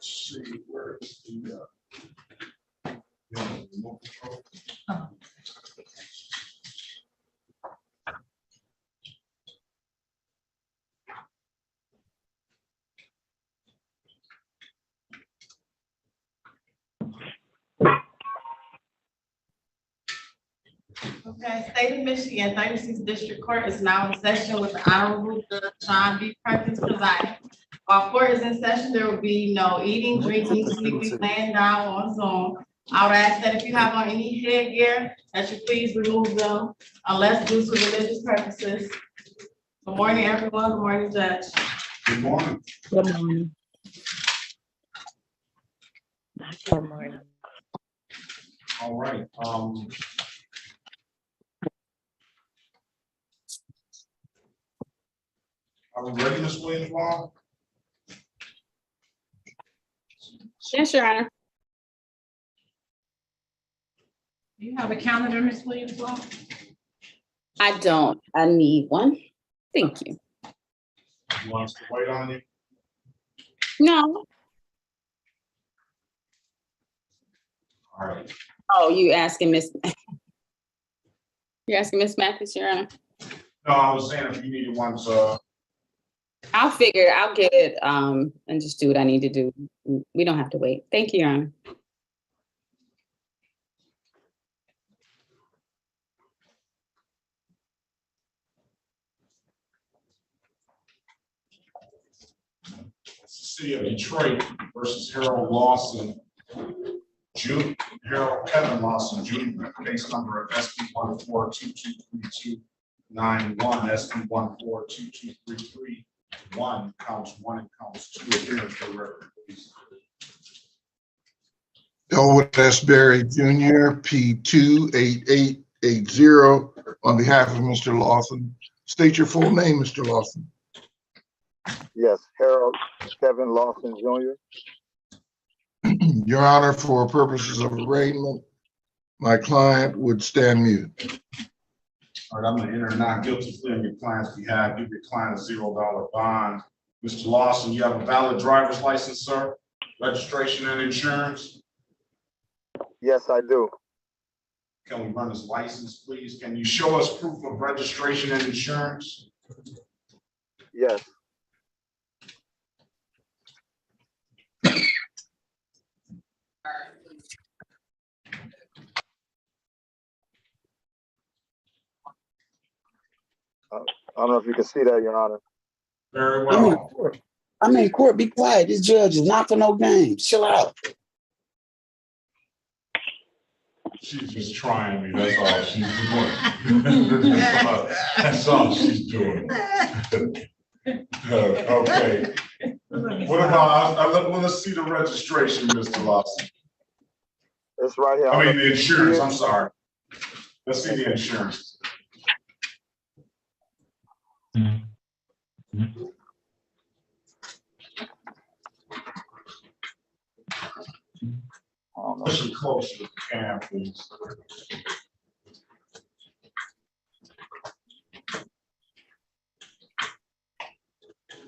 see where is the remote control. Okay, State of Michigan, 36th District Court is now in session with the Honorable Judge Sean B. Perkins presiding. While court is in session, there will be no eating, drinking, sleeping, laying down on Zoom. I would ask that if you have on any headgear, that you please remove them unless due to religious purposes. Good morning, everyone. Good morning, Judge. Good morning. Good morning. Good morning. All right. Are we ready, Ms. Williams-Long? Yes, Your Honor. Do you have a calendar, Ms. Williams-Long? I don't. I need one. Thank you. You want us to wait on you? No. All right. Oh, you asking Miss? You're asking Miss Mathis, Your Honor? No, I was saying if you needed one, so. I'll figure it. I'll get it and just do what I need to do. We don't have to wait. Thank you, Your Honor. City of Detroit versus Harold Lawson, Harold Kevin Lawson Jr., case number SP 1422391, SP 1422331, counts 1 and counts 2. Appearance for the record, please. Elwood S. Berry Jr., P28880, on behalf of Mr. Lawson. State your full name, Mr. Lawson. Yes, Harold Kevin Lawson Jr. Your Honor, for purposes of arraignment, my client would stand mute. All right, I'm going to enter a not guilty plea on your client's behalf. Give your client a $0 bond. Mr. Lawson, you have a valid driver's license, sir? Registration and insurance? Yes, I do. Can we run his license, please? Can you show us proof of registration and insurance? Yes. I don't know if you can see that, Your Honor. Very I'm in well. court. I'm in court. Be quiet. This judge is not for no games. Chill out. She's just trying me, that's all she's doing. That's all she's doing. Okay. What about, I want to see the registration, Mr. Lawson. It's right here. I mean, the insurance, I'm sorry. Let's see the insurance. Push it closer to the cam, please.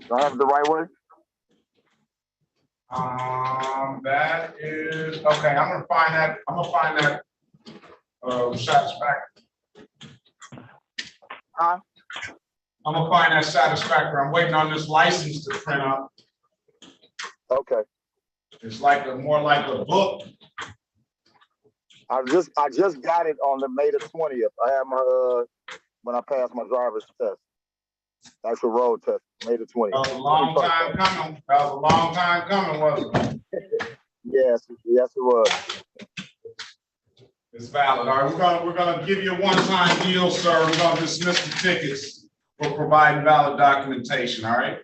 Do I have it the right way? That is, okay, I'm gonna find that satisfactory. Huh? I'm gonna find that satisfactory. I'm waiting on this license to print up. Okay. It's like more like a book. I just got it on the May the 20th. I had my when I passed my driver's test. Actual road test, May the 20th. That was a long time coming. That was a long time coming, wasn't it? Yes, yes it was. It's valid. All right, we're gonna give you a one-time deal, sir. We're gonna dismiss the tickets for providing valid documentation. All right.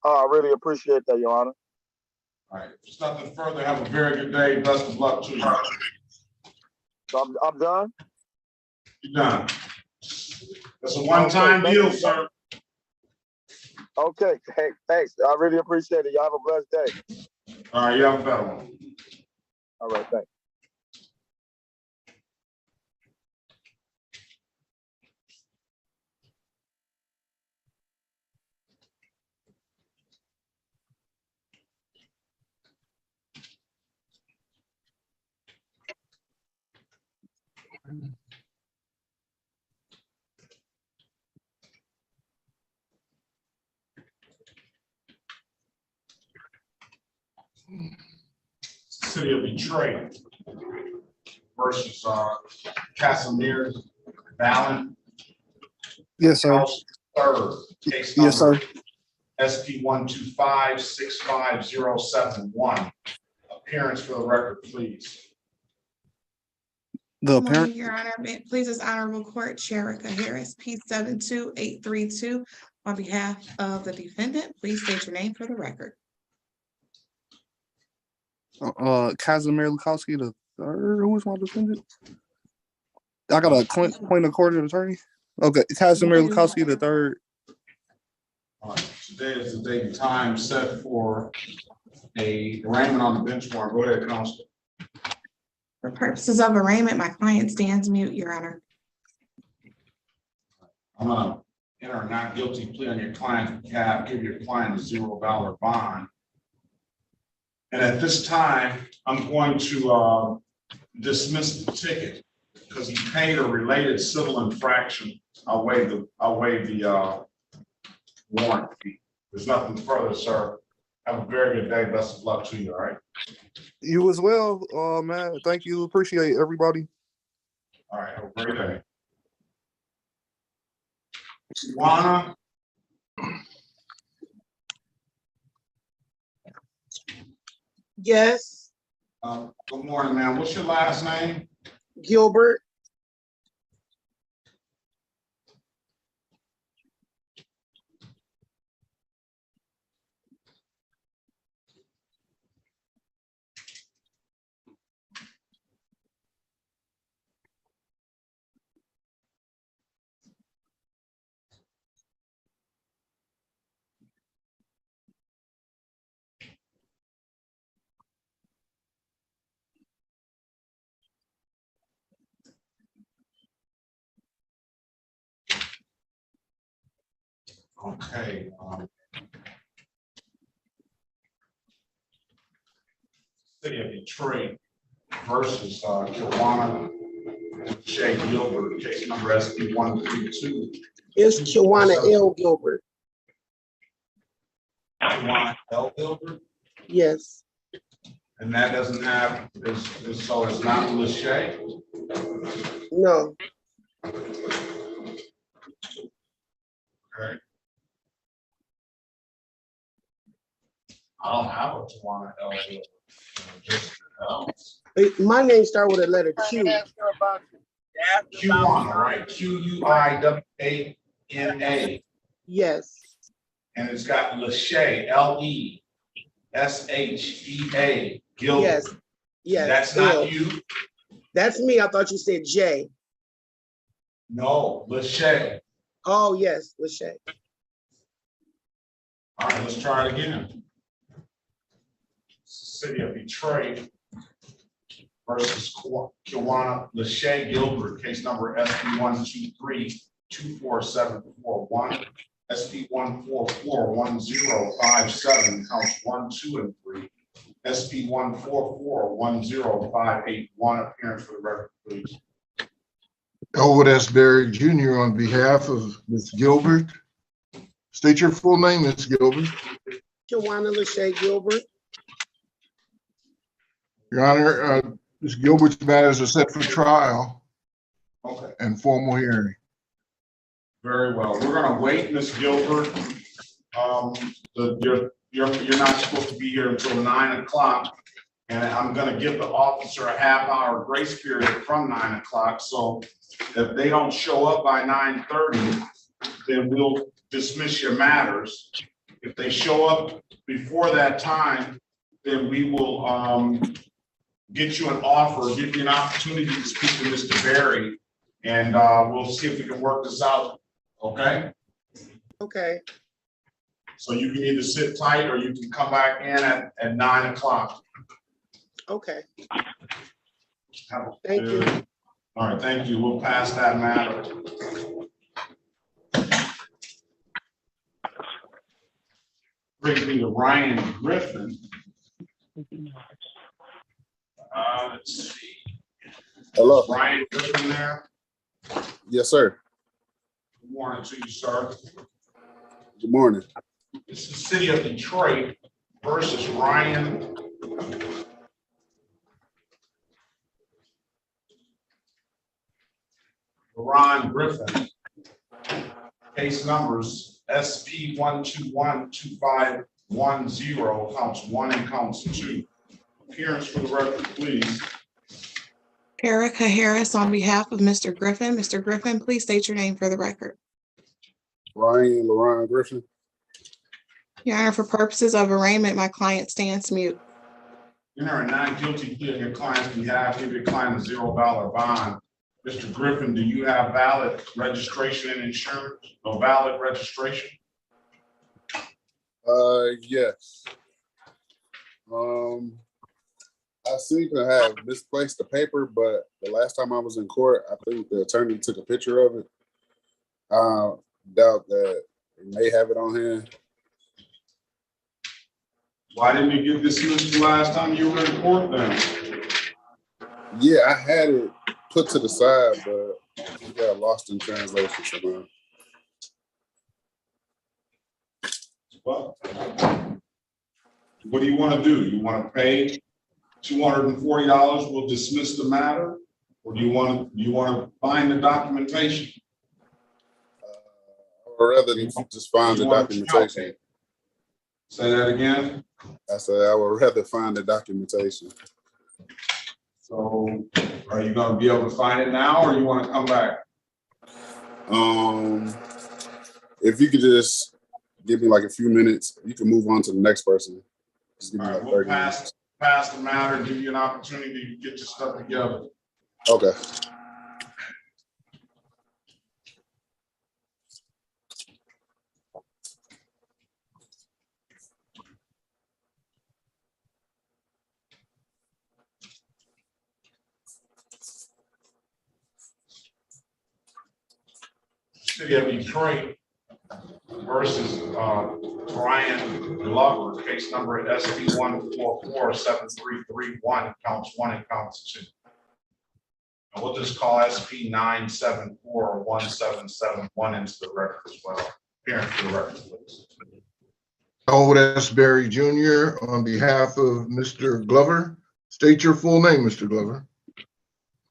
I really appreciate that, Your Honor. All right. If there's nothing further, have a very good day. Best of luck to you. So I'm done. You're done. That's a one-time deal, sir. Okay, thanks. I really appreciate it. Y'all have a blessed day. All right, you have a better one. All right, thanks. City of Detroit versus Casimir Valen. Yes, sir. House third, case Yes, number sir. SP 125-65071. Appearance for the record, please. The Good morning, parent, Your Honor. May it please this honorable court, Sherika Harris, P 72832, on behalf of the defendant. Please state your name for the record. Casimir Lukowski the third. Who was my defendant? I got a point of court attorney. Okay, Casimir Lukowski the third. All right, today is the date and time set for a arraignment on the bench warrant. Go ahead, counsel. For purposes of arraignment, my client stands mute, Your Honor. I'm gonna enter a not guilty plea on your client's behalf, give your client a $0 bond. And at this time, I'm going to dismiss the ticket because he paid a related civil infraction. I'll waive the warrant fee. There's nothing further, sir. Have a very good day. Best of luck to you, all right? You as well, man. Thank you. Appreciate everybody. All right, have a great day. Juana? Yes, Good morning, ma'am. What's your last name? Gilbert. Okay. City of Detroit versus Kiwana Shay Gilbert, case number SP 132. It's Kiwana L. Gilbert. Kiwana L. Gilbert, Yes, and that doesn't have, so it's not Lachey. no, Okay. I don't have a Kiwana L. Gilbert. Just else. my name start with a letter Q. Kiwana, right? Q-U-I-W-A-N-A. Yes, And it's got Lachey, L-E-S-H-E-A, Gilbert. yes, yes. That's L. not you? That's me. I thought you said J. No, Lachey. Oh, yes, Lachey. All right, let's try it again. City of Detroit versus Kiwana Lachey Gilbert, case number SP 123-24741, SP 1441057, counts 1, 2, and 3, SP 1441051, appearance for the record, please. Elwood S. Berry Jr. on behalf of Ms. Gilbert. State your full name, Ms. Gilbert. Kiwana Lachey Gilbert. Your Honor, Ms. Gilbert's matters are set for trial Okay. and formal hearing. Very well. We're gonna wait, Ms. Gilbert. You're not supposed to be here until 9 o'clock. And I'm gonna give the officer a half-hour grace period from 9 o'clock. So if they don't show up by 9:30, then we'll dismiss your matters. If they show up before that time, then we will get you an offer, give you an opportunity to speak to Mr. Berry, and we'll see if we can work this out, okay? Okay, So you can either sit tight or you can come back in at 9 o'clock. okay. Have a Thank you. good- All right, thank you. We'll pass that matter. Brings me to Ryan Griffin. Let's see. Hello. Ryan Griffin there. Yes, sir. Good morning to you, sir. Good morning. This is the city of Detroit versus Ryan. Ron Griffin. Case numbers SP 1212510, counts 1 and counts 2. Appearance for the record, please. Erica Harris on behalf of Mr. Griffin. Mr. Griffin, please state your name for the record. Ryan LaRon Griffin. Your Honor, for purposes of arraignment, my client stands mute. You're a not guilty plea on your client's behalf. You decline a $0 bond. Mr. Griffin, do you have valid registration and insurance? No valid registration? Yes. I seem to have misplaced the paper, but the last time I was in court, I think the attorney took a picture of it. I doubt that he may have it on hand. Why didn't you get dismissed the last time you were in court then? Yeah, I had it put to the side, but it got lost in translation somehow. Well, what do you want to do? You want to pay $240? We'll dismiss the matter, or do you want to find the documentation? Or rather than just find the documentation. Say that again. I said I would rather find the documentation. So, are you going to be able to find it now, or you want to come back? If you could just give me like a few minutes, you can move on to the next person. Just give me like 30 minutes. Pass the matter, give you an opportunity to get your stuff together. Okay. City of Detroit versus Brian Glover, case number SP 1447331, counts 1 and counts 2. And we'll just call SP 9741771 into the record as well. Appearance for the record, please. Elwood S. Berry Jr. on behalf of Mr. Glover. State your full name, Mr. Glover.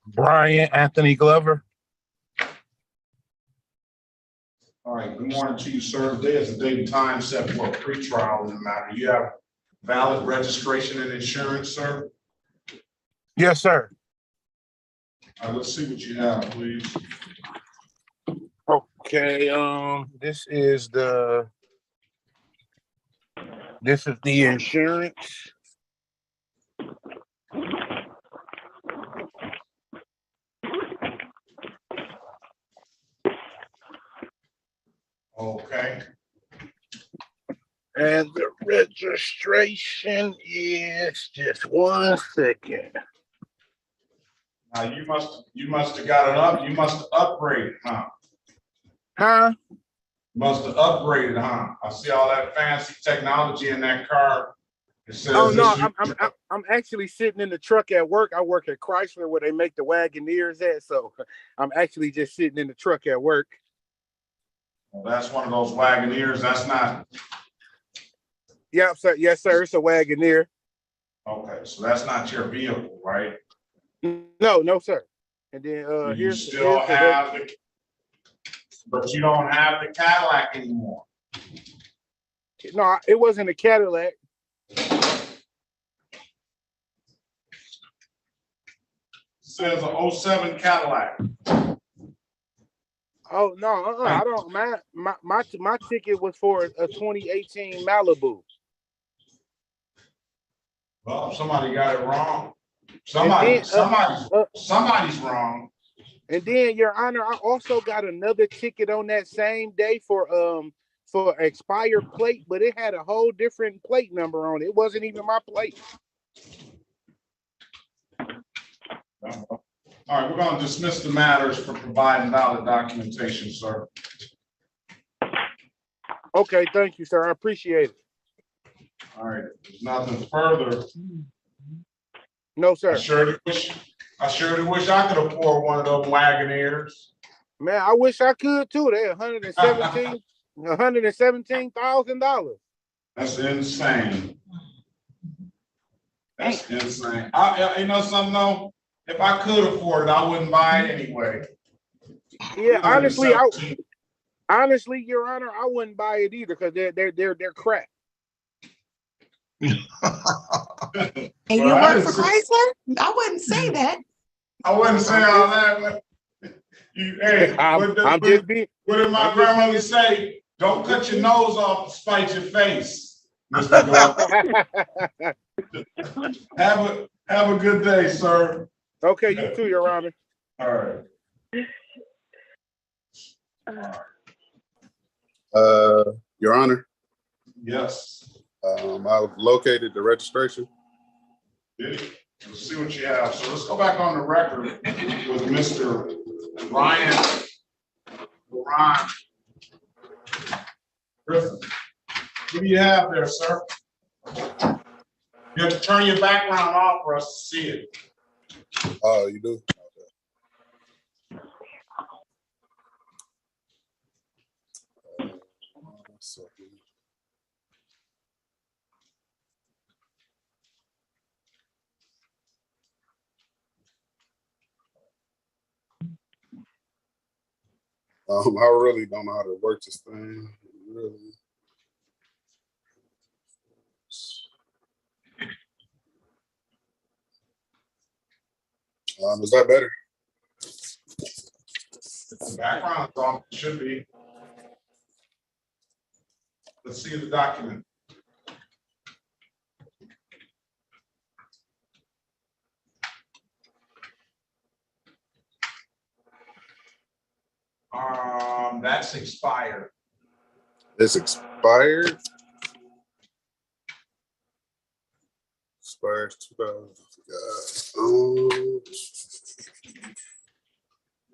Brian Anthony Glover. All right, good morning to you, sir. Today is the date and time set for a pretrial in the matter. You have valid registration and insurance, sir? Yes, sir. All right, let's see what you have, please. Okay, this is the insurance. Okay. And the registration is just 1 second. Now you must have got it up. You must have upgraded, huh? Huh? Must have upgraded, huh? I see all that fancy technology in that car. It says Oh no, I'm actually sitting in the truck at work. I work at Chrysler where they make the Wagoneers at, so I'm actually just sitting in the truck at work. Well, that's one of those Wagoneers. That's not. Yep, sir. Yes, sir. It's a Wagoneer. Okay, so that's not your vehicle, right? No, sir. And then You still have the, but you don't have the Cadillac anymore. No, it wasn't a Cadillac. It says an 07 Cadillac. Oh no, I don't. My ticket was for a 2018 Malibu. Well, somebody got it wrong. Somebody's wrong. And then, Your Honor, I also got another ticket on that same day for expired plate, but it had a whole different plate number on it. It wasn't even my plate. All right, we're going to dismiss the matters for providing valid documentation, sir. Okay, thank you, sir. I appreciate it. All right, there's nothing further. No, sir. I surely wish I surely wish I could afford one of those Wagoneers. Man, I wish I could too. They're $117,000. That's insane. That's insane. You know something though? If I could afford it, I wouldn't buy it anyway. Yeah, honestly, Your Honor, I wouldn't buy it either because they're crap. And you work for Chrysler? I wouldn't say that. I wouldn't say all that. But hey, what did my grandmother say? Don't cut your nose off to spite your face, Mr. Gordon. Have a good day, sir. Okay, you too, Your Honor. All right. Your Honor, Yes. I've located the registration. Let's see what you have. So let's go back on the record with Mr. Ryan Griffin. What do you have there, sir? You have to turn your background off for us to see it. Oh, you do? Okay. I really don't know how to work this thing. Really. Is that better? The background is off. It should be. Let's see the document. That's expired. It's expired. Expires 2000.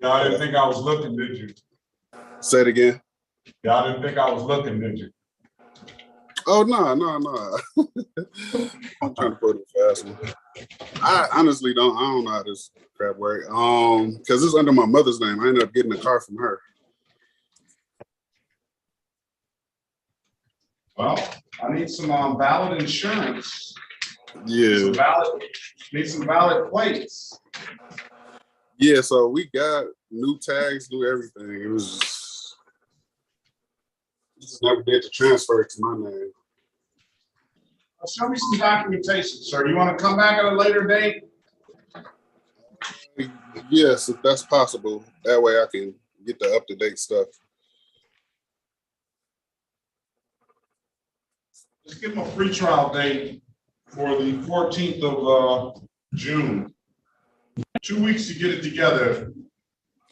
Y'all didn't think I was looking, did you? Say it again. Y'all didn't think I was looking, did you? Oh, no. I'm trying to put it fast one. I honestly don't know how this crap works. Because it's under my mother's name. I ended up getting a car from her. Well, I need some valid insurance. Yeah. Need some valid plates. Yeah, so we got new tags, new everything. It was just never did the transfer to my name. Show me some documentation, sir. You want to come back at a later date? Yes, if that's possible. That way I can get the up-to-date stuff. Let's give them a free trial date for the 14th of June. 2 weeks to get it together.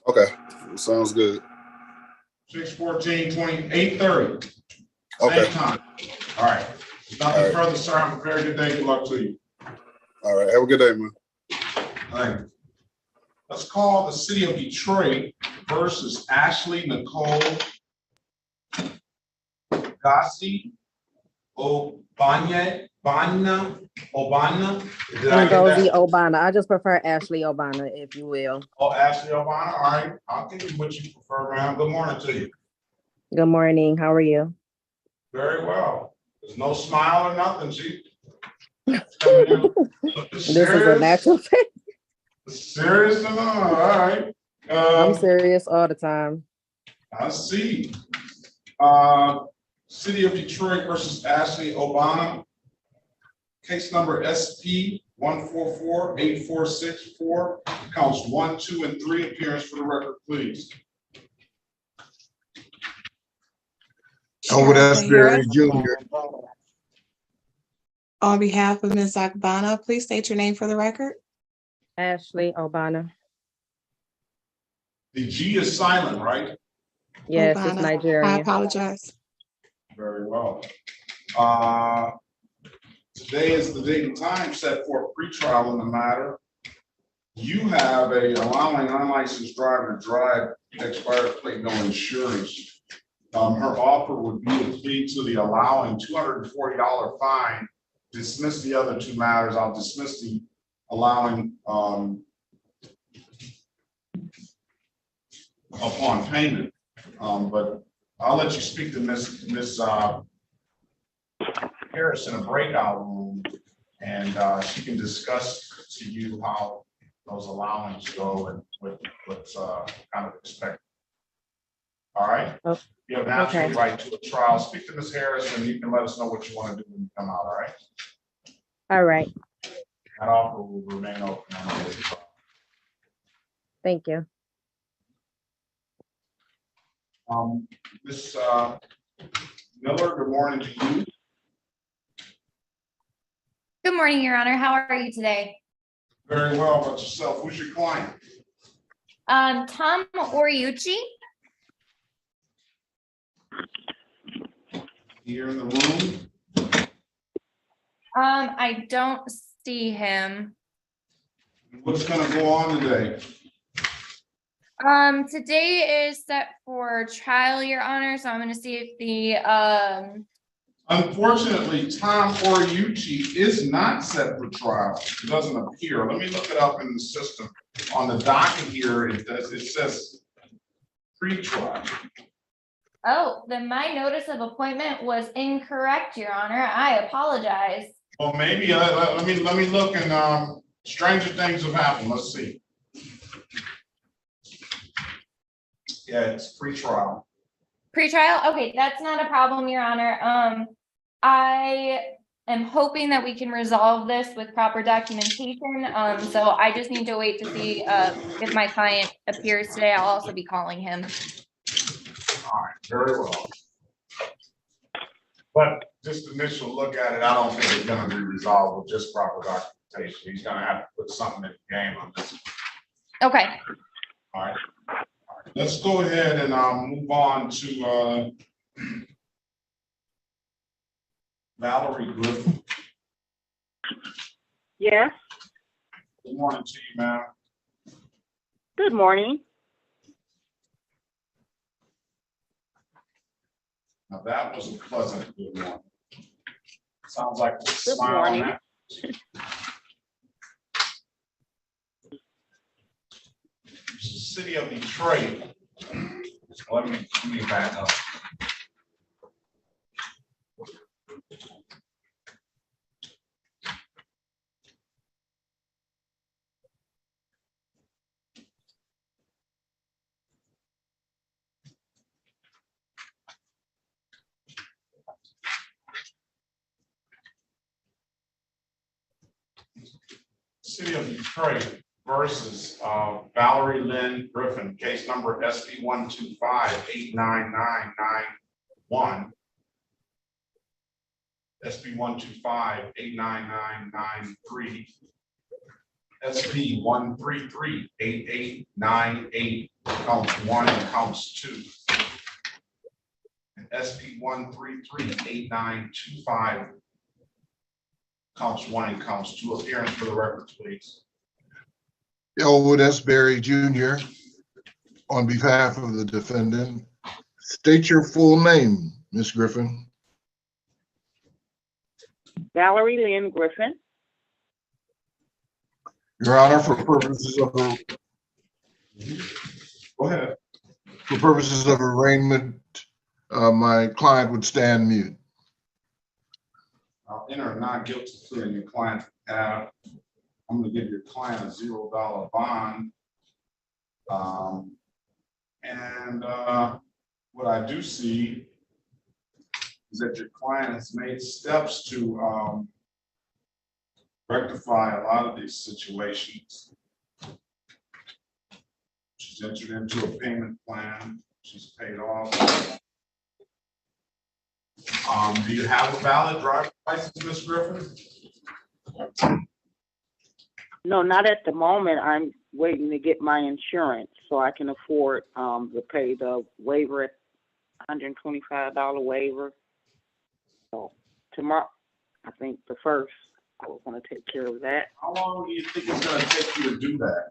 Okay, sounds good. 6/14, 8:30. Okay. Same time. All right. Nothing further, sir. Have a very good day. Good luck to you. All right. Have a good day, man. Thank you. Let's call the city of Detroit versus Ashley Nicole Gassi Obana. Ngozi Obana. I just prefer Ashley Obana, if you will. Oh, Ashley Obana. All right. I'll give you what you prefer, ma'am. Good morning to you. Good morning. How are you? Very well. There's no smile or nothing. This is a natural face. Serious or not? All right. I'm serious all the time. I see. City of Detroit versus Ashley Obana. Case number SP 1448464. Counts 1, 2, and 3. Appearance for the record, please. Oh, that's Barry Jr. On behalf of Ms. Akbana, please state your name for the record. Ashley Obana. The G is silent, right? Yes, Obana. it's Nigerian. I apologize. Very well. Today is the date and time set for a pretrial in the matter. You have allowing unlicensed driver to drive expired plate, no insurance. Her offer would be to plead to the allowing $240 fine, dismiss the other two matters. I'll dismiss the allowing upon payment. But I'll let you speak to Miss Harris in a breakout room, and she can discuss to you how those allowances go and what's kind of expected. All right? Oh, You have an absolute okay. right to a trial. Speak to Ms. Harris and you can let us know what you want to do when you come out, all right? All right. That offer will remain open. On this trial. Thank you. Ms. Miller, good morning to you. Good morning, Your Honor. How are you today? Very well, about yourself. Who's your client? Tom Oriucci. Here in the room. I don't see him. What's gonna go on today? Today is set for trial, Your Honor, so I'm gonna see if the, Unfortunately, Tom Oriucci is not set for trial. It doesn't appear. Let me look it up in the system. On the docket here, it says pre-trial. oh, then my notice of appointment was incorrect, Your Honor. I apologize. Well, maybe, let me look, and stranger things have happened. Let's see. Yeah, it's pre-trial. Pre-trial? Okay, that's not a problem, Your Honor. I am hoping that we can resolve this with proper documentation. So I just need to wait to see if my client appears today. I'll also be calling him. All right, very well. But just initial look at it, I don't think it's gonna be resolved with just proper documentation. He's gonna have to put something in the game on this. Okay. All right. Let's go ahead and move on to Valerie Griffin. Yes, Good morning to you, ma'am. good morning. Now that was a pleasant good morning. Sounds like a Good smile on morning. that. City of Detroit. Let me back up. City of Detroit versus Valerie Lynn Griffin, case number SB 125-89991. SB 125-89993. SB 133-8898, counts 1 and counts 2. And SB 133-8925, counts 1 and counts 2. Appearance for the record, please. Elwood S. Berry Jr. on behalf of the defendant. State your full name, Ms. Griffin. Valerie Lynn Griffin. Your Honor, for purposes of Go ahead. arraignment, my client would stand mute. I'll enter a not guilty plea in your client's behalf. I'm going to give your client a $0 bond. What I do see is that your client has made steps to rectify a lot of these situations. She's entered into a payment plan. She's paid off. Do you have a valid driver's license, Ms. Griffin? No, not at the moment. I'm waiting to get my insurance so I can afford to pay the waiver at $125 waiver. So tomorrow, I think the 1st, I was going to take care of that. How long do you think it's going to take you to do that?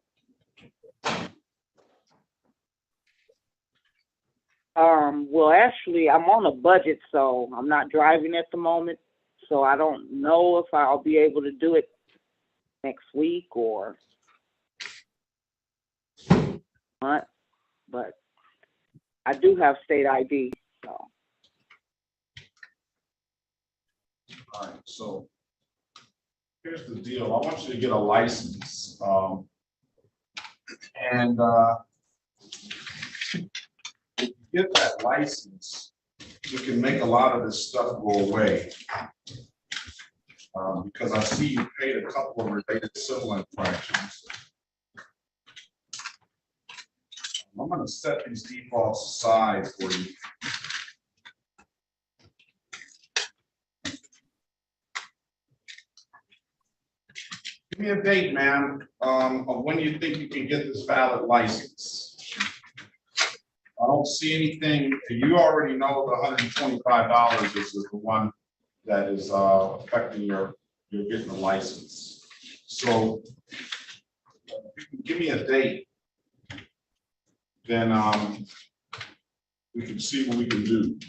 Well, actually, I'm on a budget, so I'm not driving at the moment. So I don't know if I'll be able to do it next week or what, but I do have state ID, so. All right, so here's the deal. I want you to get a license. And if you get that license, you can make a lot of this stuff go away. Because I see you paid a couple of related civil infractions. I'm gonna set these defaults aside for you. Give me a date, man, of when you think you can get this valid license. I don't see anything. You already know the $125 is the one that is affecting your getting the license. So if you can give me a date, then we can see what we can do.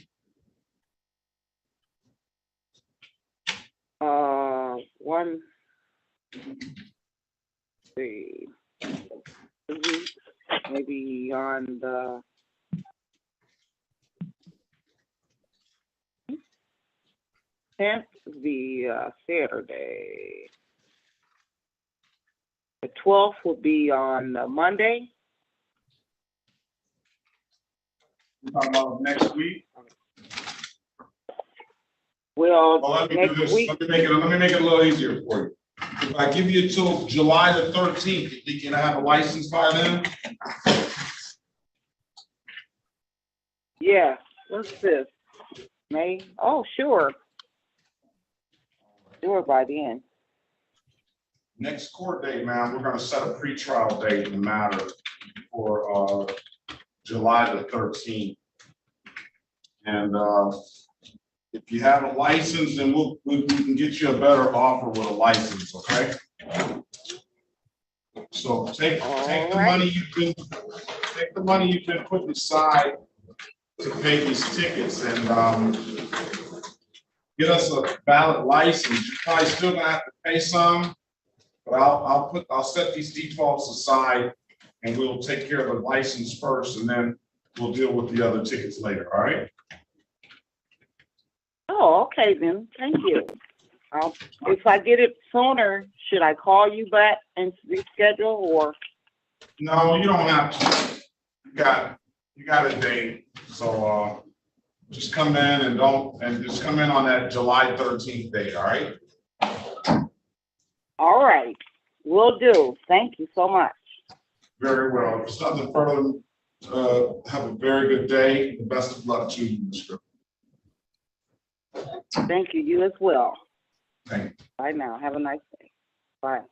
One, see, maybe on the 10th, the Saturday. The 12th will be on Monday. We're talking about next week. Well, Let me do next this. week. Let me make it a little easier for you. If I give you till July the 13th, you think you'll have a license by then? Yeah, what's this? May? Oh, sure. Sure, by then. Next court date, man, we're gonna set a pretrial date in the matter for July the 13th. And if you have a license, then we can get you a better offer with a license, okay? So take the money you've been putting aside to pay these tickets and get us a valid license. You're probably still gonna have to pay some, but I'll set these defaults aside and we'll take care of the license first and then we'll deal with the other tickets later, all right? Oh, okay then. Thank you. If I get it sooner, should I call you back and reschedule or? No, you don't have to. You got a date. So just come in and just come in on that July 13th date, all right? All right, will do. Thank you so much. Very well. If there's nothing further, have a very good day. The best of luck to you, Mr. Thank you. You as well. Thank you. Bye now. Have a nice day. Bye.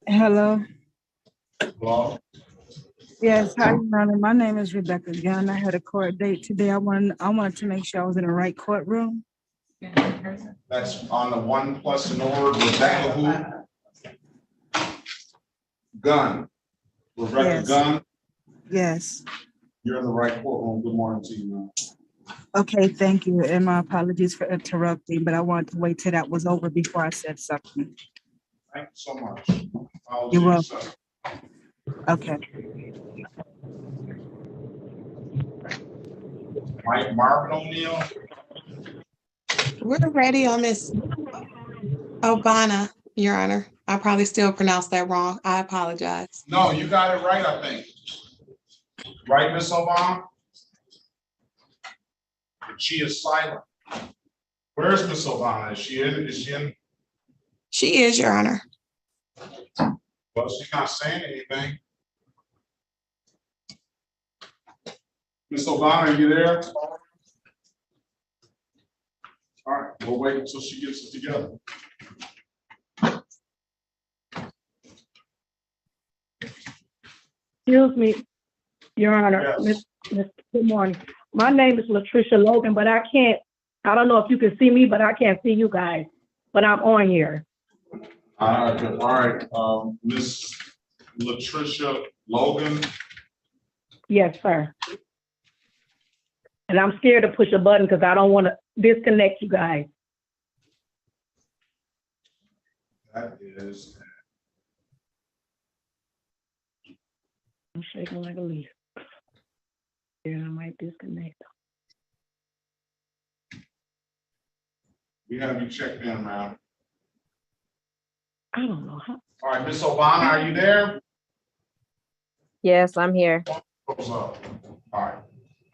Hello. Well, Yes, hi, Your Honor. My name is Rebecca Gunn. I had a court date today. I wanted to make sure I was in the right courtroom. that's on the 1+ in order. Rebecca who? Gunn. Rebecca Yes. Gunn. Yes. You're in the right courtroom. Good morning to you, man. Okay, thank you. And my apologies for interrupting, but I wanted to wait till that was over before I said something. Thank you so much. You're welcome. Okay. Mike Marvin O'Neill. We're ready on Miss Obana, Your Honor. I probably still pronounced that wrong. I apologize. No, you got it right, I think. Right, Miss Obama? She is silent. Where's Miss Obama? Is she in? Is she in? She is, Your Honor. Well, she's not saying anything. Miss Obama, are you there? All right, we'll wait until she gets it together. Excuse me, Your Honor. Yes. Good morning. My name is Latricia Logan, but I don't know if you can see me, but I can't see you guys, but I'm on here. All right, Miss Latricia Logan. Yes, sir. And I'm scared to push a button because I don't want to disconnect you guys. That is. I'm shaking like a leaf. Yeah, I might disconnect. We have you checked in, ma'am. I don't know how. All right, Miss Obama, are you there? Yes, I'm here. Close up. All right.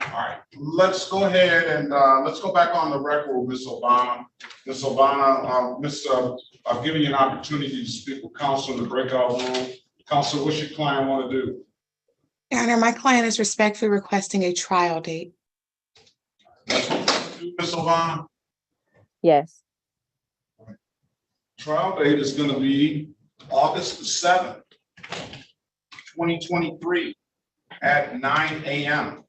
All right, let's go ahead and let's go back on the record with Ms. Obama. Ms. Obama, I've given you an opportunity to speak with counsel in the breakout room. Counsel, what's your client want to do? Your Honor, my client is respectfully requesting a trial date. That's what you want to do, Ms. Obama? Yes. Trial date is going to be August the 7th, 2023 at 9 a.m.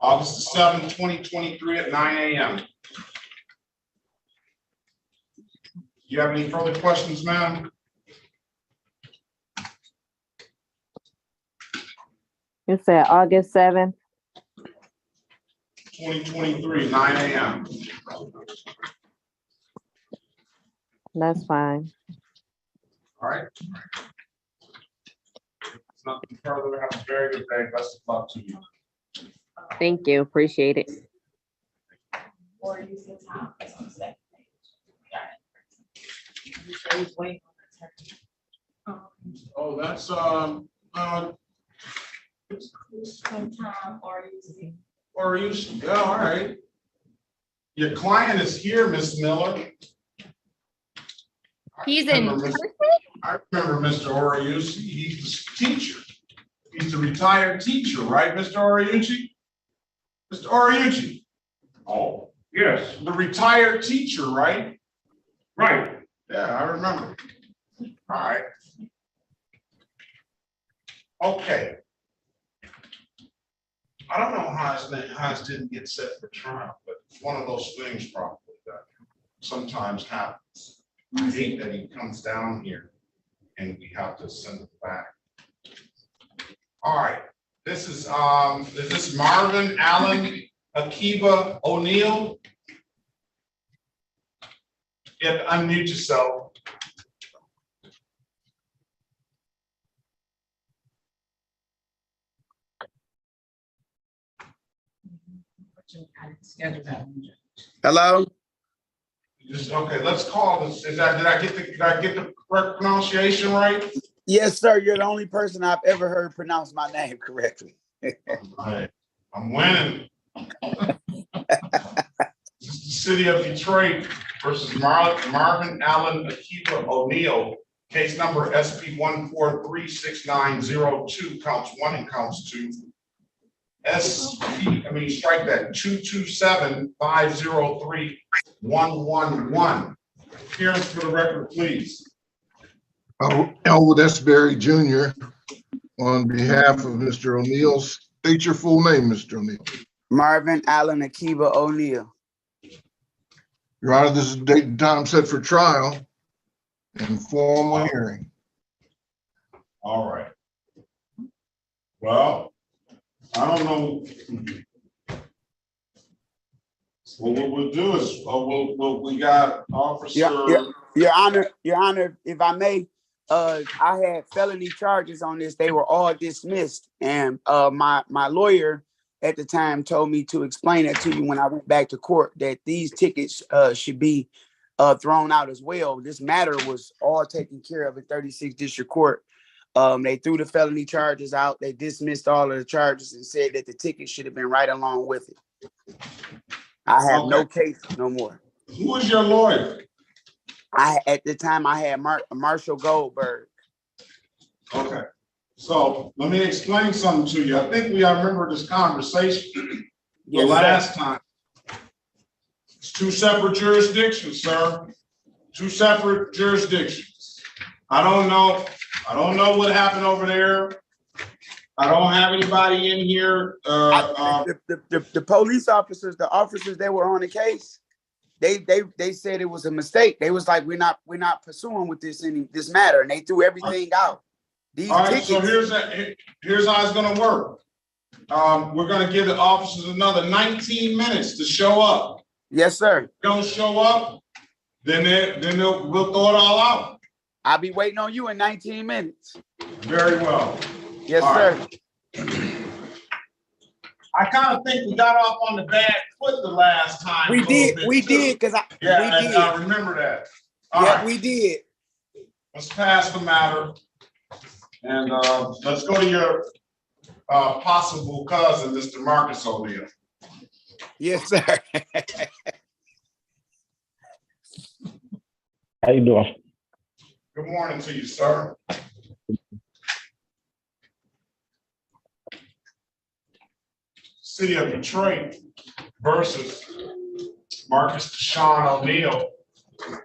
August the 7th, 2023 at 9 a.m. You have any further questions, ma'am? You said August 7th? 2023, 9 a.m. That's fine. All right. Nothing further. Have a very good day. Best of luck to you. Thank you. Appreciate it. Or use the time that's on the second page. Oh, that's Some time or use. yeah, all right. Your client is here, Miss Miller. He's in person? I remember Mr. Oriucci. He's the teacher. He's the retired teacher, right, Mr. Oriucci? Mr. Oriucci. Oh, yes. The retired teacher, right? Right. Yeah, I remember. All right. Okay. I don't know how his didn't get set for trial, but it's one of those things probably that sometimes happens. I hate that he comes down here and we have to send it back. All right, this is Marvin Allen Akiba O'Neill? You have to unmute yourself. Hello? Okay, let's call this. Did I get the correct pronunciation right? Yes, sir. You're the only person I've ever heard pronounce my name correctly. Right. I'm winning. This is the city of Detroit versus Marvin Allen Akiba O'Neill, case number SP 1436902, counts 1 and counts 2. Strike that, 227-503-111. Appearance for the record, please. Elwood S. Berry Jr. on behalf of Mr. O'Neill. State your full name, Mr. O'Neill. Marvin Allen Akiba O'Neill. Your Honor, this is the date and time set for trial and formal hearing. All right. Well, I don't know. Well, what we'll do is we got officer. Your Honor, if I may, I had felony charges on this. They were all dismissed, and my lawyer at the time told me to explain that to you when I went back to court, that these tickets should be thrown out as well. This matter was all taken care of at 36th District Court. They threw the felony charges out. They dismissed all of the charges and said that the ticket should have been right along with it. I have no case no more. Who is your lawyer? At the time I had Marshall Goldberg. Okay, so let me explain something to you. I think I remember this conversation the last time. It's two separate jurisdictions, sir. Two separate jurisdictions. I don't know what happened over there. I don't have anybody in here. The police officers, the officers that were on the case, they said it was a mistake. They was like, we're not pursuing with this matter, and they threw everything out. These all right, tickets. so here's how it's gonna work. We're gonna give the officers another 19 minutes to show up. Yes, sir. Don't show up, then we'll throw it all out. I'll be waiting on you in 19 minutes. Very well. Yes, All sir. right. I kind of think we got off on the bad foot the last time. We did, because we I remember that. All Yeah, right. we did. Let's pass the matter. And let's go to your possible cousin, Mr. Marcus O'Neill. Yes, sir. How you doing? Good morning to you, sir. City of Detroit versus Marcus Deshaun O'Neill.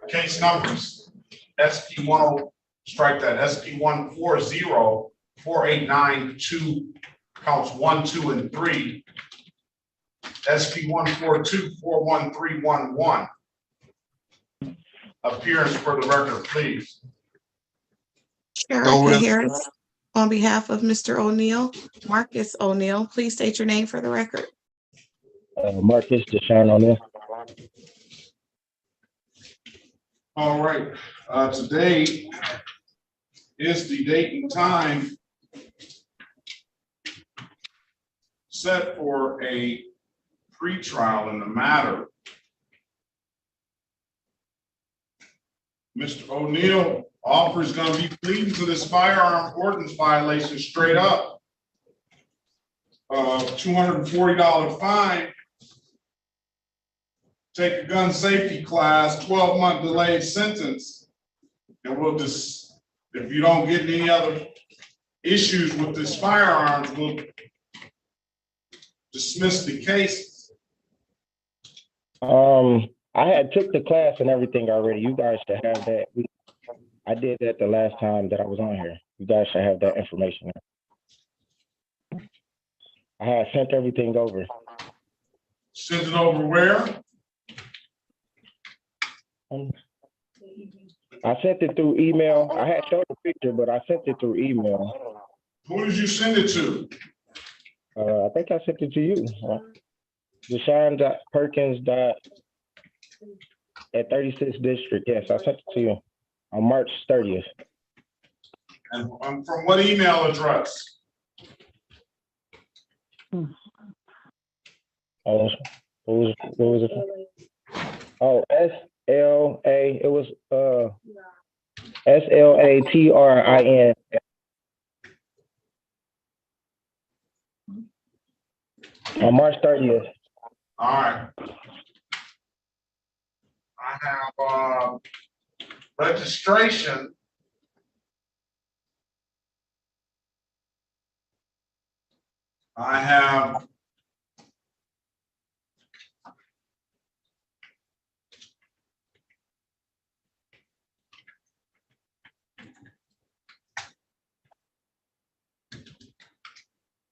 Case numbers SP 10, strike that, SP 1404892, counts 1, 2, and 3. SP 142-41311. Appearance for the record, please. Sheriff Harris, on behalf of Mr. O'Neill, Marcus O'Neill, please state your name for the record. Marcus Deshaun O'Neill. All right, today is the date and time set for a pretrial in the matter. Mr. O'Neill offers going to be pleading to this firearm ordinance violation straight up. $240 fine. Take a gun safety class, 12-month delayed sentence. And we'll just, if you don't get any other issues with this firearms, we'll dismiss the case. I had took the class and everything already. You guys should have that. I did that the last time that I was on here. You guys should have that information. I had sent everything over. Sent it over where? I sent it through email. I had showed the picture, but I sent it through email. Who did you send it to? I think I sent it to you. Deshaun.Perkins. At 36th District. Yes, I sent it to you on March 30th. And from what email address? What was it? Oh, SLA. It was SLATRIN. On March 30th. All right. I have registration. I have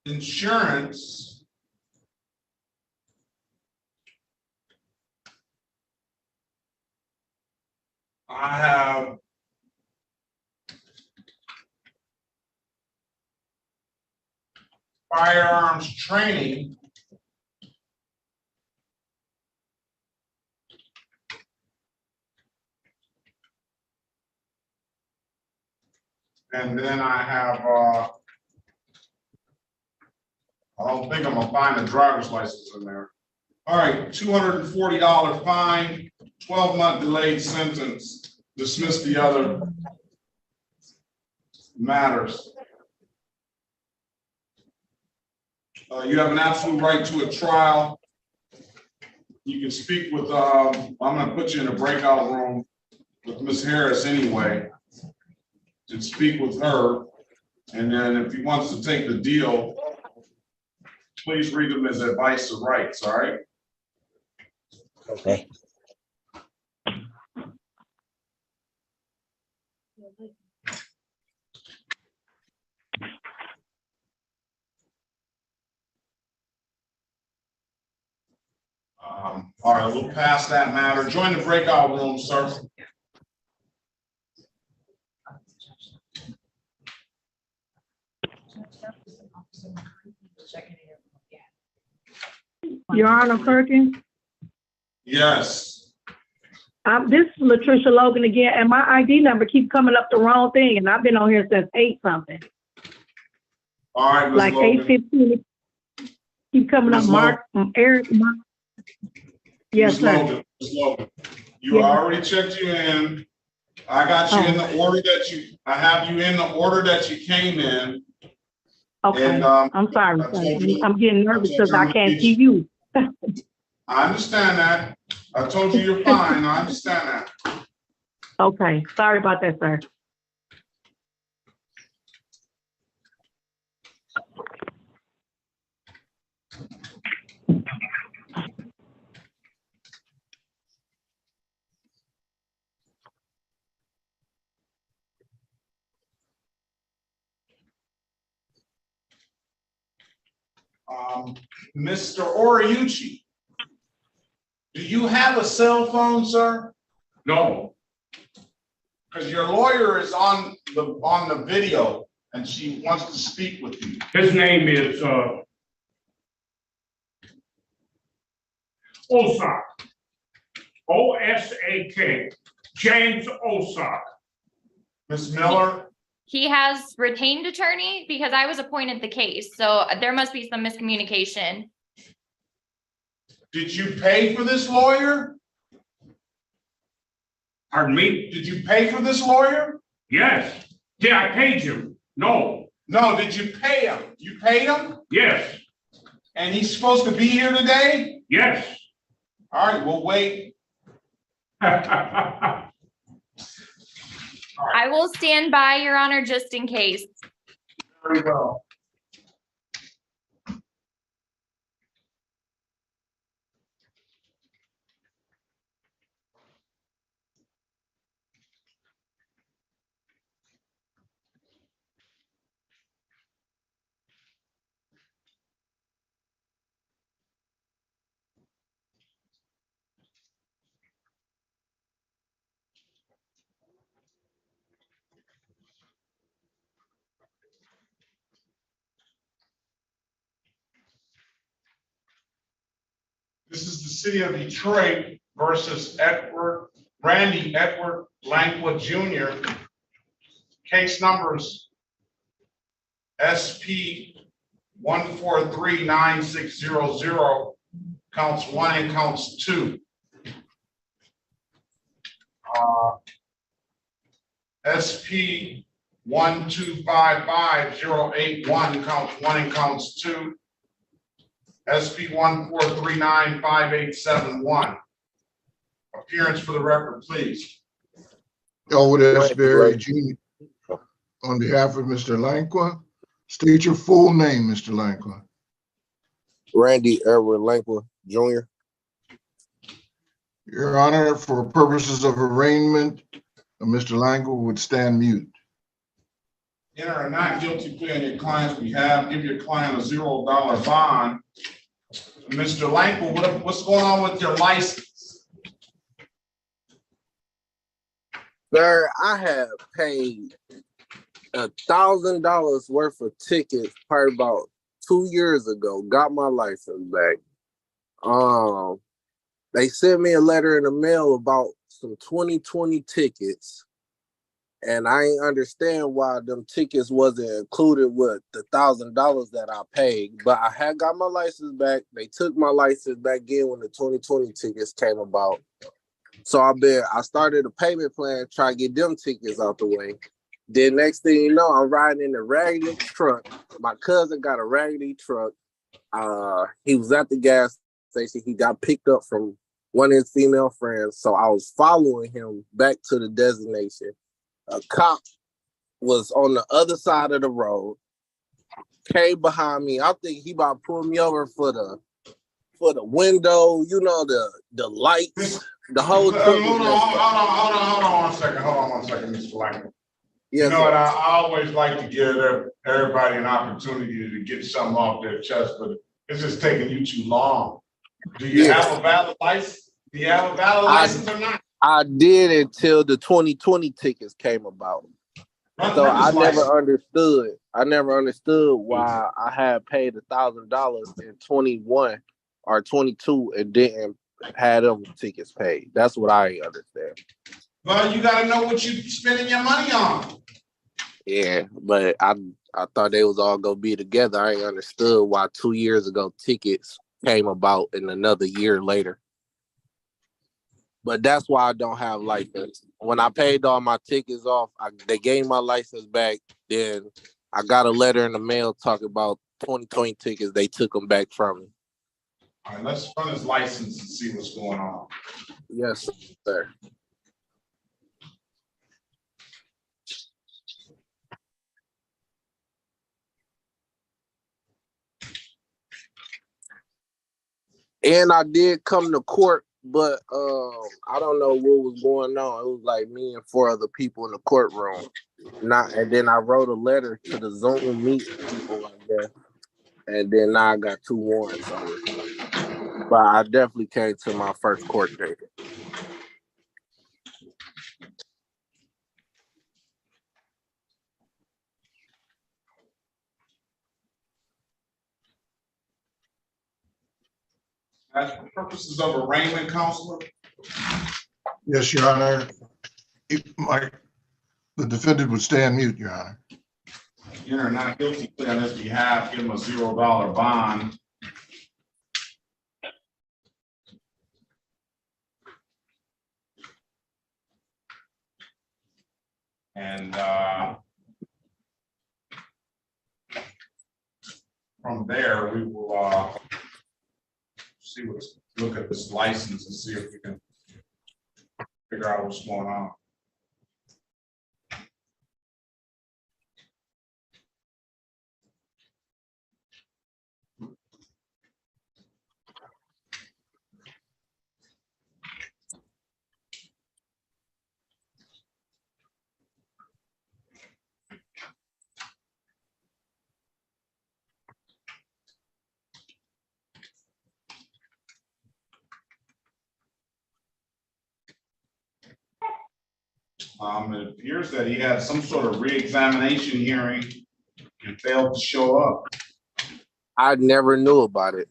insurance. I have firearms training. And then I have, I don't think I'm gonna find a driver's license in there. All right, $240 fine, 12-month delayed sentence, dismiss the other matters. You have an absolute right to a trial. You can speak with, I'm gonna put you in a breakout room with Ms. Harris anyway, to speak with her. And then if he wants to take the deal, please read them as advice or rights, all right? Okay. All right, we'll pass that matter. Join the breakout room, sir. Your Honor, Perkins, Yes. This is Latricia Logan again, and my ID number keeps coming up the wrong thing, and I've been on here since 8 something. All right, Ms. Like Logan. 8:15. Keep coming up, Ms. Mark, Eric, Mark. Yes, Ms. sir. Logan, Ms. Logan, you Yeah. already checked you in. I got you in the order that I have you in the order that you came in. Okay, And, I'm sorry, I told you- I'm getting nervous I told because you I'm I gonna can't get see you. I understand that. I told you you're fine. I understand that. Okay, sorry about that, sir. Mr. Oriuchi, do you have a cell phone, sir? No, Because your lawyer is on the video and she wants to speak with you. his name is, Osak. O-S-A-K, James Osak. Ms. Miller, He has retained attorney because I was appointed the case, so there must be some miscommunication. did you pay for this lawyer? Pardon me? Did you pay for this lawyer? Yes. Did I pay you? No. No, did you pay him? You paid him? Yes. And he's supposed to be here today? Yes. All right, we'll wait. I will stand by, Your Honor, just in case. Very well. This is the city of Detroit versus Randy Edward Langwood Jr. Case numbers SP 1439600, counts 1 and counts 2. SP 1255081, counts 1 and counts 2. SP 1439581. Appearance for the record, please. Elwood S. Berry Jr. On behalf of Mr. Langqua, state your full name, Mr. Langqua. Randy Edward Langqua Jr. Your Honor, for purposes of arraignment, Mr. Langqua would stand mute. Enter a not guilty plea on your client's behalf. Give your client a $0 bond. Mr. Langford, what's going on with your license? Sir, I have paid $1,000 worth of tickets probably about 2 years ago. Got my license back. They sent me a letter in the mail about some 2020 tickets. And I ain't understand why them tickets wasn't included with the $1,000 that I paid. But I had got my license back. They took my license back in when the 2020 tickets came about. So I started a payment plan, try to get them tickets out the way. Then next thing you know, I'm riding in a raggedy truck. My cousin got a raggedy truck. He was at the gas station. He got picked up from one of his female friends. So I was following him back to the destination. A cop was on the other side of the road, came behind me. I think he about to pull me over for the window, you know, the lights, the whole thing. Hold on one second, Mr. Langford. Yes, you know what, I always like to give everybody an opportunity to get something off their chest, but it's just taking you too long. Do you have a valid license? Do you have a valid license or not? I did until the 2020 tickets came about. So I never understood. I never understood why I had paid $1,000 in 21 or 22 and had them tickets paid. That's what I understand. Well, you gotta know what you spending your money on. Yeah, but I thought they was all gonna be together. I ain't understood why 2 years ago tickets came about and another year later. But that's why I don't have license. When I paid all my tickets off, they gave my license back. Then I got a letter in the mail talking about 2020 tickets. They took them back from me. All right, let's run his license and see what's going on. Yes, sir. And I did come to court, but I don't know what was going on. It was like me and 4 other people in the courtroom. And then I wrote a letter to the Zoom meet people, I guess. And then now I got 2 warrants on it. But I definitely came to my first court date. For purposes of arraignment, counselor? Yes, Your Honor. The defendant would stay on mute, Your Honor. You're not guilty plea on his behalf, give him a $0 bond. And from there, we will look at this license and see if we can figure out what's going on. It appears that he had some sort of re-examination hearing and failed to show up. I never knew about it.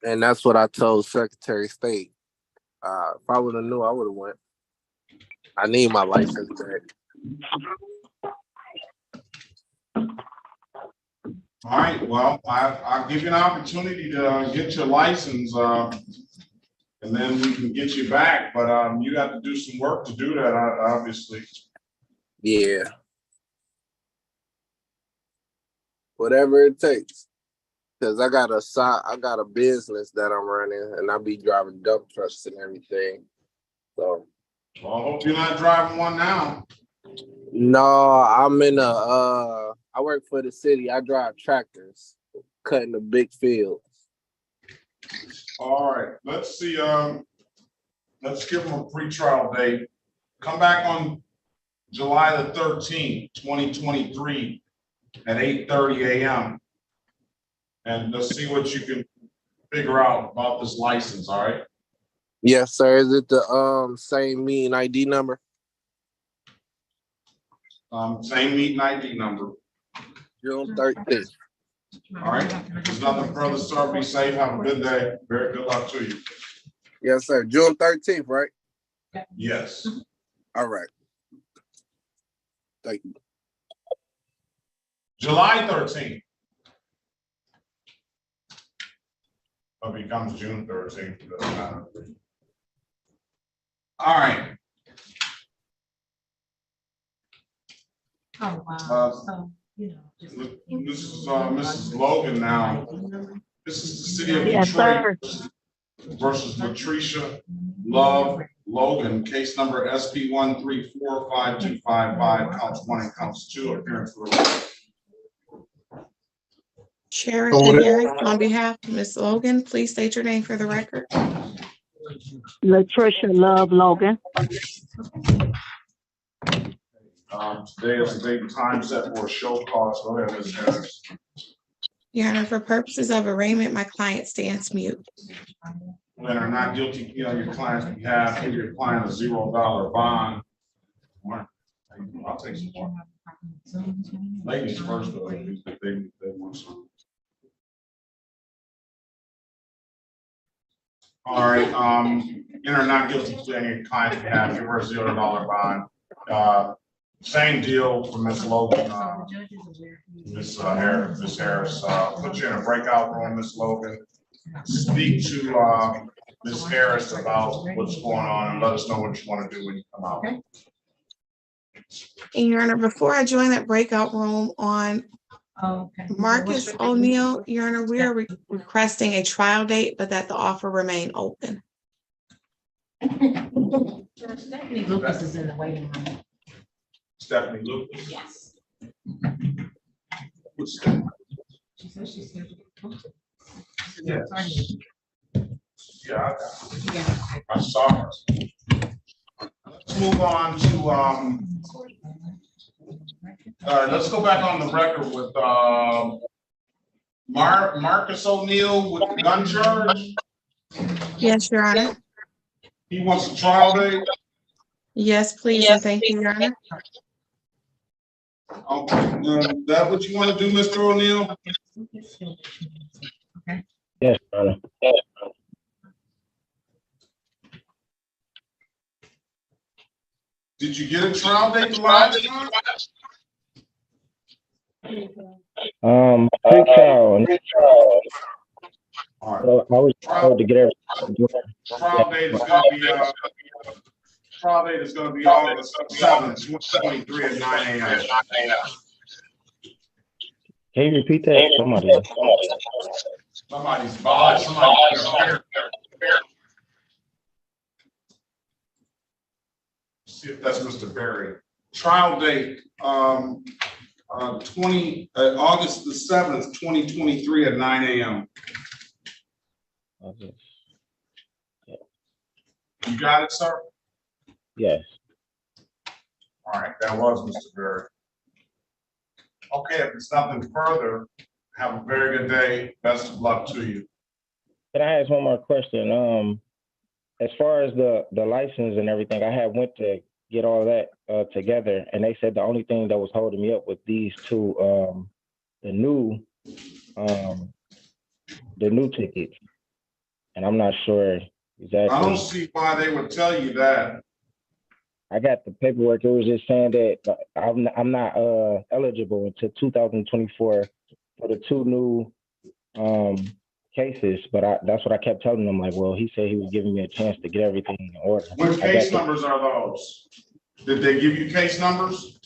And that's what I told Secretary of State. If I would have knew, I would have went. I need my license back. All right, well, I'll give you an opportunity to get your license, and then we can get you back, but you got to do some work to do that, obviously. Yeah. Whatever it takes. Because I got a business that I'm running, and I be driving dump trucks and everything. So. Well, I hope you're not driving one now. No, I'm in I work for the city. I drive tractors, cutting the big fields. All right, let's see, let's give him a pretrial date. Come back on July the 13th, 2023 at 8:30 a.m. And let's see what you can figure out about this license, all right? Yes, sir. Is it the same meeting ID number? Same meeting ID number. June 13th. All right. There's nothing further, sir. Be safe. Have a good day. Very good luck to you. Yes, sir. June 13th, right? Yes. All right. Thank you. July 13th. It becomes June 13th. Doesn't matter. All right. Oh, wow. This is Mrs. Logan now. This is the city of Yes, Detroit sir. versus Latricia Love Logan, case number SP 1345255, counts 1 and counts 2, appearance for the record. Sherica Harris, on behalf of Ms. Logan, please state your name for the record. Latricia Love Logan. Today is the date and time set for a show cause. Go ahead, Ms. Harris. Your Honor, for purposes of arraignment, my client stands mute. When are not guilty plea on your client's behalf, give your client a $0 bond. I'll take some more. Ladies first, though, if they want some. All right, enter not guilty to any client behalf, give her a $0 bond. Same deal for Ms. Logan, Ms. Harris, put you in a breakout room, Ms. Logan. Speak to Ms. Harris about what's going on and let us know what you want to do when you come out. And Your Honor, before I join that breakout room on Marcus O'Neill, Your Honor, we are requesting a trial date, but that the offer remain open. Stephanie Lucas is in the waiting room. Stephanie Lucas? Yes. Who's that? She said she's here. Yes. Yeah, I saw her. Let's move on to, let's go back on the record with, Marcus O'Neill with the gun charge. Yes, Your Honor. He wants a trial date. Yes, please, and thank you, Your Honor. Okay, that what you want to do, Mr. O'Neill? Yes, Your Honor. Did you get a trial date to last time? Pre-trial. All right. So I was told to get everything. Trial date is going to be August 7th, 2023 at 9 a.m. Can you repeat that? Somebody's boss. See if that's Mr. Berry. Trial date, August the 7th, 2023 at 9 a.m. You got it, sir? Yes. All right, that was Mr. Berry. Okay, if there's nothing further, have a very good day. Best of luck to you. Can I ask one more question? As far as the license and everything, I had went to get all that together, and they said the only thing that was holding me up with these two, the new tickets, and I'm not sure exactly. I don't see why they would tell you that. I got the paperwork. It was just saying that I'm not eligible until 2024 for the two new cases, but that's what I kept telling them. Like, well, he said he was giving me a chance to get everything in order. What case numbers are those? Did they give you case numbers?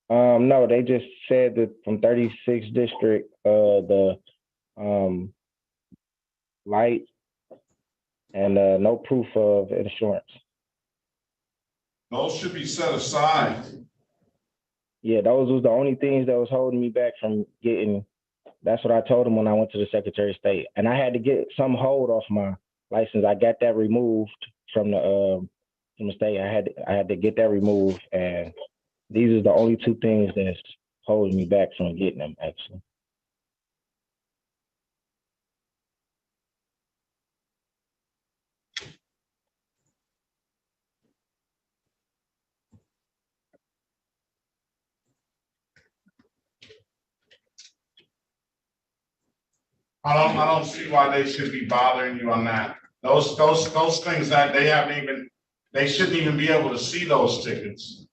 No, they just said that from 36th district, the light and no proof of insurance. Those should be set aside. Yeah, those was the only things that was holding me back from getting. That's what I told him when I went to the Secretary of State, and I had to get some hold off my license. I got that removed from the state. I had to get that removed, and these are the only two things that's holding me back from getting them, actually. I don't see why they should be bothering you on that. Those things that they shouldn't even be able to see those tickets.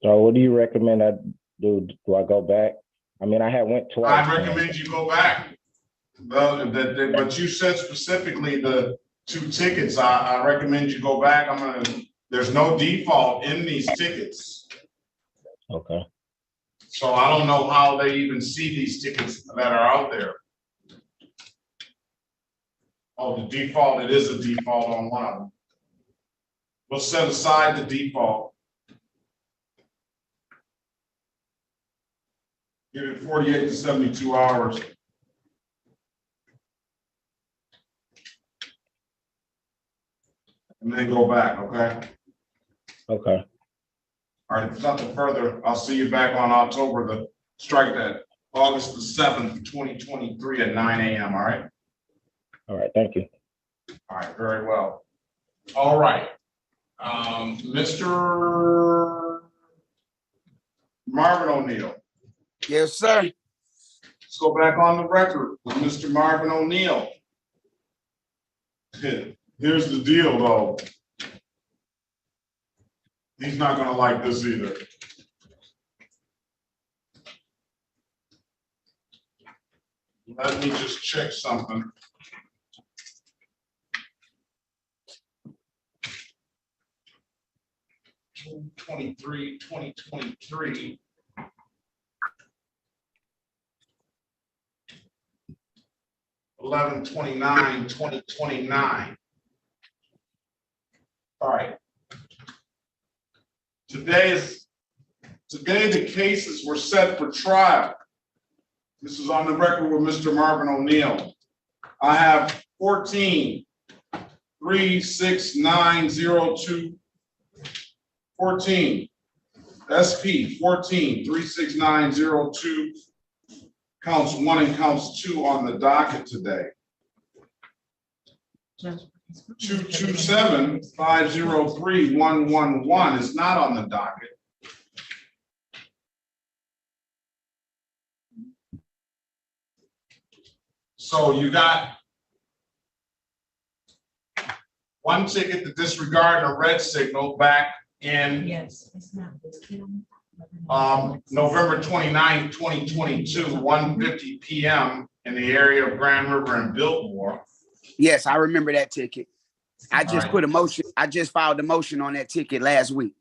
So what do you recommend I do? Do I go back? I mean, I had went twice. I recommend you go back. But you said specifically the two tickets. I recommend you go back. There's no default in these tickets. Okay. So I don't know how they even see these tickets that are out there. Oh, the default, it is a default on one of them. We'll set aside the default. Give it 48 to 72 hours. And then go back, okay? Okay. All right, if there's nothing further, I'll see you back on strike that, August the 7th, 2023 at 9 a.m., all right? All right, thank you. All right, very well. All right. Mr. Marvin O'Neill. Yes, sir. Let's go back on the record with Mr. Marvin O'Neill. Here's the deal, though. He's not gonna like this either. Let me just check something. June 23, 2023. (11/29, 2029). All right. Today the cases were set for trial. This is on the record with Mr. Marvin O'Neill. I have 14-36902. 14 SP 14-36902. Counts 1 and counts 2 on the docket today. 227-503-111 is not on the docket. So you got one ticket to disregard a red signal back in November 29, 2022, 1:50 p.m. in the area of Grand River and Biltmore. Yes, I remember that ticket. I just put a motion. I just filed a motion on that ticket last week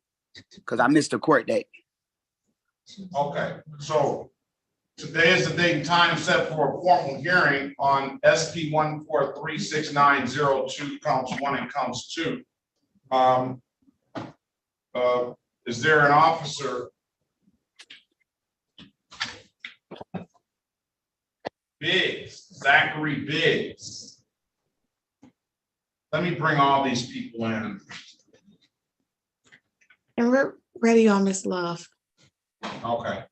because I missed a court date. Okay, so today is the date and time set for a formal hearing on SP 1436902, counts 1 and counts 2. Is there an officer? Biggs, Zachary Biggs. Let me bring all these people in. And we're ready on Miss Love. Okay.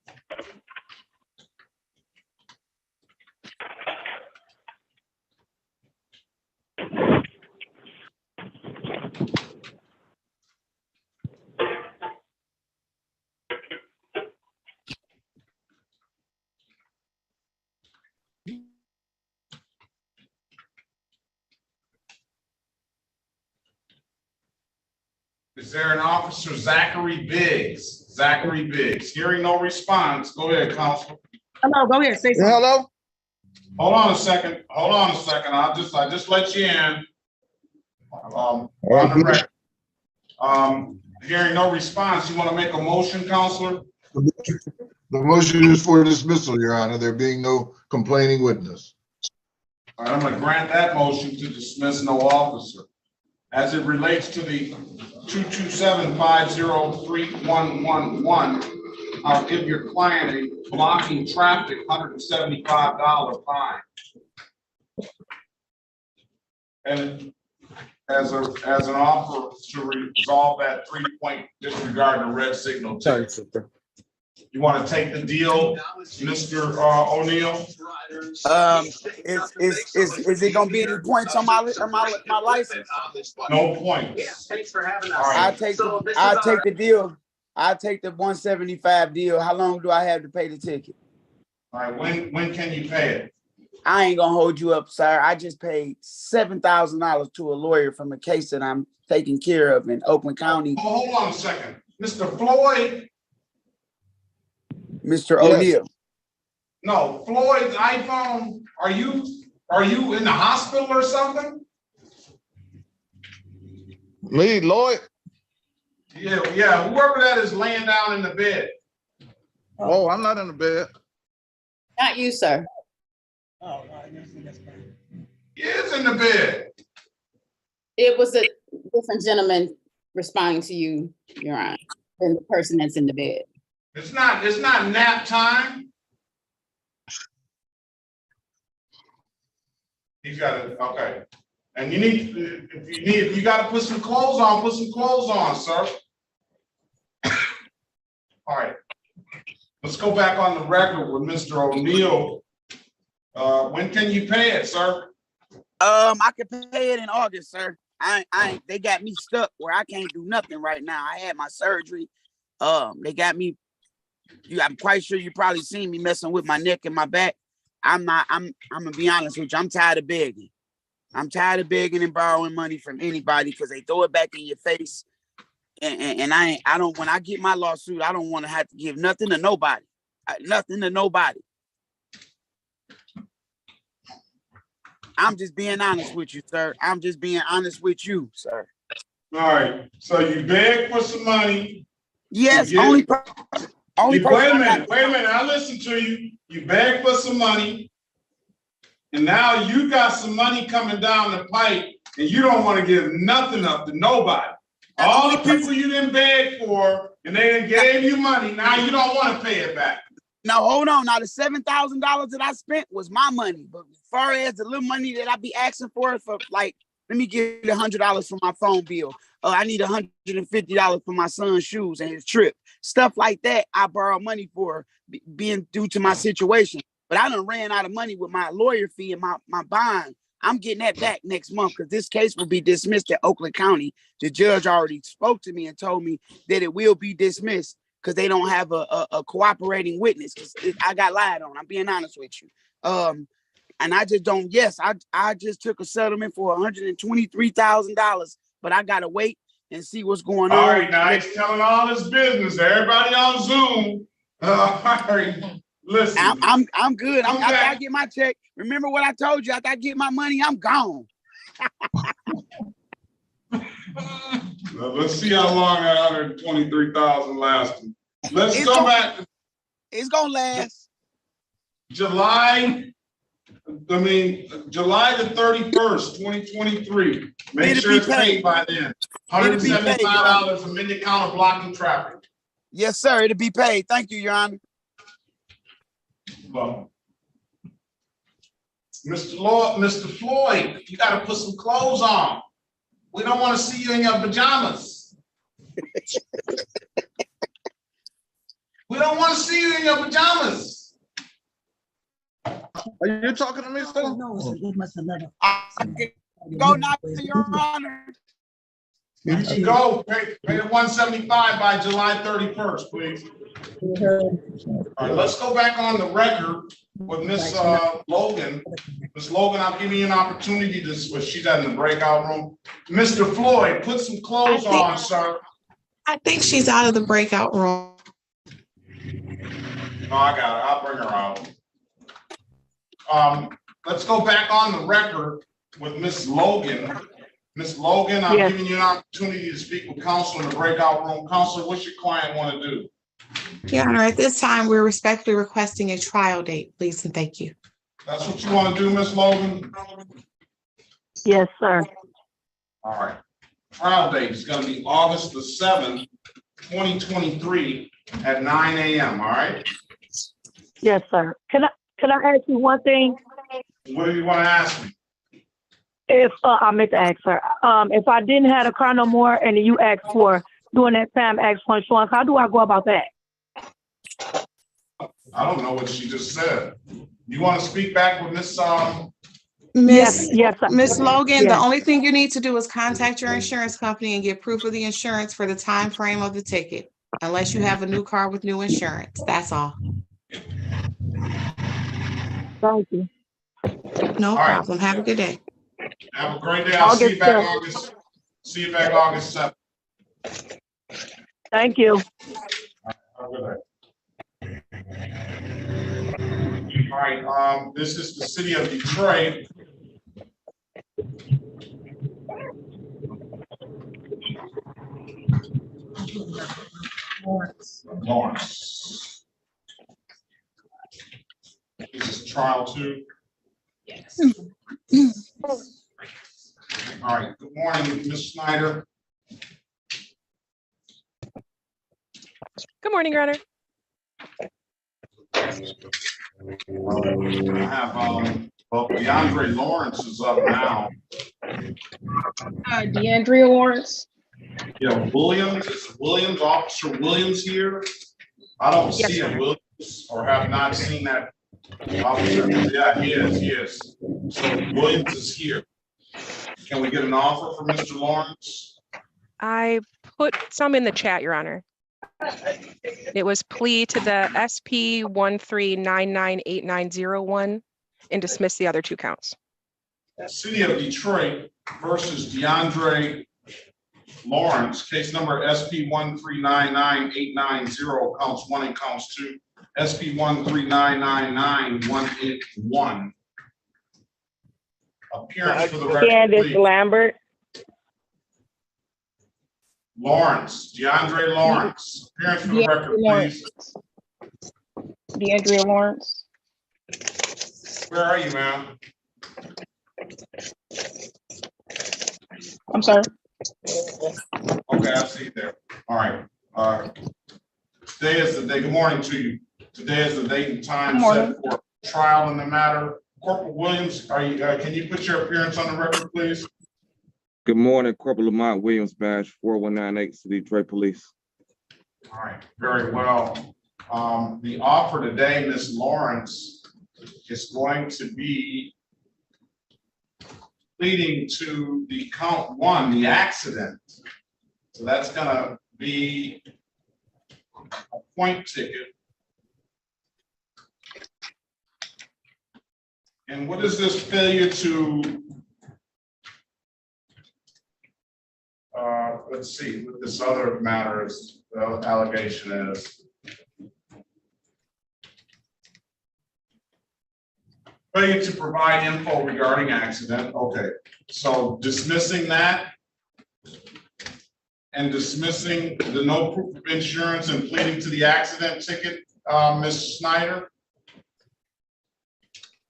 Is there an officer, Zachary Biggs? Zachary Biggs. Hearing no response. Go ahead, Counsel. Hello, go ahead, say something. Hello? Hold on a second. Hold on a second. I just let you in. On the record. Hearing no response, you want to make a motion, Counselor? The motion is for dismissal, Your Honor. There being no complaining witness. All right, I'm going to grant that motion to dismiss no officer. As it relates to the 227-503-111, I'll give your client a blocking traffic $175 fine. And as an offer to resolve that 3-point disregard and red signal. Sorry, You want to take the deal, Mr. O'Neill? Is it gonna be any points on my license? No points. Yeah, thanks for having us. I'll take the deal. I'll take the 175 deal. How long do I have to pay the ticket? All right, when can you pay it? I ain't gonna hold you up, sir. I just paid $7,000 to a lawyer from a case that I'm taking care of in Oakland County. Oh, hold on a second. Mr. Floyd. Mr. O'Neill. No, Floyd's iPhone. Are you in the hospital or something? Me, Lloyd? Yeah, whoever that is laying down in the bed. Oh, I'm not in the bed. Not you, sir. He is in the bed. It was a different gentleman responding to you, Your Honor, than the person that's in the bed. It's not nap time. He's got it, okay. And if you gotta put some clothes on, sir. All right. Let's go back on the record with Mr. O'Neill. When can you pay it, sir? I can pay it in August, sir. They got me stuck where I can't do nothing right now. I had my surgery. They got me. I'm quite sure you probably seen me messing with my neck and my back. I'm gonna be honest with you. I'm tired of begging. I'm tired of begging and borrowing money from anybody because they throw it back in your face. And I don't. When I get my lawsuit, I don't want to have to give nothing to nobody. Nothing to nobody. I'm just being honest with you, sir. I'm just being honest with you, sir. All right, so you beg for some money. Yes, only person. Wait a minute, I listen to you. You beg for some money, and now you got some money coming down the pipe, and you don't want to give nothing up to nobody. All the people you didn't beg for, and they done gave you money, now you don't want to pay it back. Now, hold on. Now, the $7,000 that I spent was my money. But as far as the little money that I be asking for like, let me get $100 for my phone bill. I need $150 for my son's shoes and his trip. Stuff like that, I borrow money for being due to my situation. But I done ran out of money with my lawyer fee and my bond. I'm getting that back next month because this case will be dismissed at Oakland County. The judge already spoke to me and told me that it will be dismissed because they don't have a cooperating witness. I got lied on. I'm being honest with you. And I just don't, yes, I just took a settlement for $123,000, but I got to wait and see what's going on. All right, now he's telling all this business. Everybody on Zoom. All right, listen. I'm good. After I get my check, remember what I told you, after I get my money, I'm gone. Let's see how long that $123,000 lasts. Let's go back. It's gonna last. July the 31st, 2023. Make sure it's paid by then. $175 a minute counter blocking traffic. Yes, sir. It'll be paid. Thank you, Your Honor. Well, Mr. Floyd, you got to put some clothes on. We don't want to see you in your pajamas. We don't want to see you in your pajamas. Are you talking to me still? No, it must have let him. Go now, Your Honor. You should go pay the $175 by July 31st, please. All right, let's go back on the record with Miss Logan. Miss Logan, I'll give you an opportunity to switch. She's in the breakout room. Mr. Floyd, put some clothes on, sir. I think she's out of the breakout room. No, I got her. I'll bring her out. Let's go back on the record with Miss Logan. Miss Logan, I'm giving you an opportunity to speak with counsel in the breakout room. Counsel, what's your client want to do? Your Honor, at this time, we're respectfully requesting a trial date, please, and thank you. That's what you want to do, Miss Logan? Yes, sir. All right. Trial date is going to be August the 7th, 2023 at 9 a.m., all right? Yes, sir. Can I ask you one thing? What do you want to ask me? If I meant to ask her, if I didn't have a car no more and you asked for during that time, asked for insurance, how do I go about that? I don't know what she just said. You want to speak back with Miss Miss Logan, the only thing you need to do is contact your insurance company and get proof of the insurance for the time frame of the ticket, unless you have a new car with new insurance. That's all. Thank you. No problem. Have a good day. Have a great day. I'll see you back August 7th. Thank you. Have a good day. All right, this is the city of Detroit. Lawrence. This is trial 2. Yes. All right, good morning, Ms. Snyder. Good morning, Your Honor. I have, well, DeAndre Lawrence is up now. DeAndrea Lawrence. Yeah, Williams, is Williams, Officer Williams here? I don't see a Williams or have not seen that officer. Yeah, he is. So Williams is here. Can we get an offer for Mr. Lawrence? I put some in the chat, Your Honor. It was plea to the SP 13998901 and dismiss the other 2 counts. City of Detroit versus DeAndre Lawrence, case number SP 1399890, counts 1 and counts 2. SP 1399981. Appearance for the record, Candace please. Lambert. Lawrence, DeAndre Lawrence. Appearance for the record, please. DeAndrea Lawrence. Where are you, ma'am? I'm sorry. Okay, I see you there. All right. Today is the day. Good morning to you. Today is the date and time set for trial in the matter. Corporal Williams, are you? Can you put your appearance on the record, please? Good morning, Corporal Lamont Williams, badge 4198, City Detroit Police. All right, very well. The offer today, Ms. Lawrence, is going to be leading to the count 1, the accident. So that's gonna be a point ticket. And what is this failure to, let's see what this other matter is, allegation is. Failure to provide info regarding accident. Okay, so dismissing that and dismissing the no proof of insurance and pleading to the accident ticket, Ms. Snyder.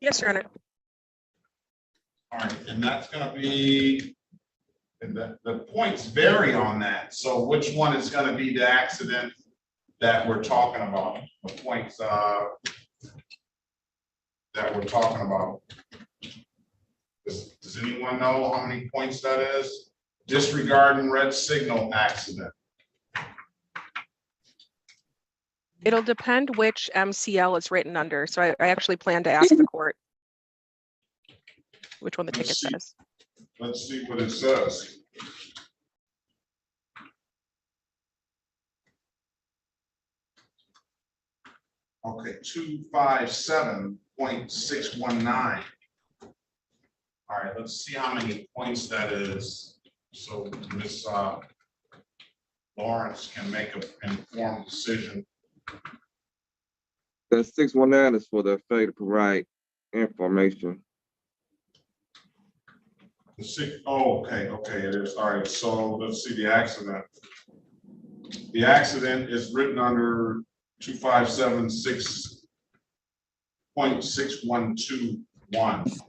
Yes, Your Honor. All right, and that's gonna be, and the points vary on that. So which one is gonna be the accident that we're talking about? The points that we're talking about. Does anyone know how many points that is? Disregarding red signal accident. It'll depend which MCL is written under. So I actually plan to ask the court which one the ticket says. Let's see what it says. Okay, 257.619. All right, let's see how many points that is. So Ms. Lawrence can make an informed decision. The 619 is for the failure to provide information. Oh, okay, it is. All right, so let's see the accident. The accident is written under 257.6121.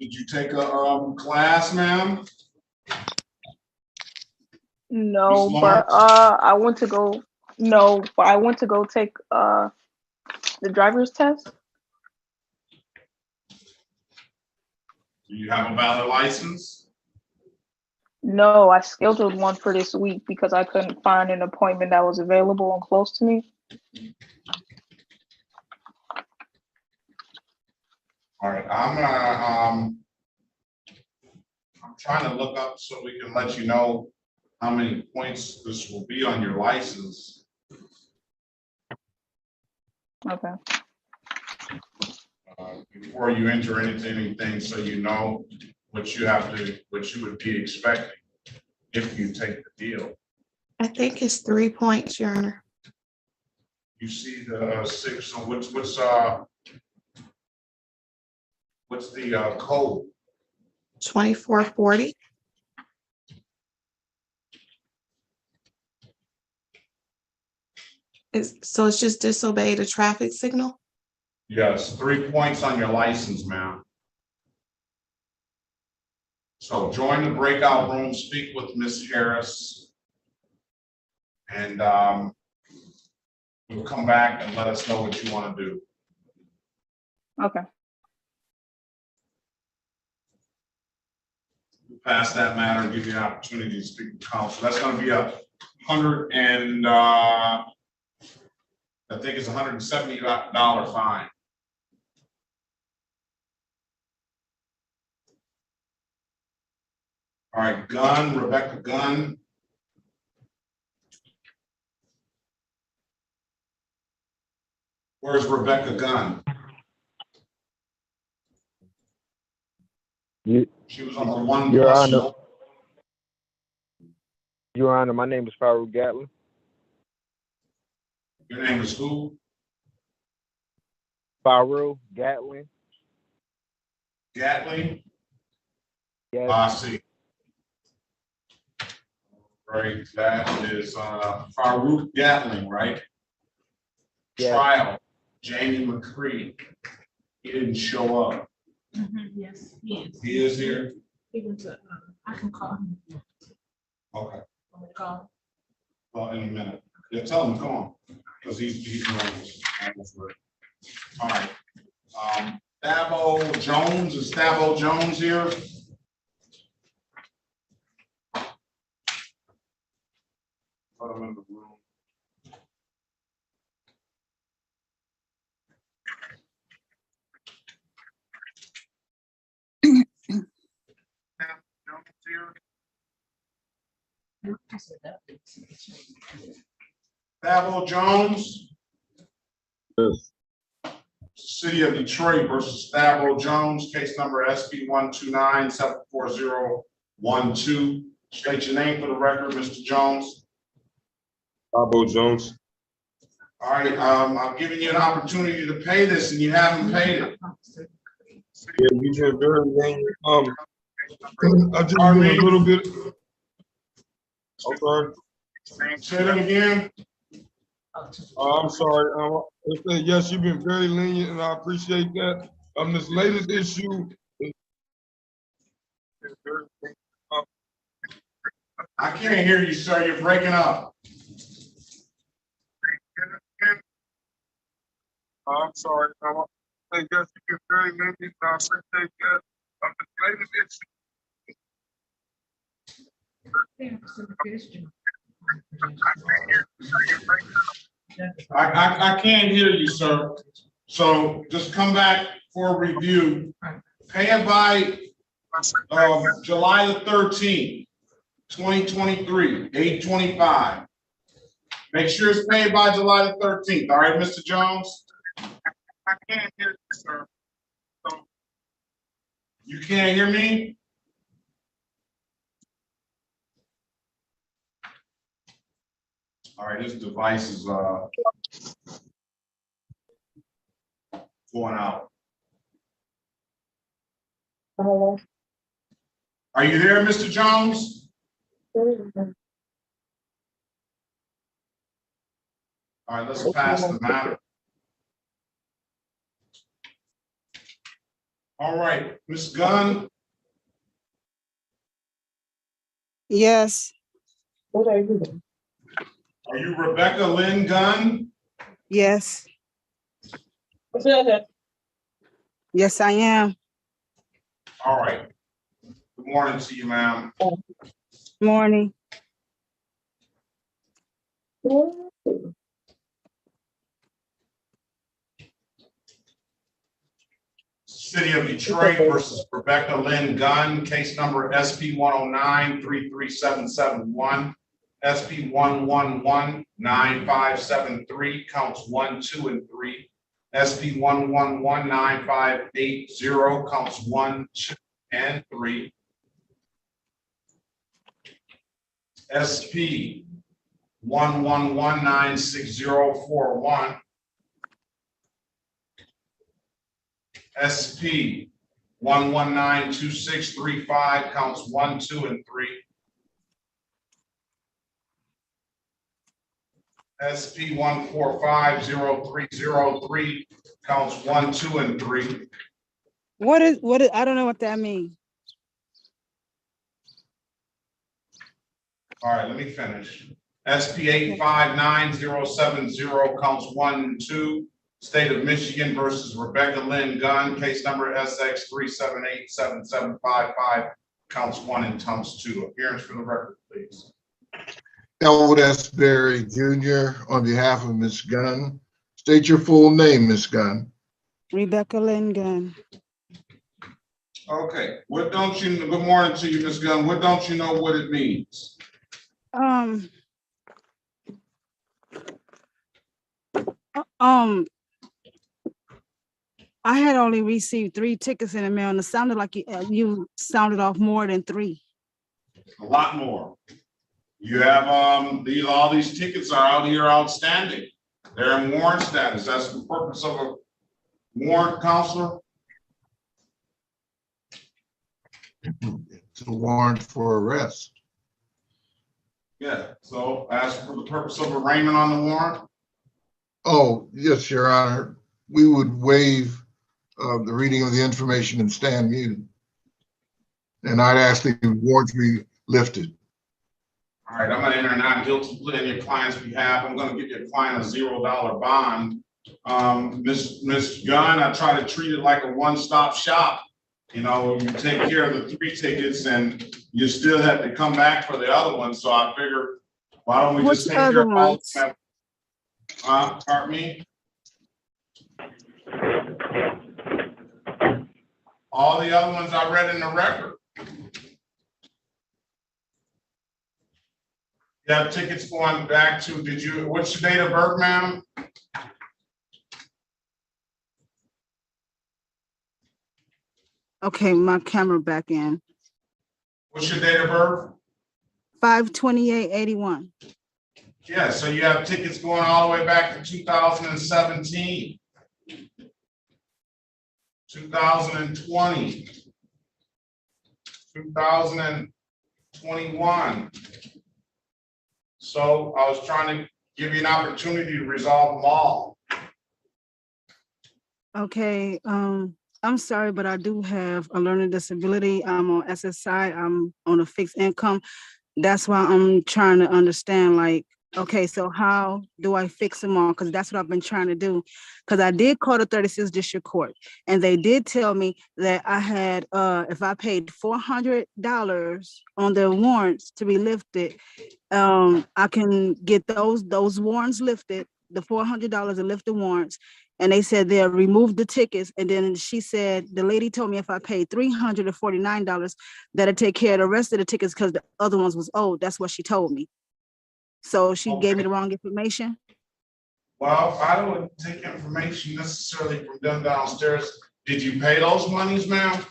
Did you take a class, ma'am? No, but I went to go. No, but I went to go take the driver's test. Do you have a valid license? No, I scheduled one for this week because I couldn't find an appointment that was available and close to me. All right, I'm trying to look up so we can let you know how many points this will be on your license. Okay. Before you enter anything, so you know what you would be expecting if you take the deal. I think it's 3 points, Your Honor. You see the 6. So what's the code? 2440. So it's just disobeyed a traffic signal? Yes, 3 points on your license, ma'am. So join the breakout room, speak with Ms. Harris. And you'll come back and let us know what you want to do. Okay. Pass that matter and give you an opportunity to speak to counsel. That's going to be I think it's $170 fine. All right, Rebecca Gunn. Where's Rebecca Gunn? She was on the one. Your plus Honor. no- Your Honor, my name is Farouk Gatlin. Your name is who? Farouk Gatlin. Gatling? Yes. I see. Right, that is Farouk Gatling, right? Yes. Trial, Jamie McCree. He didn't show up. Yes, yes. He is here? He was, I can call him. Okay, Call. well, in a minute. Yeah, tell him to come on, because he's almost ready. All right. Thabo Jones, is Thabo Jones here? Put him in the room. Thabo Jones? Yes. City of Detroit versus Thabo Jones, case number SP 129-74012. State your name for the record, Mr. Jones. Thabo Jones. All right, I'm giving you an opportunity to pay this and you haven't paid it. Yeah, you been very late. I just been a little bit. I'm sorry. Say that again. I'm sorry. Yes, you've been very lenient, and I appreciate that. This latest issue. I can't hear you, sir. You're breaking up. I'm sorry. Yes, you've been very lenient, and I appreciate that. This latest issue. I can't hear you, sir. So just come back for a review. Pay it by July the 13th, 2023, 8:25. Make sure it's paid by July the 13th. All right, Mr. Jones? I can't hear you, sir. You can't hear me? All right, this device is going out. Hello. Are you there, Mr. Jones? All right, let's pass the matter. All right, Ms. Gunn. Yes. What are you doing? Are you Rebecca Lynn Gunn? Yes. Yes, I am. All right. Good morning to you, ma'am. Morning. City of Detroit versus Rebecca Lynn Gunn, case number SP 109-33771, SP 111-9573, counts 1, 2, and 3, SP 111-9580, counts 1, 2, and 3, SP 111-96041, SP 119-2635, counts 1, 2, and 3. SP 145-0303, counts 1, 2, and 3. What is, I don't know what that means. All right, let me finish. SP 859-070, counts 1 and 2, State of Michigan versus Rebecca Lynn Gunn, case number SX 3787755, counts 1 and counts 2. Appearance for the record, please. Elwood S. Berry Jr. on behalf of Ms. Gunn. State your full name, Ms. Gunn. Rebecca Lynn Gunn. Okay, what don't you, good morning to you, Ms. Gunn. What don't you know what it means? I had only received 3 tickets in the mail, and it sounded like you sounded off more than 3. A lot more. You have, all these tickets are out here outstanding. They're in warrant status. That's the purpose of a warrant, counselor. It's a warrant for arrest. Yeah, so ask for the purpose of arraignment on the warrant. Oh, yes, Your Honor. We would waive the reading of the information and stand muted. And I'd ask the warrant to be lifted. All right, I'm going to enter a not guilty plea on your client's behalf. I'm going to give your client a $0 bond. Ms. Gunn, I try to treat it like a one-stop shop. You know, you take care of the 3 tickets and you still have to come back for the other one. So I figure, why don't we just take care of all of them? Pardon me? All the other ones I read in the record. You have tickets going back to, what's your date of birth, ma'am? Okay, my camera back in. What's your date of birth? 5/28/81. Yeah, so you have tickets going all the way back to 2017, 2020, 2021. So I was trying to give you an opportunity to resolve them all. Okay, I'm sorry, but I do have a learning disability. I'm on SSI. I'm on a fixed income. That's why I'm trying to understand, like, okay, so how do I fix them all? Because that's what I've been trying to do. Because I did call the 36th District Court, and they did tell me that I had, if I paid $400 on the warrants to be lifted, I can get those warrants lifted, the $400 to lift the warrants. And they said they'll remove the tickets. And then she said, the lady told me if I paid $349, that'll take care of the rest of the tickets because the other ones was owed. That's what she told me. So she gave me the wrong information. Well, I don't take information necessarily from them downstairs. Did you pay those monies, ma'am?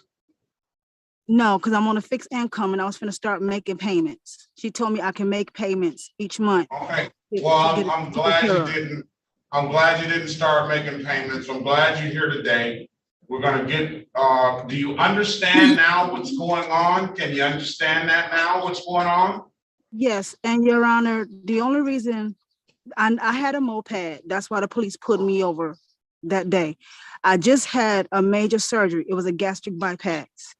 No, because I'm on a fixed income and I was going to start making payments. She told me I can make payments each month. Okay, well, I'm glad you didn't. I'm glad you didn't start making payments. I'm glad you're here today. We're gonna get, do you understand now what's going on? Can you understand that now, what's going on? Yes, and Your Honor, the only reason, I had a moped, that's why the police pulled me over that day. I just had a major surgery. It was a gastric bypass.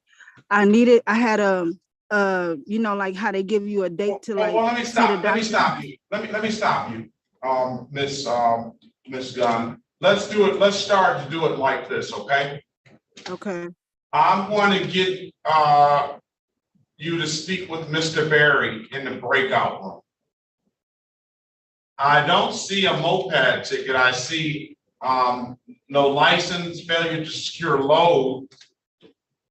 I had you know, like how they give you a date to like. Well, let me stop you. Let me stop you, Miss Gunn. Let's start to do it like this, okay? Okay. I'm going to get you to speak with Mr. Berry in the breakout room. I don't see a moped ticket. I see no license, failure to secure load,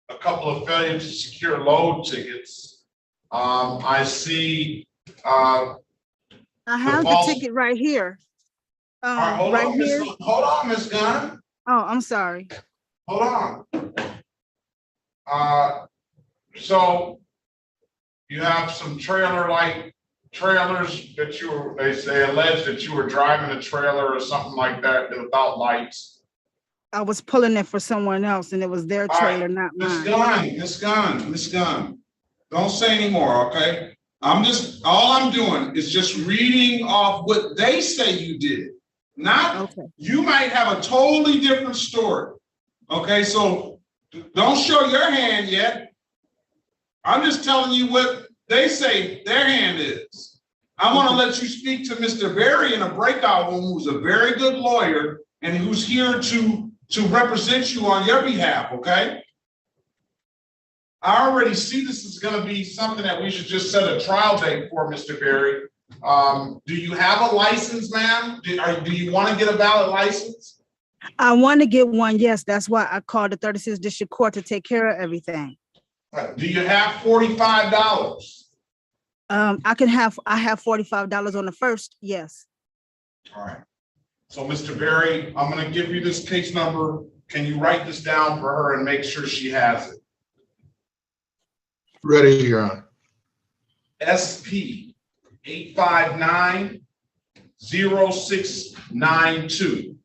a couple of failure to secure load tickets. I see I have the ticket right here. hold on, Miss Gunn. Oh, I'm sorry. Hold on. So you have some trailers that they allege that you were driving a trailer or something like that without lights. I was pulling it for someone else and it was their trailer, not mine. Miss Gunn, don't say anymore, okay? All I'm doing is just reading off what they say you did. You might have a totally different story. Okay, so don't show your hand yet. I'm just telling you what they say their hand is. I want to let you speak to Mr. Berry in a breakout room, who's a very good lawyer and who's here to represent you on your behalf, okay? I already see this is going to be something that we should just set a trial date for, Mr. Berry. Do you have a license, ma'am? Do you want to get a valid license? I want to get one, yes. That's why I called the 36th District Court to take care of everything. Do you have $45? I have $45 on the first, yes. All right. So, Mr. Berry, I'm going to give you this case number. Can you write this down for her and make sure she has it? Ready, Your Honor. SP 859-0692.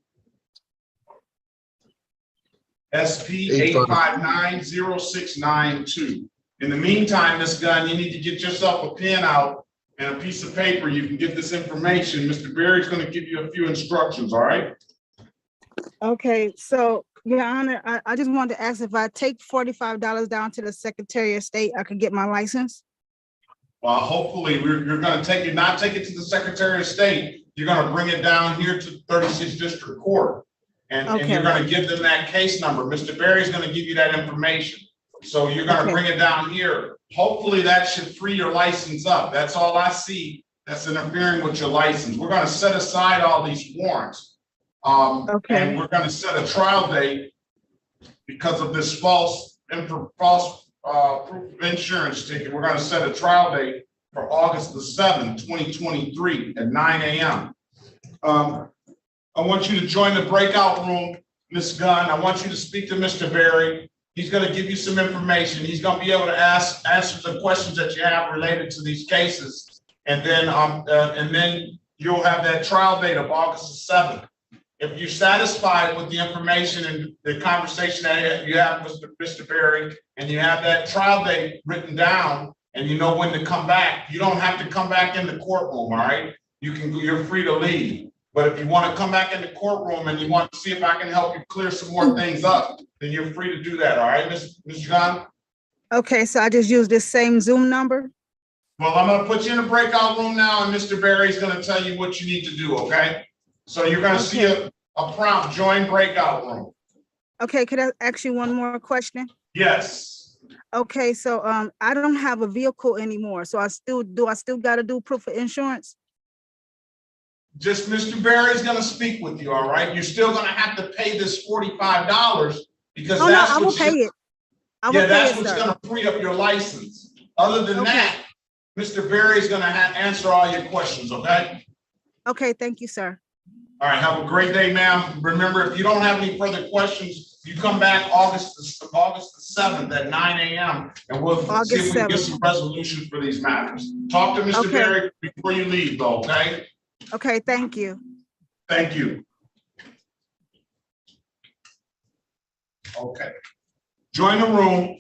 SP 859-0692. In the meantime, Ms. Gunn, you need to get yourself a pen out and a piece of paper. You can get this information. Mr. Berry's going to give you a few instructions, all right? Okay, so Your Honor, I just wanted to ask if I take $45 down to the Secretary of State, I could get my license? Well, hopefully you're going to not take it to the Secretary of State. You're going to bring it down here to 36th District Court. And you're going to give them that case number. Mr. Berry's going to give you that information. So you're going to bring it down here. Hopefully that should free your license up. That's all I see that's interfering with your license. We're going to set aside all these warrants. And we're going to set a trial date because of this false proof of insurance ticket. We're going to set a trial date for August the 7th, 2023 at 9 a.m. I want you to join the breakout room, Ms. Gunn. I want you to speak to Mr. Berry. He's going to give you some information. He's going to be able to answer the questions that you have related to these cases. And then you'll have that trial date of August the 7th. If you're satisfied with the information and the conversation that you have with Mr. Berry, and you have that trial date written down, and you know when to come back, you don't have to come back in the courtroom, all right? You're free to leave. But if you want to come back in the courtroom and you want to see if I can help you clear some more things up, then you're free to do that, all right, Ms. John? Okay, so I just use this same Zoom number? Well, I'm going to put you in a breakout room now, and Mr. Berry's going to tell you what you need to do, okay? So you're going to see a prompt, join breakout room. Okay, could I ask you one more question? Yes. Okay, so I don't have a vehicle anymore, so I still got to do proof of insurance? Just Mr. Berry's going to speak with you, all right? You're still going to have to pay this $45 because that's I will pay it. That's what's going to free up your license. Other than that, Mr. Berry's going to answer all your questions, okay? Okay, thank you, sir. All right, have a great day, ma'am. Remember, if you don't have any further questions, you come back August the 7th at 9 a.m. and we'll see if we can get some resolutions for these matters. Talk to Mr. Berry before you leave, though, okay? Okay, thank you. Thank you. Okay. Join the room.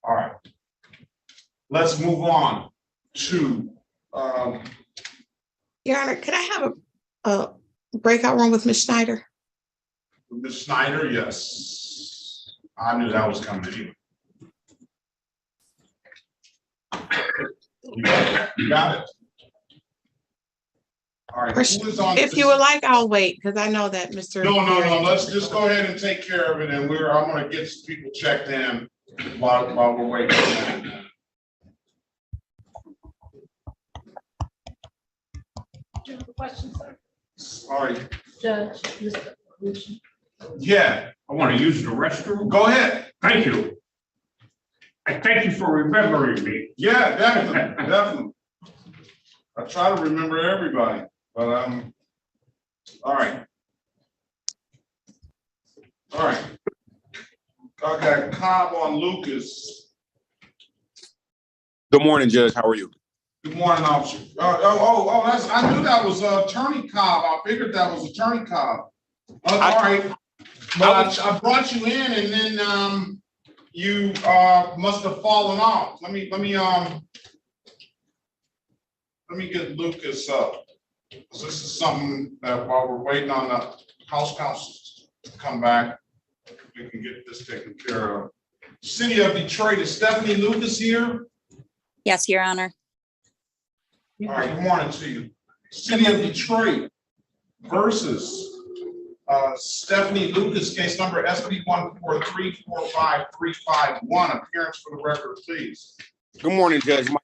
All right. Let's move on to Your Honor, could I have a breakout room with Ms. Schneider? Ms. Schneider, yes. I knew that was coming to you. You got it. All right. If you would like, I'll wait because I know that Mr. No. Let's just go ahead and take care of it, and I'm going to get some people checked in while we're waiting. Do you have a question, sir? Sorry. Judge, Yeah. I want to use the restroom. Go ahead. Thank you. I thank you for remembering me. Yeah, definitely, definitely. I try to remember everybody, but all right. All right. I got Cobb on Lucas. Good morning, Judge. How are you? Good morning, officer. I knew that was Attorney Cobb. I figured that was Attorney Cobb. All right. But I brought you in, and then you must have fallen off. Let me get Lucas up. This is something that while we're waiting on the House Counsel to come back, we can get this taken care of. City of Detroit, is Stephanie Lucas here? Yes, Your Honor. All right, good morning to you. City of Detroit versus Stephanie Lucas, case number SB 143-45351. Appearance for the record, please. Good morning, Judge. Mike,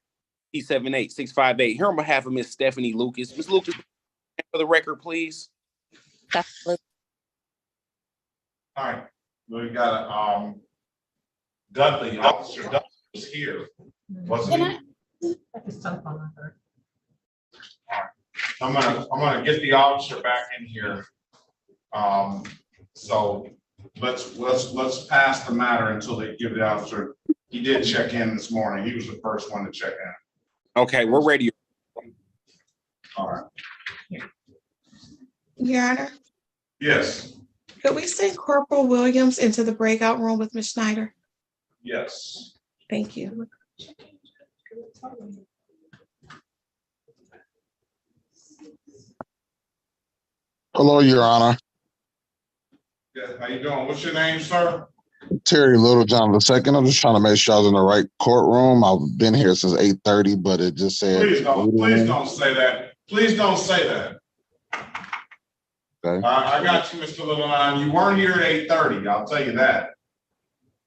E78658. Here on behalf of Miss Stephanie Lucas. Miss Lucas, for the record, please. All right, we got Dudley, Officer Dudley was here, wasn't he? I'm gonna get the officer back in here. So let's pass the matter until they give the officer. He did check in this morning. He was the first one to check in. Okay, we're ready. All right. Your Honor, Yes. could we send Corporal Williams into the breakout room with Ms. Schneider? Yes. Thank you. Hello, Your Honor. Yeah, how you doing? What's your name, sir? Terry Littlejohn II. I'm just trying to make sure I was in the right courtroom. I've been here since 8:30, but it just said. Please don't say that. Please don't say that. Okay. I got you, Mr. Littlejohn. You weren't here at 8:30. I'll tell you that.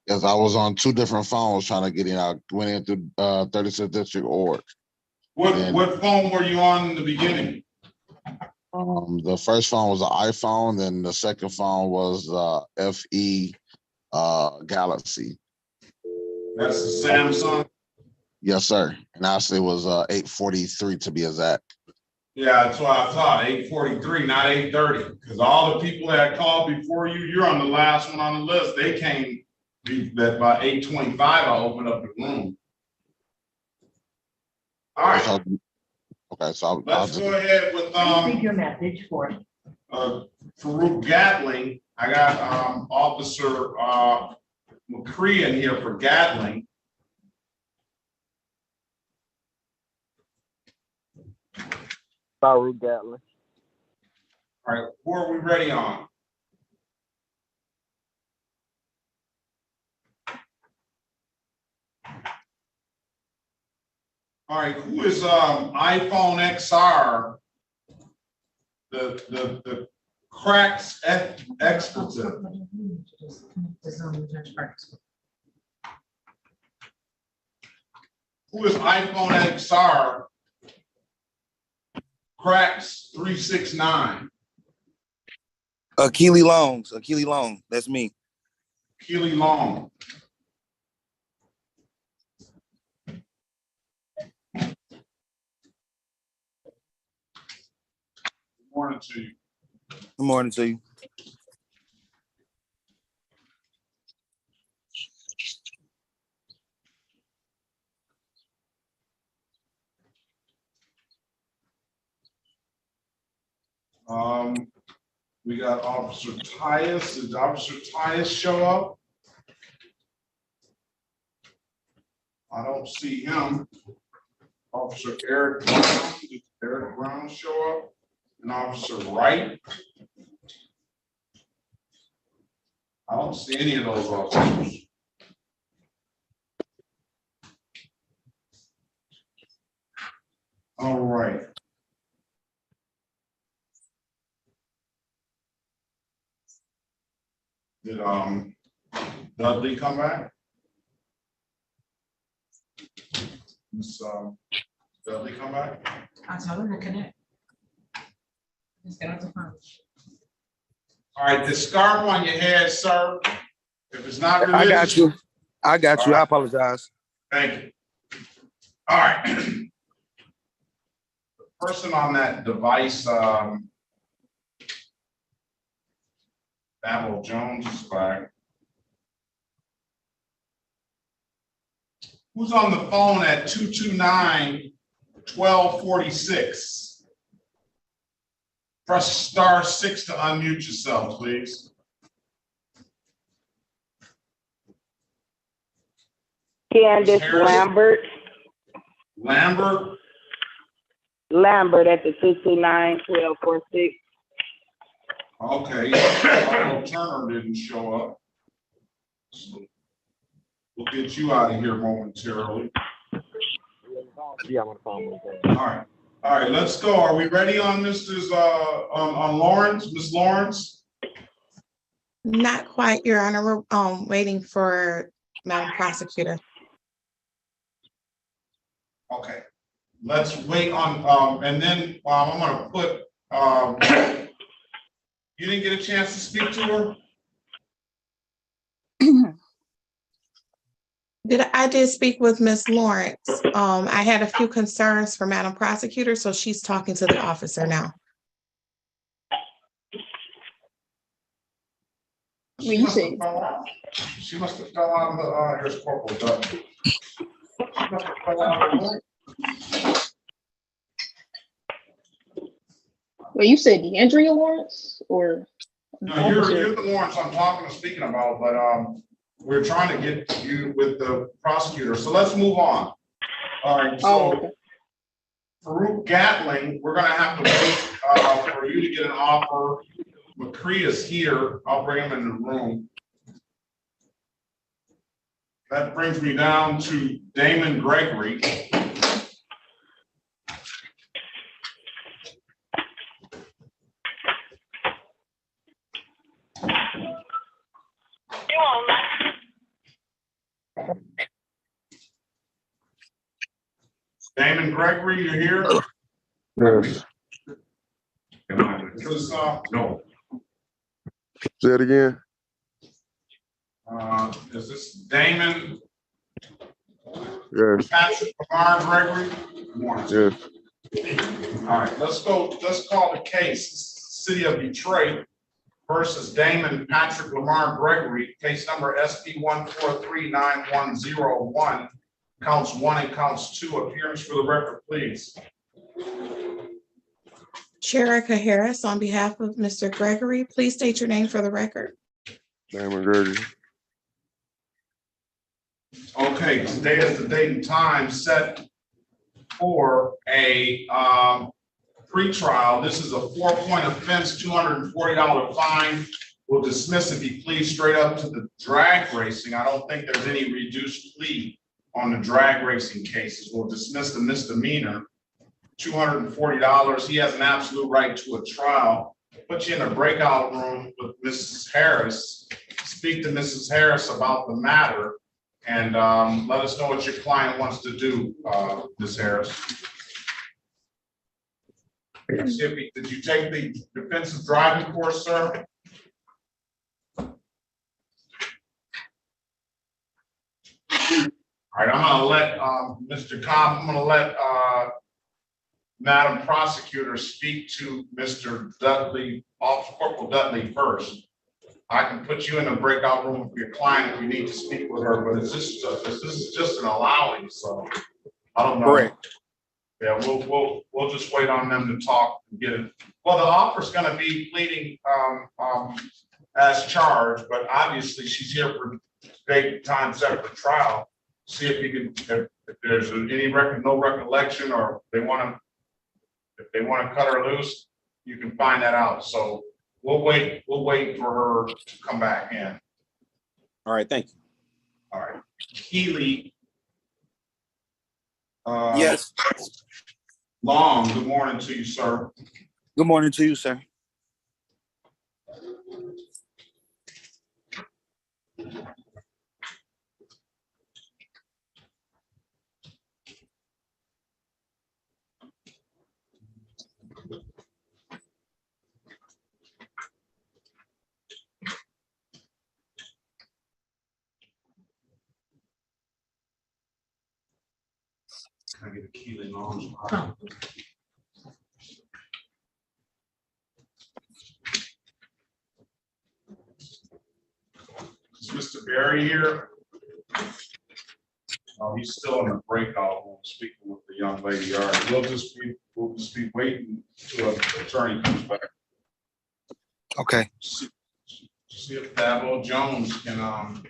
Yes, I was on two different phones trying to get in. I went in through 36th District org. What phone were you on in the beginning? The first phone was an iPhone, then the second phone was FE Galaxy. That's the Samsung? Yes, sir. And actually it was 843 to be exact. Yeah, that's what I thought, 8:43, not 8:30. Because all the people that called before you, you're on the last one on the list. They came that by 8:25, I opened up the room. All right. Okay, so Let's go ahead with your message for Farouk Gatling. I got Officer McCree in here for Gatling. Spar Gatling. All right, who are we ready on? All right, who is iPhone XR, the cracks expletive? Who is iPhone XR cracks 369? Keely Long, that's me. Keely Long. Good morning to you. Good morning to you. We got Officer Tyus. Did Officer Tyus show up? I don't see him. Officer Eric Brown. Did Eric Brown show up? And Officer Wright. I don't see any of those officers. All right. Did Dudley come back? Miss Dudley come back? I told him to connect. Just get off the phone. All right, the scarf on your head, sir. If it's not religious. I got you. Right. I apologize. Thank you. All right. The person on that device, Babel Jones is back. Who's on the phone at 229-1246? Press *6 to unmute yourself, please. Candace Lambert. Lambert? Lambert at the 229-1246. Okay, Turner didn't show up. We'll get you out of here momentarily. Yeah, I'm on the phone with All right. All right, let's go. Are we ready on Mrs. On Lawrence, Ms. Lawrence? Not quite, Your Honor. We're waiting for Madam Prosecutor. Okay. Let's wait on, and then I'm gonna put, you didn't get a chance to speak to her? I did speak with Ms. Lawrence. I had a few concerns for Madam Prosecutor, so she's talking to the officer now. She must have fell out of the, here's Corporal Dutton. She must have fell out of the room. Well, you said the Andrea Lawrence or? No, you're the Lawrence I'm talking and speaking about, but we're trying to get you with the prosecutor. So let's move on. All right, so Farouk Gatling, we're gonna have to wait for you to get an offer. McCree is here. I'll bring him in the room. That brings me down to Damon Gregory. Damon Gregory, you're here? Yes. Because, no. Say it again. Is this Damon? Yes. Patrick Lamar Gregory? Good morning. Yes. All right, let's go. Let's call the case City of Detroit versus Damon Patrick Lamar Gregory, case number SP 1439101, counts 1 and counts 2. Appearance for the record, please. Sherika Harris, on behalf of Mr. Gregory, please state your name for the record. Damon Gregory. Okay, today is the date and time set for a pretrial. This is a 4-point offense, $240 fine. We'll dismiss if he pleads straight up to the drag racing. I don't think there's any reduced plea on the drag racing cases. We'll dismiss the misdemeanor. $240. He has an absolute right to a trial. Put you in a breakout room with Mrs. Harris. Speak to Mrs. Harris about the matter, and let us know what your client wants to do, Ms. Harris. Did you take the defensive driving course, sir? All right, I'm gonna let Mr. Cobb, I'm gonna let Madam Prosecutor speak to Mr. Dudley, Corporal Dudley first. I can put you in a breakout room for your client if you need to speak with her, but this is just an allowing, so I don't know. Correct. Yeah, we'll just wait on them to talk and get it. Well, the offer's gonna be pleading as charged, but obviously she's here for date and time set for trial. See if you can, if there's any no recollection, or if they want to cut her loose, you can find that out. So we'll wait for her to come back in. All right, thank you. All right, Keely. Yes. Long, good morning to you, sir. Good morning to you, sir. Can I get a Keely Long? Is Mr. Barry here? Oh, he's still in the breakout room speaking with the young lady. All right, we'll just be waiting till an attorney comes back. Okay. See if Dabo Jones can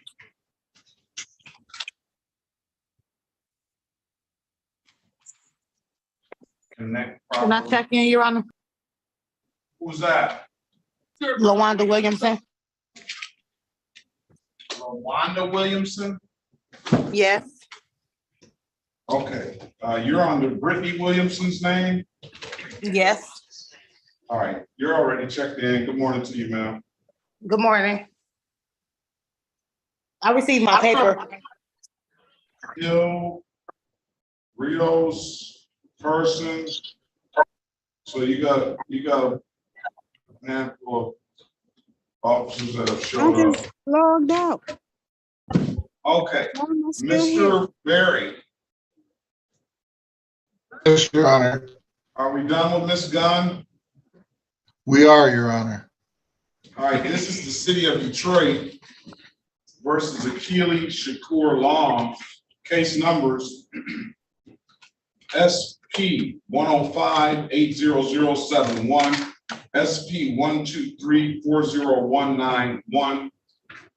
connect Can I properly. check in, Your Honor? Who's that? LaWanda Williamson. Wanda Williamson? Yes. Okay, you're under Brittany Williamson's name? Yes. All right, you're already checked in. Good morning to you, ma'am. Good morning. I received my paper. Hill, Rios, Person. So you got a handful of officers that have I showed up. just logged out. Okay, Why am I still here? Mr. Berry, Yes, Your Honor. are we done with Ms. Gunn? We are, Your Honor. All right, this is the city of Detroit versus Akili Shakur Long, case numbers SP 105-80071, SP 123-40191,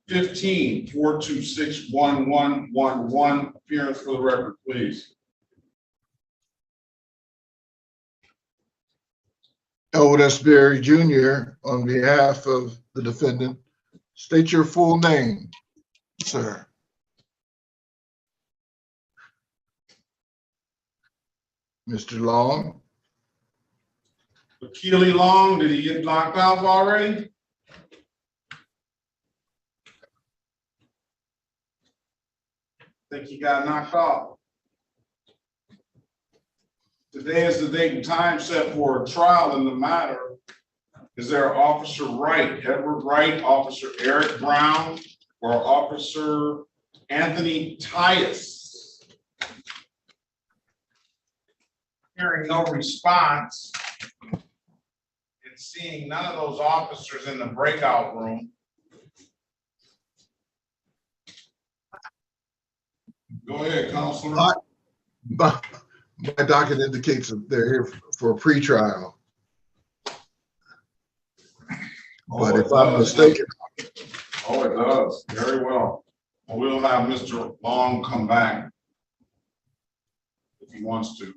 15-426-1111. Appearance for the record, please. Elwood S. Berry Jr., on behalf of the defendant, state your full name, sir. Mr. Long? Akili Long, did he get knocked out already? Think he got knocked off. Today is the date and time set for a trial in the matter. Is there Officer Wright, Edward Wright, Officer Eric Brown, or Officer Anthony Tias? Hearing no response and seeing none of those officers in the breakout room. Go ahead, Counselor. My docket indicates that they're here for a pretrial. But if I'm mistaken. Oh, it does. Very well. Well, we'll have Mr. Long come back if he wants to.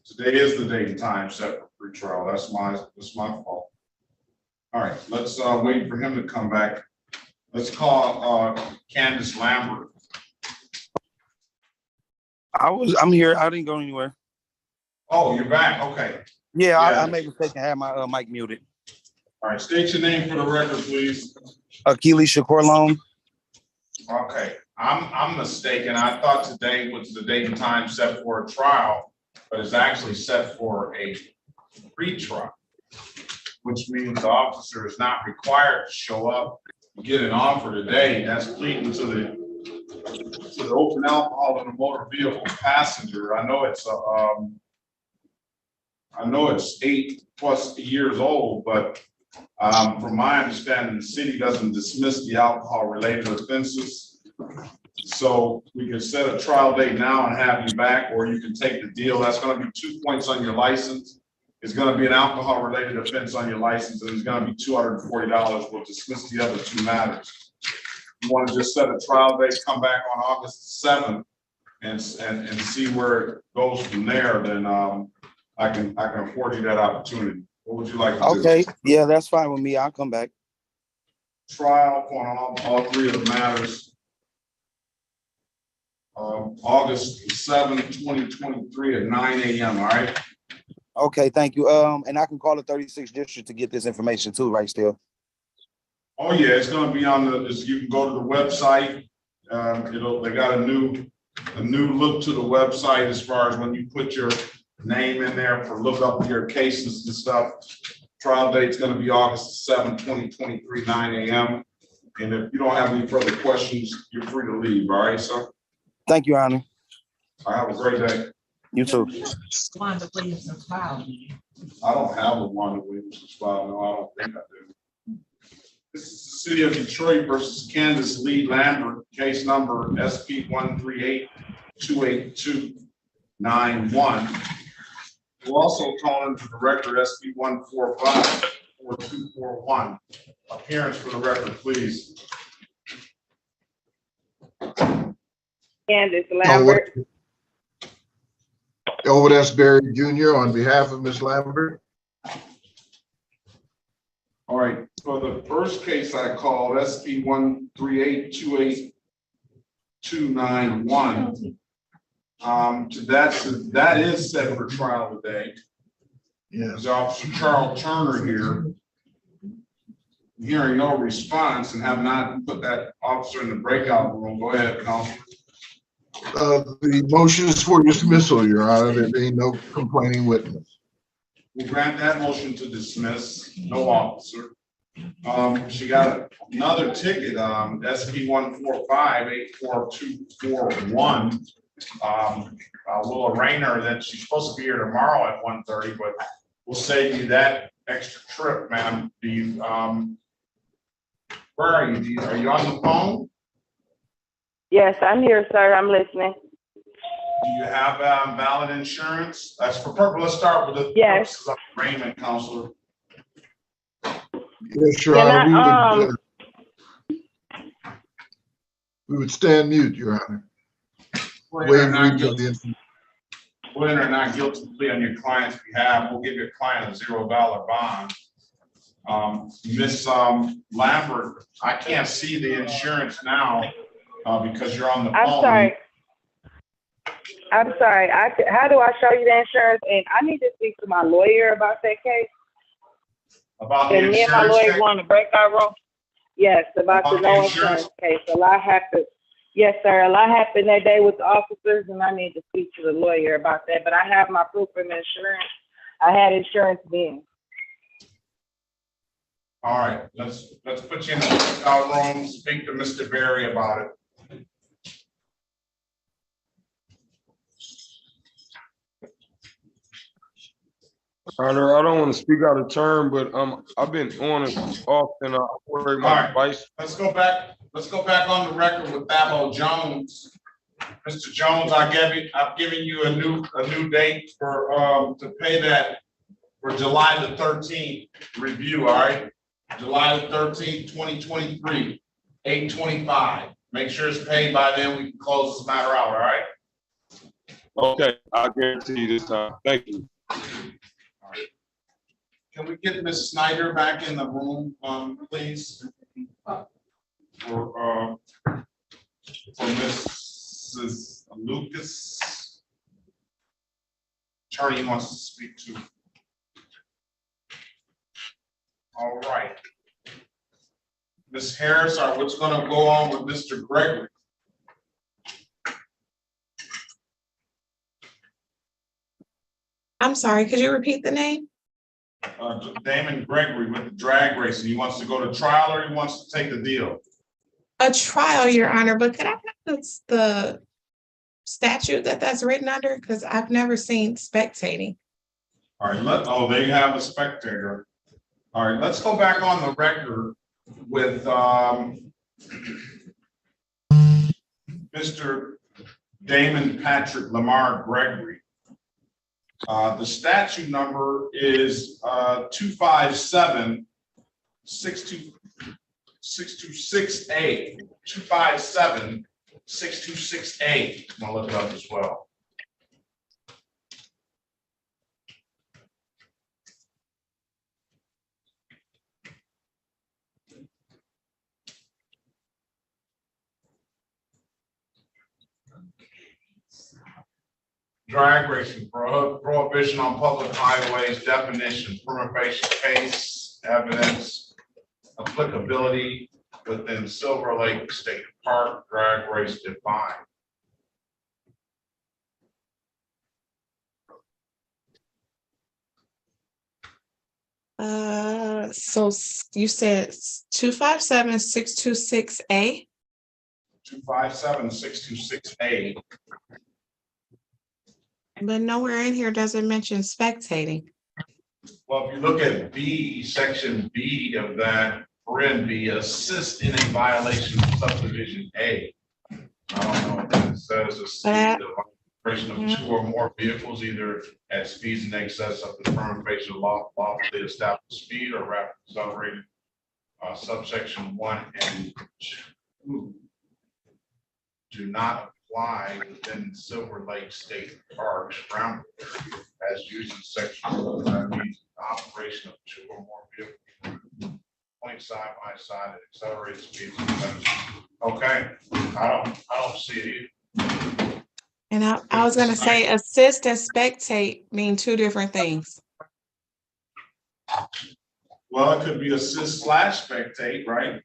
Today is the date and time set for pretrial. That's my fault. All right, let's wait for him to come back. Let's call Candace Lambert. I'm here. I didn't go anywhere. Oh, you're back. Okay. Yeah, I made a mistake and had my mic muted. All right, state your name for the record, please. Akili Shakur Long. Okay, I'm mistaken. I thought today was the date and time set for a trial, but it's actually set for a pre-trial, which means the officer is not required to show up and get an offer today. That's pleading to the open alcohol in a motor vehicle passenger. I know it's 8+ years old, but from my understanding, the city doesn't dismiss the alcohol related offenses. So we can set a trial date now and have you back, or you can take the deal. That's going to be 2 points on your license. It's going to be an alcohol related offense on your license, and it's going to be $240. We'll dismiss the other 2 matters. You want to just set a trial date, come back on August 7th and see where it goes from there, then I can afford you that opportunity. What would you like to do? Okay, yeah, that's fine with me. I'll come back. Trial on all 3 of the matters. August 7th, 2023 at 9 a.m. All right. Okay, thank you. And I can call the 36th district to get this information too, right? Still. Oh yeah, it's going to be on the. You can go to the website. They got a new look to the website as far as when you put your name in there for look up your cases and stuff. Trial date's going to be August 7th, 2023, 9 a.m. And if you don't have any further questions, you're free to leave. All right, sir. Thank you, Your Honor. Have a great day. You too. Wanda Williamson's file. I don't have a Wanda Williamson's file. No, I don't think I do. This is the city of Detroit versus Candace Lee Lambert, case number SP 138-28291. We'll also call into the record SP 145-4241. Appearance for the record, please. Candace Lambert. Elwood S. Berry Jr. on behalf of Ms. Lambert. All right, for the first case I called, SP 138-28291, 291. That is set for trial today. Yeah. There's Officer Charles Turner here. Hearing no response and have not put that officer in the breakout room. Go ahead, Counsel. The motion is for dismissal, Your Honor. There being no complaining witness. We'll grant that motion to dismiss. No officer. She got another ticket, SP 145-84241. We'll arraign her that she's supposed to be here tomorrow at 1:30, but we'll save you that extra trip, ma'am. Where are you? Are you on the phone? Yes, I'm here, sir. I'm listening. Do you have valid insurance? That's for purpose. Let's start with the purposes of arraignment, Counselor. Yes, Your Honor. We would stand mute, Your Honor. Waive reading of the information. Whether or not guilty plea on your client's behalf, we'll give your client a $0 bond. Miss Lambert, I can't see the insurance now because you're on the phone. I'm sorry. How do I show you the insurance? And I need to speak to my lawyer about that case. About the and me and my insurance lawyer check? going to break our room. Yes, about the no insurance case. A lot happened. Yes, sir. A lot happened that day with the officers, and I need to speak to the lawyer about that. But I have my proof of insurance. I had insurance then. All right, let's put you in the breakout room. Speak to Mr. Berry about it. Honor, I don't want to speak out of turn, but I've been on and off and operating my device. Let's go back on the record with Thabo Jones. Mr. Jones, I've given you a new date for to pay that for July the 13th review, all right? July the 13th, 2023, 8:25. Make sure it's paid by then. We can close this matter out, all right? Okay, I guarantee you this time. Thank you. All right. Can we get Ms. Snyder back in the room, please? For Mrs. Lucas. Attorney wants to speak to. All right. Ms. Harris, what's going to go on with Mr. Gregory? I'm sorry, could you repeat the name? Damon Gregory with the drag racing. He wants to go to trial or he wants to take the deal? A trial, Your Honor, but could I have the statute that's written under? Because I've never seen spectating. All right, they have a spectator. All right, let's go back on the record with Mr. Damon Patrick Lamar Gregory. The statute number is 257-626A. 257-626A. I'm gonna look it up as well. Drag racing, prohibition on public highways, definition, prima facie case, evidence, applicability within Silver Lake State Park, drag race defined. So you said 257-626A? 257-626A. But nowhere in here does it mention spectating. Well, if you look at B, section B of that, paren B, assist in a violation of subdivision A. I don't know what that says. Assist the operation of two or more vehicles, either at speeds in excess of the prima facie lawfully established speed or rapid accelerated. Subsection 1 and 2 do not apply within Silver Lake State Park's ground as used in section 1. That means the operation of two or more vehicles point side by side at accelerated speeds. Okay, I don't see it either. And I was gonna say assist and spectate mean two different things. Well, it could be assist / spectate, right?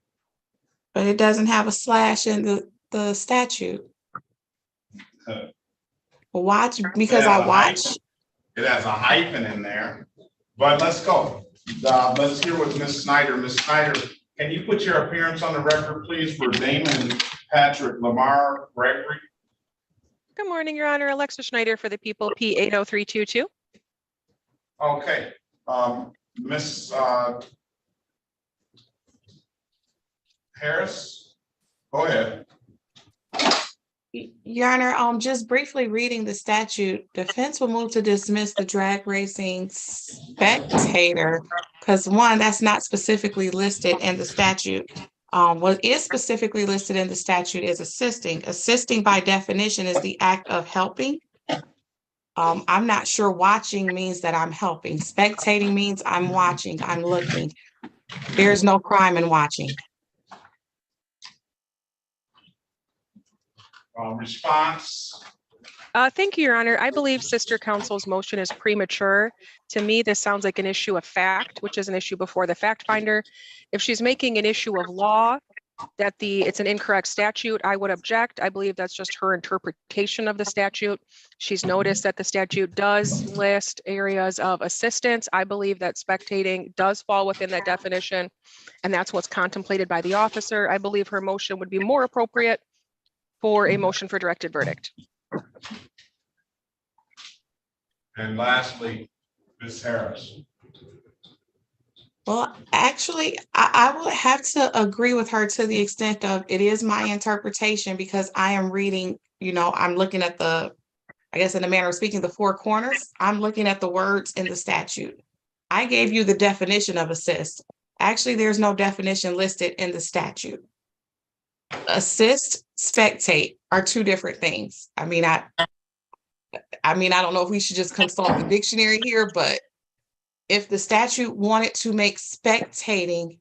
But it doesn't have a slash in the statute. Watch, because I watch. It has a hyphen in there, but let's go. Let's hear what Ms. Snyder. Ms. Snyder, can you put your appearance on the record, please, for Damon Patrick Lamar Gregory? Good morning, Your Honor. Alexa Schneider for the people, P 80322. Okay, Ms. Harris, go ahead. Your Honor, just briefly reading the statute, defense will move to dismiss the drag racing spectator because one, that's not specifically listed in the statute. What is specifically listed in the statute is assisting. Assisting by definition is the act of helping. I'm not sure watching means that I'm helping. Spectating means I'm watching, I'm looking. There's no crime in watching. Response. Thank you, Your Honor. I believe Sister Counsel's motion is premature. To me, this sounds like an issue of fact, which is an issue before the fact finder. If she's making an issue of law, that it's an incorrect statute, I would object. I believe that's just her interpretation of the statute. She's noticed that the statute does list areas of assistance. I believe that spectating does fall within that definition, and that's what's contemplated by the officer. I believe her motion would be more appropriate for a motion for directed verdict. And lastly, Ms. Harris. Well, actually, I would have to agree with her to the extent of it is my interpretation because I am reading, I'm looking at I guess in a manner of speaking, the four corners. I'm looking at the words in the statute. I gave you the definition of assist. Actually, there's no definition listed in the statute. Assist, spectate are two different things. I mean, I don't know if we should just consult the dictionary here, but if the statute wanted to make spectating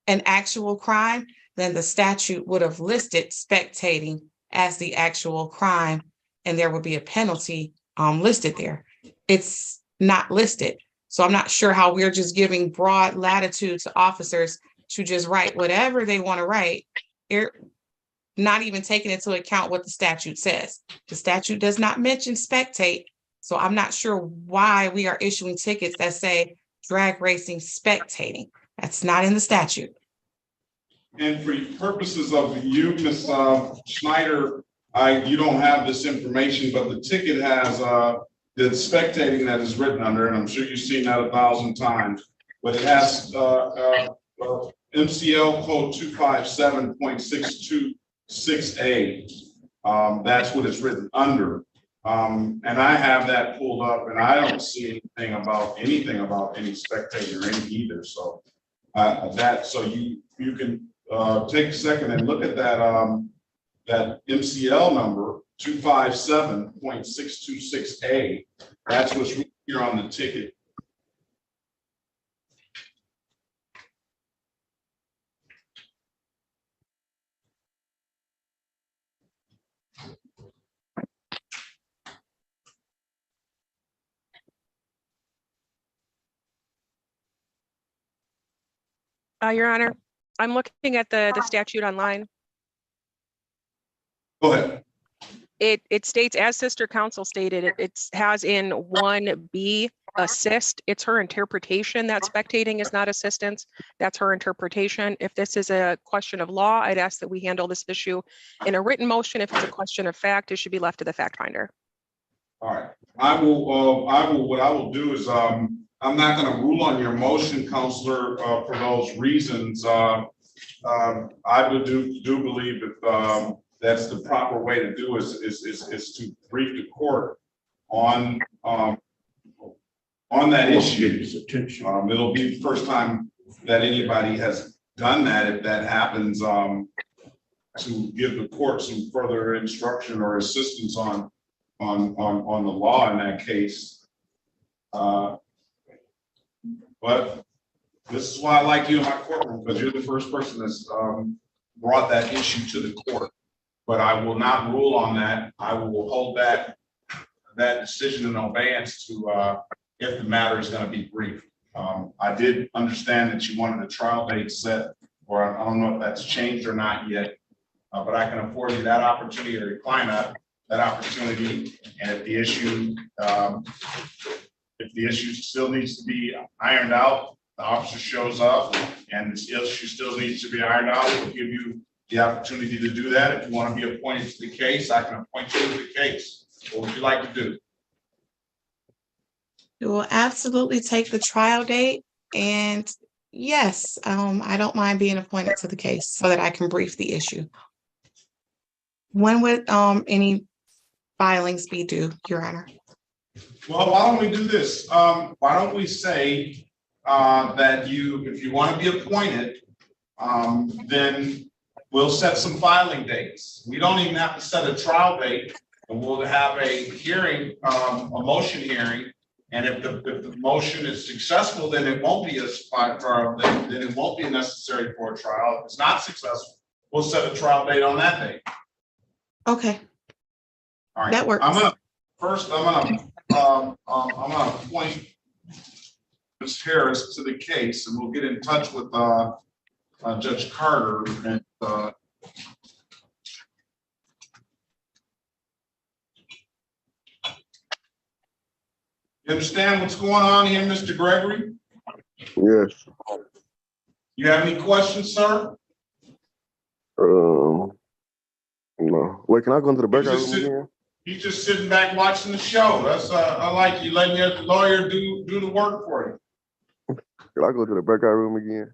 an actual crime, then the statute would have listed spectating as the actual crime, and there would be a penalty listed there. It's not listed. So I'm not sure how we're just giving broad latitude to officers to just write whatever they want to write. Not even taking into account what the statute says. The statute does not mention spectate, so I'm not sure why we are issuing tickets that say drag racing spectating. That's not in the statute. And for purposes of you, Ms. Schneider, you don't have this information, but the ticket has the spectating that is written under, and I'm sure you've seen that 1,000 times, but it has MCL code 257.626A. That's what it's written under. And I have that pulled up and I don't see anything about any spectator in either. So you can take a second and look at that MCL number 257.626A. That's what's written here on the ticket. Your Honor, I'm looking at the statute online. Go ahead. It states, as Sister Counsel stated, it has in 1B assist. It's her interpretation that spectating is not assistance. That's her interpretation. If this is a question of law, I'd ask that we handle this issue in a written motion. If it's a question of fact, it should be left to the fact finder. All right. What I will do is I'm not going to rule on your motion, Counselor, for those reasons. I do believe that that's the proper way to do is to brief the court on that issue. It'll be the first time that anybody has done that. If that happens, to give the court some further instruction or assistance on the law in that case. But this is why I like you in my courtroom, because you're the first person brought that issue to the court. But I will not rule on that. I will hold that decision in abeyance to if the matter is going to be briefed. I did understand that you wanted a trial date set, or I don't know if that's changed or not yet, but I can afford you that opportunity to decline that opportunity. And if the issue still needs to be ironed out, the officer shows up and the issue still needs to be ironed out, we'll give you the opportunity to do that. If you want to be appointed to the case, I can appoint you to the case. What would you like to do? We will absolutely take the trial date, and yes, I don't mind being appointed to the case so that I can brief the issue. When would any filings be due, Your Honor? Well, why don't we do this? Why don't we say that if you want to be appointed, then we'll set some filing dates. We don't even have to set a trial date, and we'll have a hearing, a motion hearing. And if the motion is successful, then it won't be a trial, then it won't be necessary for a trial. If it's not successful, we'll set a trial date on that date. Okay. All right. That works. I'm gonna appoint Ms. Harris to the case, and we'll get in touch with Judge Carter and you understand what's going on here, Mr. Gregory? Yes. You have any questions, sir? No. Wait, can I go into the breakout room again? He's just sitting back watching the show. That's I like you letting your lawyer do the work for you. Can I go to the breakout room again?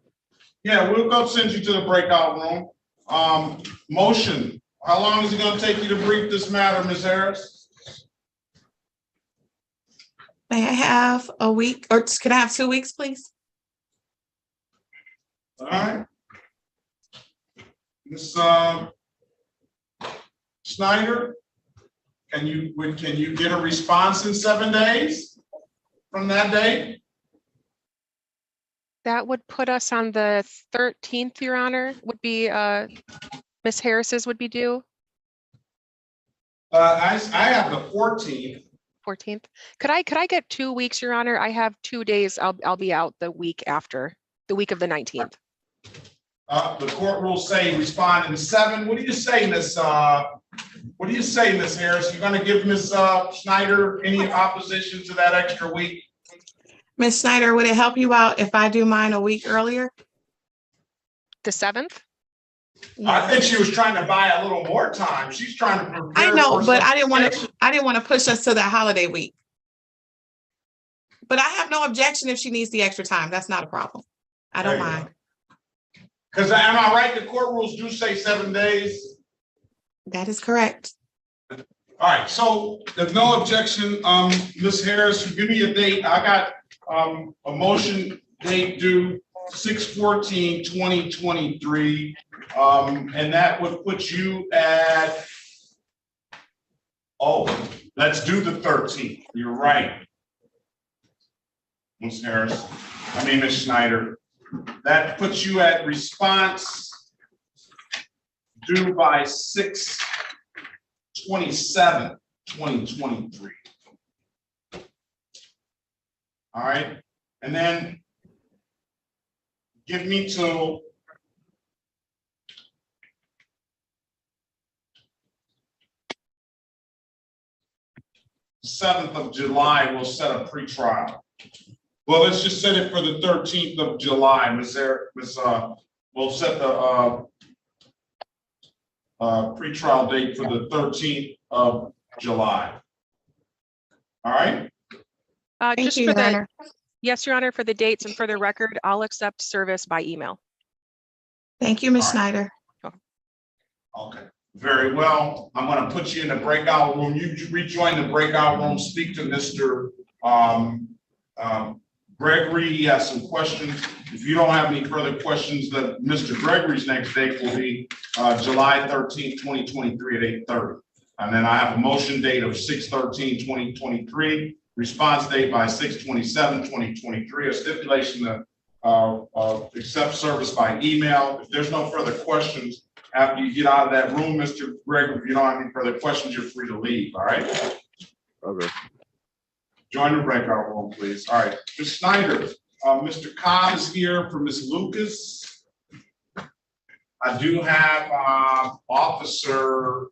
Yeah, we'll go send you to the breakout room. Motion. How long is it going to take you to brief this matter, Ms. Harris? May I have a week, or can I have 2 weeks, please? All right. Ms. Snyder, can you get a response in 7 days from that date? That would put us on the 13th, Your Honor, would be, Ms. Harris's would be due. I have the 14th. 14th. Could I get 2 weeks, Your Honor? I have 2 days. I'll be out the week after, the week of the 19th. The court rules say respond in 7. What do you say, Ms. Harris? You're going to give Ms. Snyder any opposition to that extra week? Ms. Snyder, would it help you out if I do mine a week earlier? The 7th? I think she was trying to buy a little more time. She's trying to prepare. I know, but I didn't want to push us to that holiday week. But I have no objection if she needs the extra time. That's not a problem. I don't mind. Because am I right? The court rules do say 7 days. That is correct. All right. So there's no objection. Ms. Harris, give me a date. I got a motion date due 6/14/2023. And that would put you at, let's do the 13th. You're right. Ms. Harris, Ms. Snyder. That puts you at response due by 6/27/2023. All right. And then give me till July, we'll set a pretrial. Well, let's just set it for the 13th of July. We'll set the pretrial date for the 13th of July. All right. Just for the, yes, Your Honor, for the dates and for the record, I'll accept service by email. Thank you, Ms. Snyder. Okay. Very well. I'm going to put you in the breakout room. You rejoin the breakout room. Speak to Mr. Gregory. He has some questions. If you don't have any further questions, that Mr. Gregory's next date will be July 13th, 2023 at 8:30. And then I have a motion date of 6/13/2023. Response date by 6/27/2023. A stipulation to accept service by email. If there's no further questions, After you get out of that room, Mr. Greg, if you don't have any further questions, you're free to leave, all right? Okay. Join the breakout room, please. All right, Ms. Snyder, Mr. Cobb is here for Ms. Lucas. I do have Officer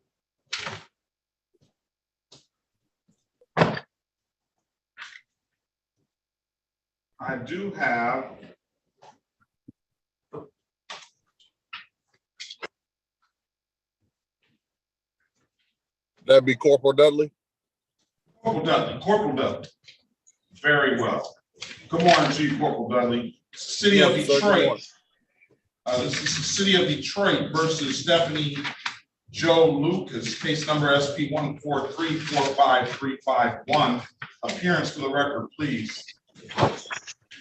That'd be Corporal Dudley. Corporal Dudley. Very well. Good morning to you, Corporal Dudley. City of Yes, sir, good Detroit. morning. This is the City of Detroit versus Stephanie Joe Lucas, case number SP 143-45351. Appearance for the record, please.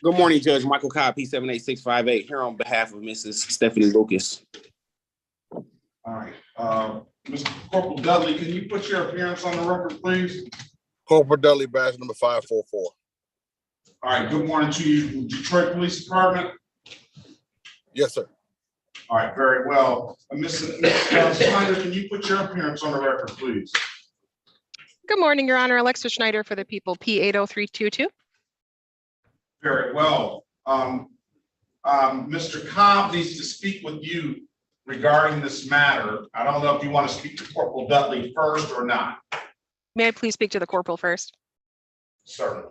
Good morning, Judge Michael Cobb, P78658, here on behalf of Mrs. Stephanie Lucas. All right, Mr. Corporal Dudley, can you put your appearance on the record, please? Corporal Dudley, badge number 544. All right, good morning to you, Detroit Police Department. Yes, sir. All right, very well. Ms. Snyder, can you put your appearance on the record, please? Good morning, Your Honor. Alexa Schneider for the people, P80322. Very well. Mr. Cobb needs to speak with you regarding this matter. I don't know if you want to speak to Corporal Dudley first or not. May I please speak to the corporal first? Certainly.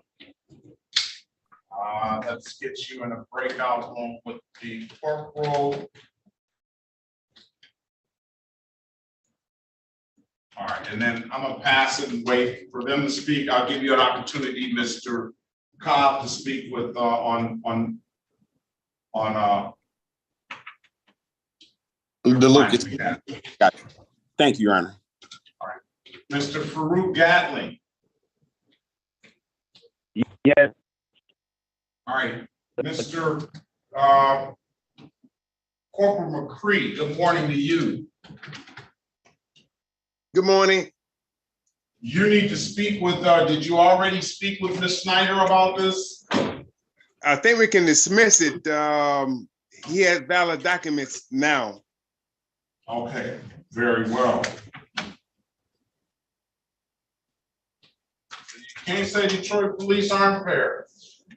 Let's get you in a breakout room with the corporal. All right, and then I'm gonna pass it and wait for them to speak. I'll give you an opportunity, Mr. Cobb, to speak with on The Lucas. Gotcha. Thank you, Your Honor. All right, Mr. Farouk Gatling. Yes. All right, Mr. Corporal McCree, good morning to you. Good morning. You need to speak with, did you already speak with Ms. Snyder about this? I think we can dismiss it. He has valid documents now. Okay, very well. You can't say Detroit police aren't fair.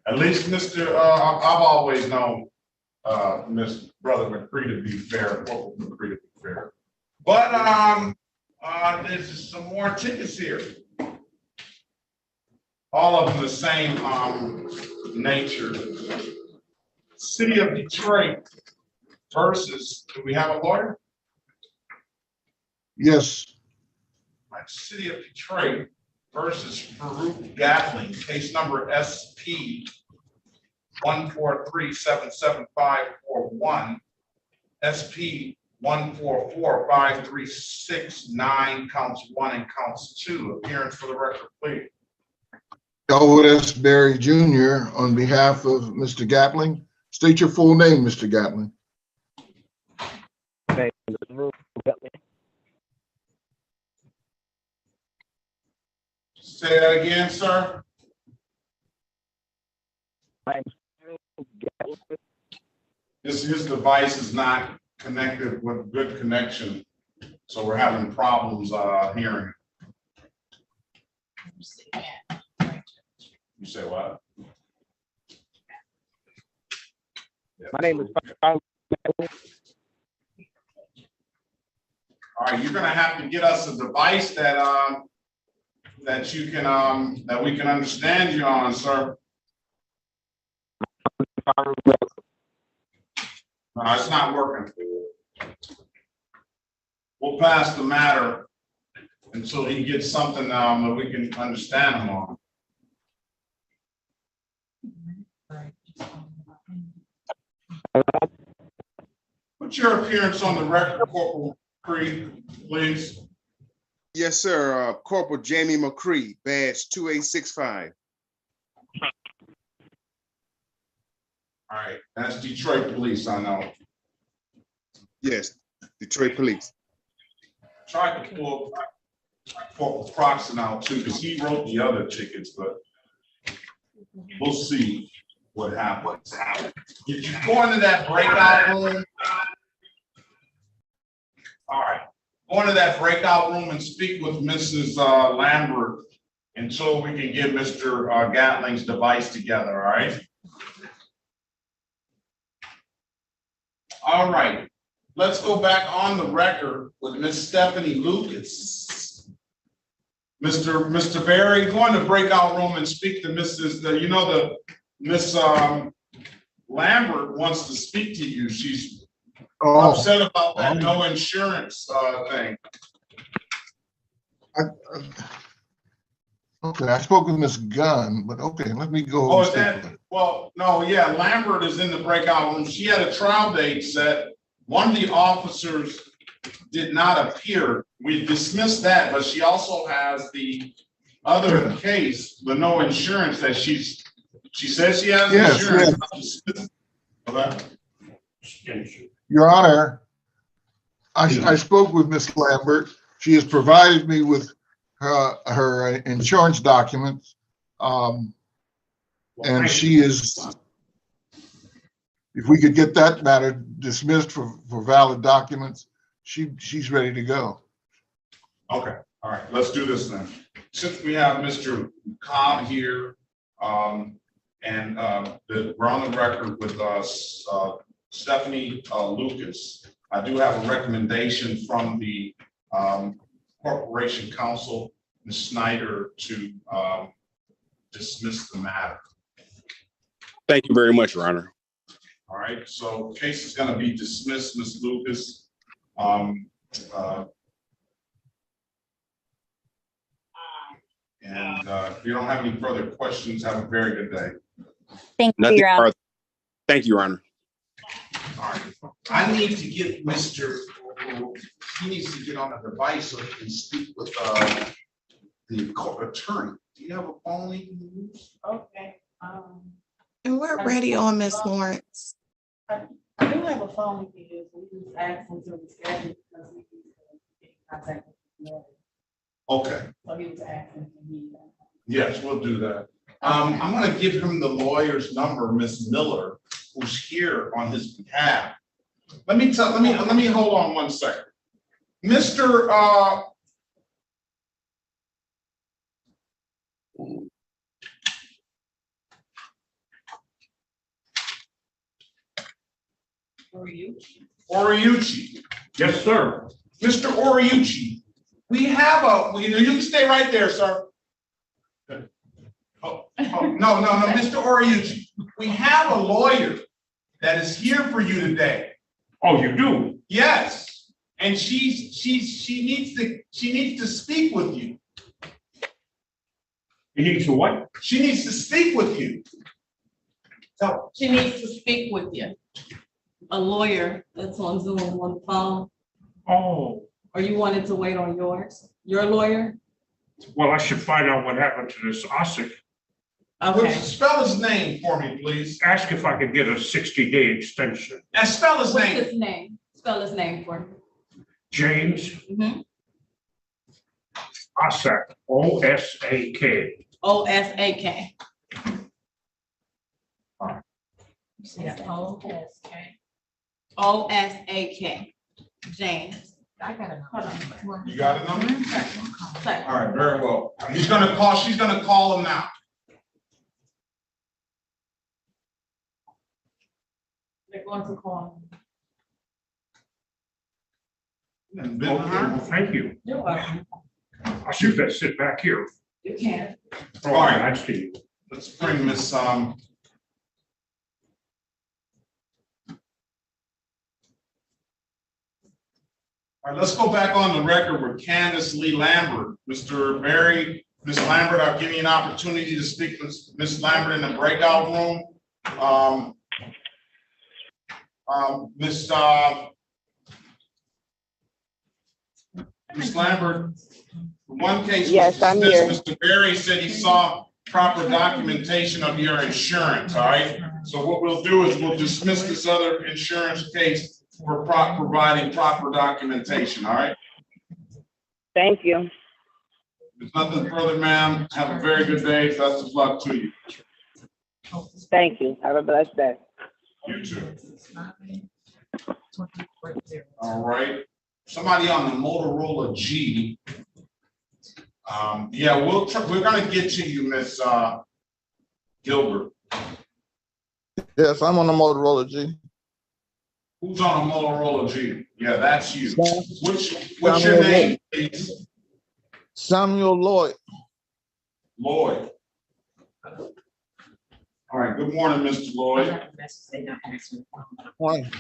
At least Mr. I've always known Mr. Brother McCree to be fair, Corporal McCree to be fair. But there's some more tickets here. All of them the same nature. City of Detroit versus, do we have a lawyer? Yes. Right, City of Detroit versus Farouk Gatling, case number SP 143-77541, SP 1445369, counts 1 and counts 2. Appearance for the record, please. Elwood S. Berry Jr. on behalf of Mr. Gatling. State your full name, Mr. Gatling. Say that again, sir. His device is not connected with good connection, so we're having problems hearing. You say what? My name is. All right, you're gonna have to get us a device that that you can that we can understand you on, sir. No, it's not working. We'll pass the matter until he gets something that we can understand him on. Put your appearance on the record, Corporal McCree, please. Yes, sir. Corporal Jamie McCree, badge 2865. All right, that's Detroit Police, I know. Yes, Detroit Police. Tried to pull Corporal Proxon out too, because he wrote the other tickets, but we'll see what happens. Did you go into that breakout room? All right, go into that breakout room and speak with Mrs. Lambert until we can get Mr. Gatling's device together, all right? All right, let's go back on the record with Miss Stephanie Lucas. Mr. Barry, go in the breakout room and speak to Mrs. Miss Lambert wants to speak to you. She's upset about that no insurance thing. Okay, I spoke with Miss Gunn, but okay, let me go. Oh, is that, well, no, yeah, Lambert is in the breakout room. She had a trial date set. One of the officers did not appear. We dismissed that, but she also has the other case, the no insurance that she says she has insurance. Your Honor, I spoke with Miss Lambert. She has provided me with her insurance documents. And she is, if we could get that matter dismissed for valid documents, she's ready to go. Okay, all right, let's do this then. Since we have Mr. Cobb here, and we're on the record with Stephanie Lucas, I do have a recommendation from the Corporation Counsel, Ms. Snyder, to dismiss the matter. Thank you very much, Your Honor. All right, so case is going to be dismissed, Ms. Lucas. If you don't have any further questions, have a very good day. Thank you, Your Honor. Thank you, Your Honor. All right, I need to get Mr. He needs to get on a device so he can speak with the court attorney. Do you have a phone he can use? Okay. And we're ready on Miss Lawrence. I do have a phone we can use. We just asked him to reschedule because we need to get in contact with him. Okay. So he was asking if he. Yes, we'll do that. I'm going to give him the lawyer's number, Miss Miller, who's here on his behalf. Let me hold on one second. Mr. Oriucci. Yes, sir. Mr. Oriucci, we have you can stay right there, sir. No, Mr. Oriucci, we have a lawyer that is here for you today. Oh, you do? Yes, and she needs to speak with you. You need to what? She needs to speak with you. So she needs to speak with you. A lawyer that's on Zoom on the phone. Oh. Or you wanted to wait on yours? Your lawyer? Well, I should find out what happened to this Osik. Okay. Spell his name for me, please. Ask if I could get a 60-day extension. And spell his name. What's his name? Spell his name for me. James. Osak. O-S-A-K. O-S-A-K. O-S-A-K. James. I got a cut on. You got a number? All right, very well. She's gonna call him now. They're going to call him. Okay, well, thank you. You're welcome. I should better sit back here. You can. All right, I see. Let's bring Miss All right, let's go back on the record with Candace Lee Lambert. Mr. Barry, Ms. Lambert, I'll give you an opportunity to speak with Ms. Lambert in the breakout room. Ms. Lambert, one case. Yes, I'm here. Mr. Barry said he saw proper documentation of your insurance, all right? So what we'll do is we'll dismiss this other insurance case for providing proper documentation, all right? Thank you. There's nothing further, ma'am. Have a very good day. Best of luck to you. Thank you. Have a blessed day. You too. All right. somebody on the Motorola G. Yeah, we're gonna get to you, Miss Gilbert. Yes, I'm on the Motorola G. Who's on a Motorola G? Yeah, that's you. What's Samuel your name, Lloyd. please? Samuel Lloyd. Lloyd. All right, good morning, Mr. Lloyd. One.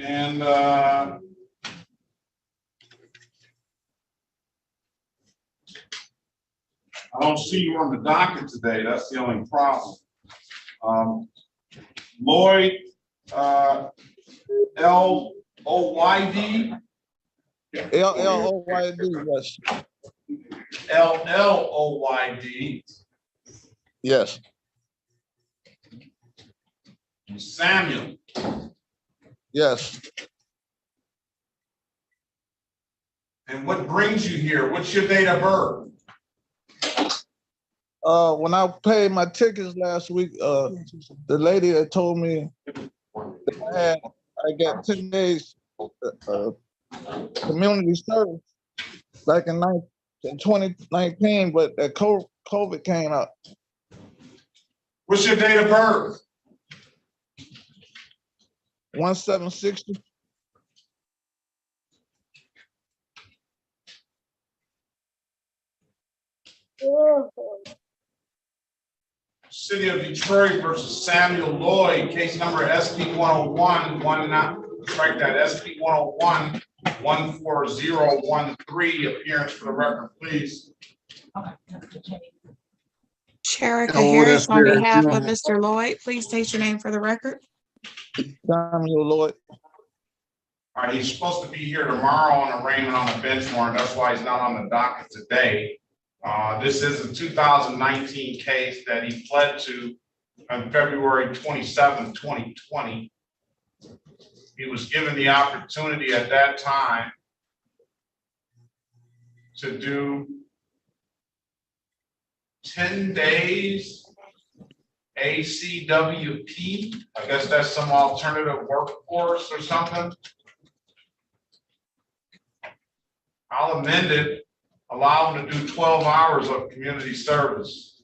And I don't see you on the docket today. That's the only problem. Lloyd, L-O-Y-D? L-L-O-Y-D, yes. L-L-O-Y-D. Yes. Samuel. Yes. And what brings you here? What's your date of birth? When I paid my tickets last week, the lady had told me that I got 10 days community service back in 2019, but that COVID came up. What's your date of birth? 1760. City of Detroit versus Samuel Lloyd, case number SP 101, strike that, SP 101 14013. Appearance for the record, please. Sherika Harris, on behalf of Mr. Lloyd, please state your name for the record. Samuel Lloyd. All right, he's supposed to be here tomorrow on arraignment on the bench warrant. That's why he's not on the docket today. This is a 2019 case that he pled to on February 27, 2020. He was given the opportunity at that time to do 10 days ACWP. I guess that's some alternative workforce or something. I'll amend it, allow them to do 12 hours of community service.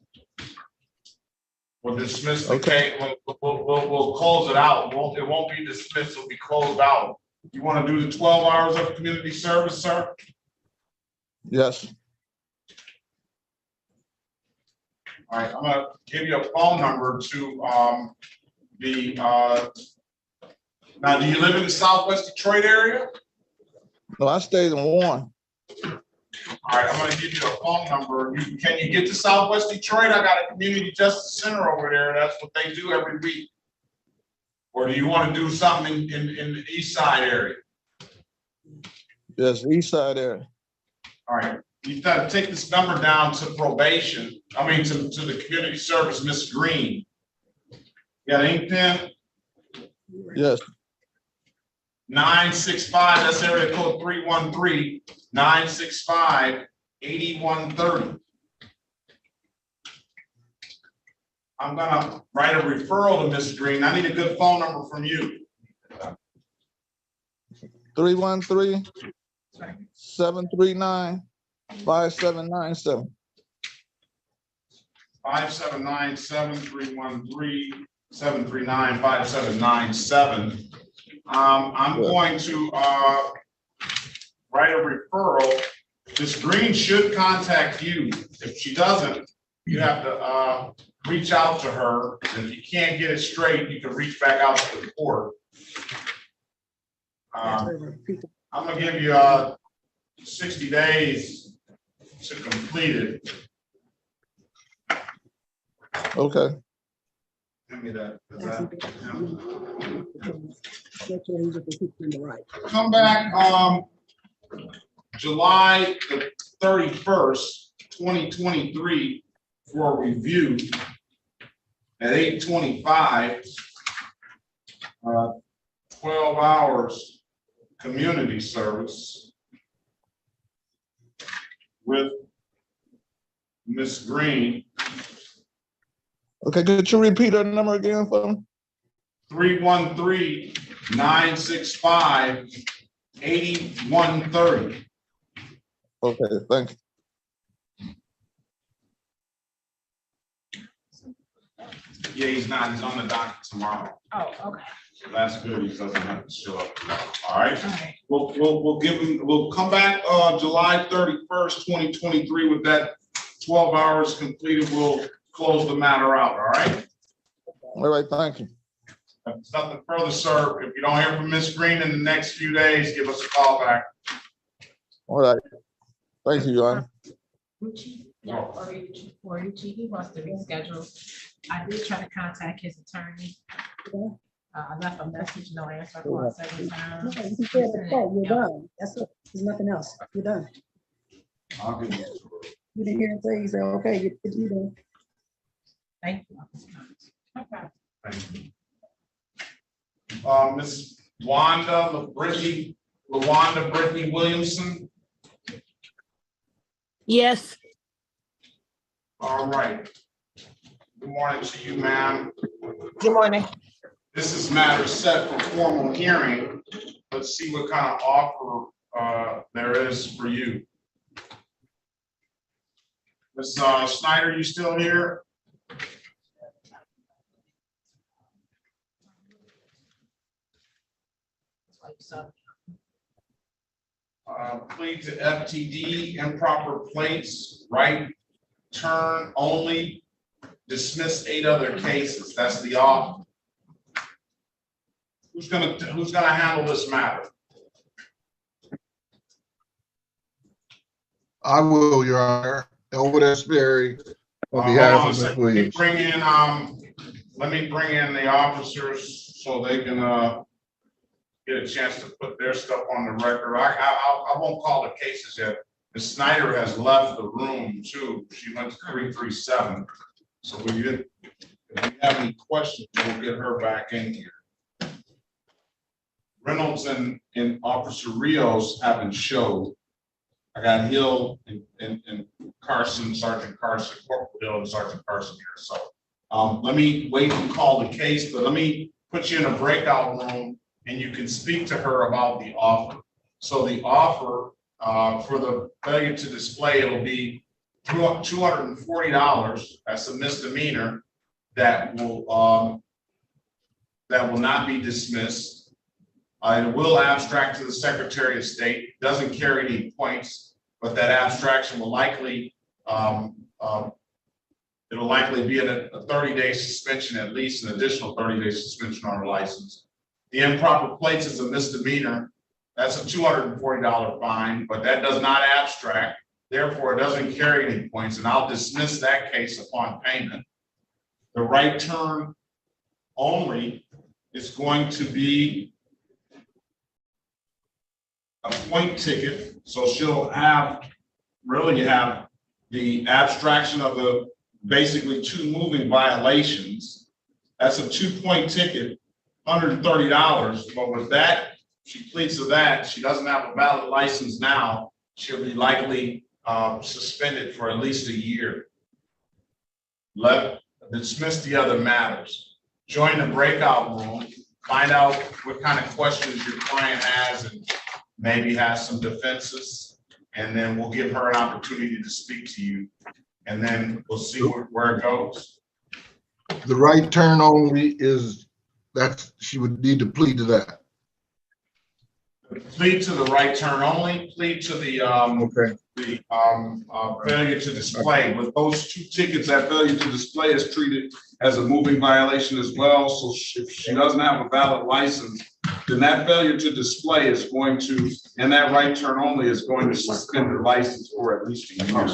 We'll dismiss the case. We'll close it out. It won't be dismissed, it'll be closed out. You want to do the 12 hours of community service, sir? Yes. All right, I'm gonna give you a phone number to now, do you live in the Southwest Detroit area? No, I stayed in Warren. All right, I'm gonna give you a phone number. Can you get to Southwest Detroit? I got a community justice center over there. That's what they do every week. Or do you want to do something in the east side area? Yes, east side area. All right, you gotta take this number down to probation. I mean, to the community service, Miss Green. You got an ink pen? Yes. 965, that's area code 313-965-8130. I'm gonna write a referral to Miss Green. I need a good phone number from you. 313-739-5797. 579-7313-739-5797. I'm going to write a referral. Miss Green should contact you. If she doesn't, you have to reach out to her. And if you can't get it straight, you can reach back out to the court. I'm gonna give you 60 days to complete it. Okay. Give me that. Come back July the 31st, 2023 for a review at 8:25. 12 hours community service. with Ms. Green. Okay, could you repeat her number again for me? 313-965-8130. Okay, thank you. Yeah, he's not, he's on the docket tomorrow. Oh, okay. So that's good, he doesn't have to show up. All right, we'll give him, we'll come back, July 31st, 2023 with that 12 hours completed. We'll close the matter out, all right? All right, thank you. If there's nothing further, sir, if you don't hear from Ms. Green in the next few days, give us a call back. All right. Thank you, Your Honor. Yeah, or he wants to reschedule. I did try to contact his attorney. I left a message, no answer for 7 times. No, you can say it before, you're done. That's it. There's nothing else. You're done. I'll give you. You didn't hear him say, he said, okay, you done. Thank you. Okay. Thank you. Ms. Lawanda Brittany Williamson. Yes. All right. Good morning to you, ma'am. Good morning. This is matter set for formal hearing. Let's see what kind of offer there is for you. Ms. Snyder, you still here? Plead to FTD, improper plates, right turn only, dismiss 8 other cases. That's the offer. Who's gonna handle this matter? I will, Your Honor. Elwood S. Berry, on behalf of Ms. Williams. Let me bring in the officers so they can get a chance to put their stuff on the record. I won't call the cases yet. Ms. Snyder has left the room too. She went to 337. So if you have any questions, we'll get her back in here. Reynolds and Officer Rios haven't showed. I got Hill and Carson, Sergeant Carson, Corporal Hill and Sergeant Carson here. So let me wait and call the case, but let me put you in a breakout room and you can speak to her about the offer. So the offer for the failure to display, it'll be $240. That's a misdemeanor that will not be dismissed. It will abstract to the Secretary of State. Doesn't carry any points, but that abstraction will likely it'll likely be a 30-day suspension, at least an additional 30-day suspension on her license. The improper plates is a misdemeanor. That's a $240 fine, but that does not abstract. Therefore, it doesn't carry any points, and I'll dismiss that case upon payment. The right turn only is going to be a point ticket. So she'll have, really have the abstraction of the basically 2 moving violations. That's a 2-point ticket, $130. But with that, she pleads to that. She doesn't have a valid license now. She'll be likely suspended for at least a year. Dismiss the other matters. Join the breakout room. Find out what kind of questions your client has and maybe has some defenses. And then we'll give her an opportunity to speak to you. And then we'll see where it goes. The right turn only is, she would need to plead to that. Plead to the right turn only, plead to the failure to display. With those 2 tickets, that failure to display is treated as a moving violation as well. So if she doesn't have a valid license, then that failure to display is going to, and that right turn only is going to suspend her license for at least a year.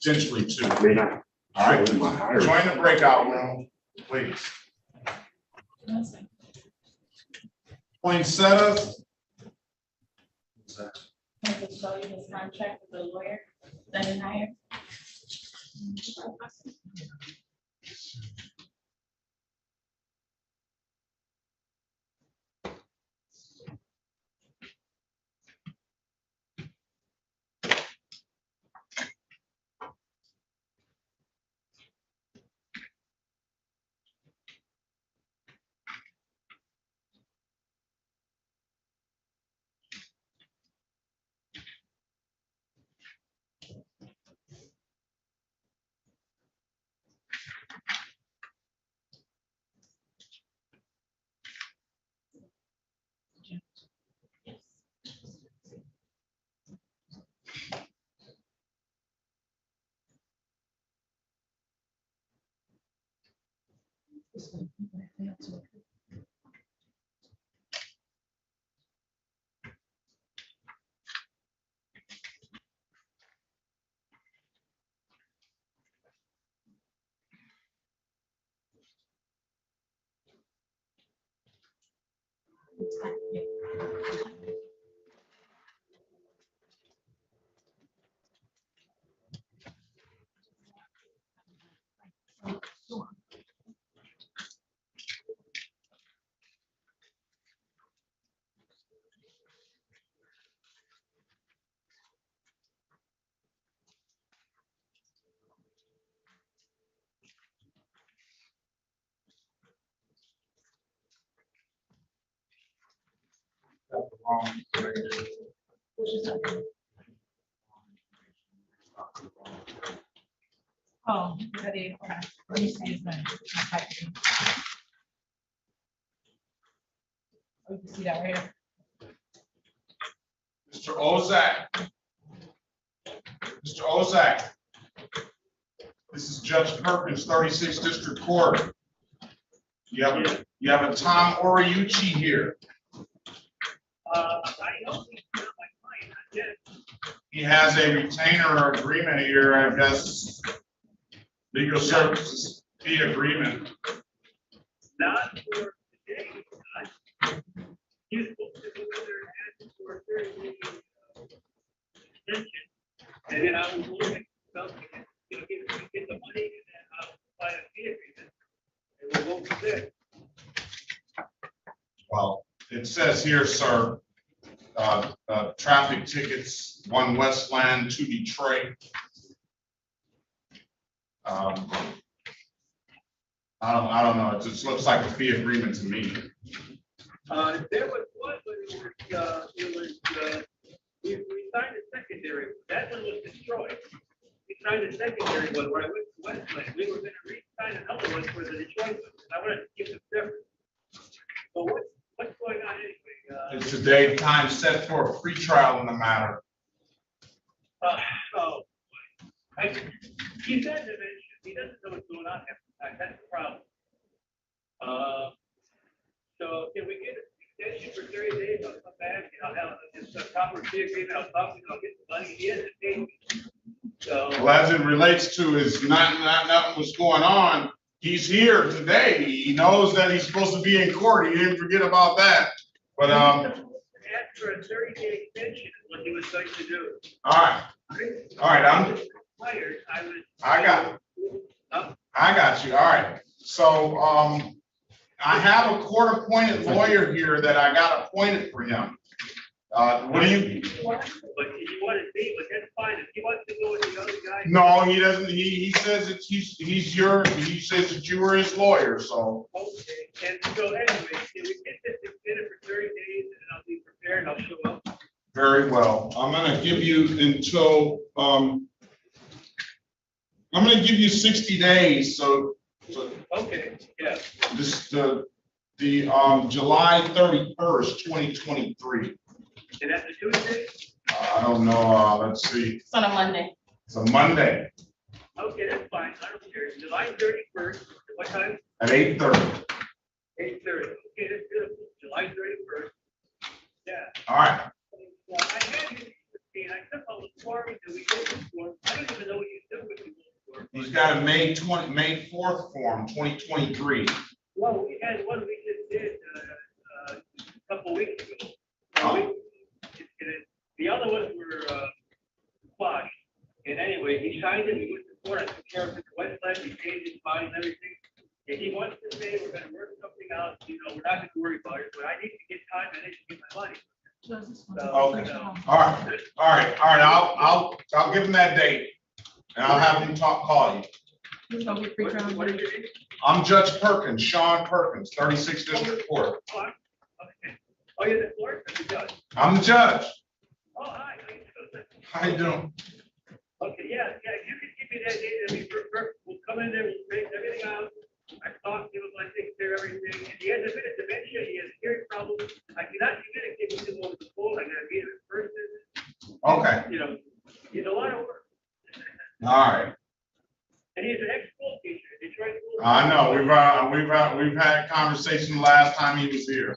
Potentially 2. All right, join the breakout room, please. Poinsettias. I can show you his contract with the lawyer that is hired. Oh, that is, okay. Let me see his name. Oh, you can see that right here. Mr. Ozak. Mr. Ozak. This is Judge Perkins, 36th District Court. You have a Tom Oriucci here. He has a retainer agreement here, I guess. Legal services fee agreement. Not for today. He's supposed to go in there and ask for a 30-day extension. And then I was looking something, get the money and then I'll buy a fee agreement. And we'll go from there. Well, it says here, sir, traffic tickets, 1 Westland, 2 Detroit. I don't know. It just looks like a fee agreement to me. There was one, but we signed a secondary. That one was destroyed. We signed a secondary one where I went to Westland. We were going to re-sign another one for the Detroit one. I wanted to keep them separate. So what's going on anyway? It's a date time set for a free trial in the matter. He said that he doesn't know what's going on half the time. That's the problem. So can we get an extension for 30 days? I'll come back and I'll have this proper fee agreement. I'll talk to him. I'll get the money. He hasn't paid me. So, well, as it relates to his not what's going on, he's here today. He knows that he's supposed to be in court. He didn't forget about that. But ask for a 30-day extension is what he was going to do. All right. I got you. All right. So I have a court-appointed lawyer here that I got appointed for him. What do you? But you want to see, but that's fine. If he wants to go with the other guy. No, he doesn't. He says that he says that you were his lawyer. So. Okay. And so anyway, can we get this extended for 30 days and I'll be prepared and I'll show up? Very well. I'm gonna give you until I'm gonna give you 60 days. So okay. Yeah. This the July 31st, 2023. And that's a Tuesday? I don't know. Let's see. It's on a Monday. It's a Monday. Okay, that's fine. I don't care. July 31st. What time? At 8:30. 8:30. Okay, that's good. July 31st. Yeah. All right. I had you, and I took all the forms that we did before. I don't even know what you did with the form. He's got a May 4th form, 2023. Well, we had one we just did a couple weeks ago. The other ones were quashed. And anyway, he signed it. We went to court. I took care of it. Westland. He paid his fine and everything. If he wants to say we're going to work something out, we're not going to worry about it. But I need to get time. I need to get my money. Okay. All right. I'll give him that date, and I'll have him call you. What is your name? I'm Judge Perkins, Sean Perkins, 36th District Court. Okay. Oh, you're the court or the judge? I'm the judge. Oh, hi. How you doing? Okay, yeah. If you could give me that date, that'd be perfect. We'll come in there, we'll break everything out. I talked to him, I take care of everything. And he has a bit of dementia, he has hearing problems. I cannot communicate with him over the phone. I gotta be in person. Okay. He's a lot of work. All right. And he's an ex-school teacher, Detroit school. I know, we've had conversation last time he was here.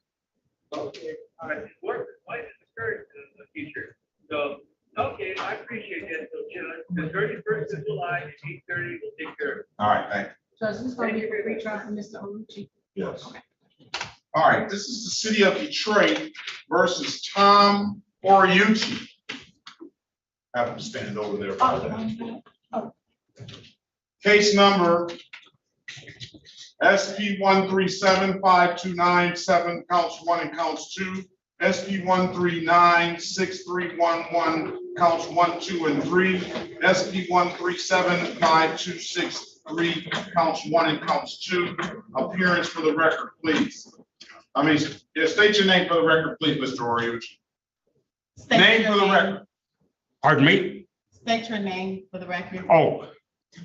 Okay, all right, work, why is it discouraged in the future? So, okay, I appreciate that, so, you know, the 31st of July, at 8:30, we'll take care of it. All right, thank you. So is this going to be a retrial for Mr. Olucci? Yes. All right, this is the city of Detroit versus Tom Oriucci. Have him stand over there. for that. Case number SP 1375297, counts 1 and counts 2. SP 1396311, counts 1, 2, and 3. SP 1375263, counts 1 and counts 2. Appearance for the record, please. State your name for the record, please, Mr. Oriucci. Name for the record. Pardon me? State your name for the record. Oh,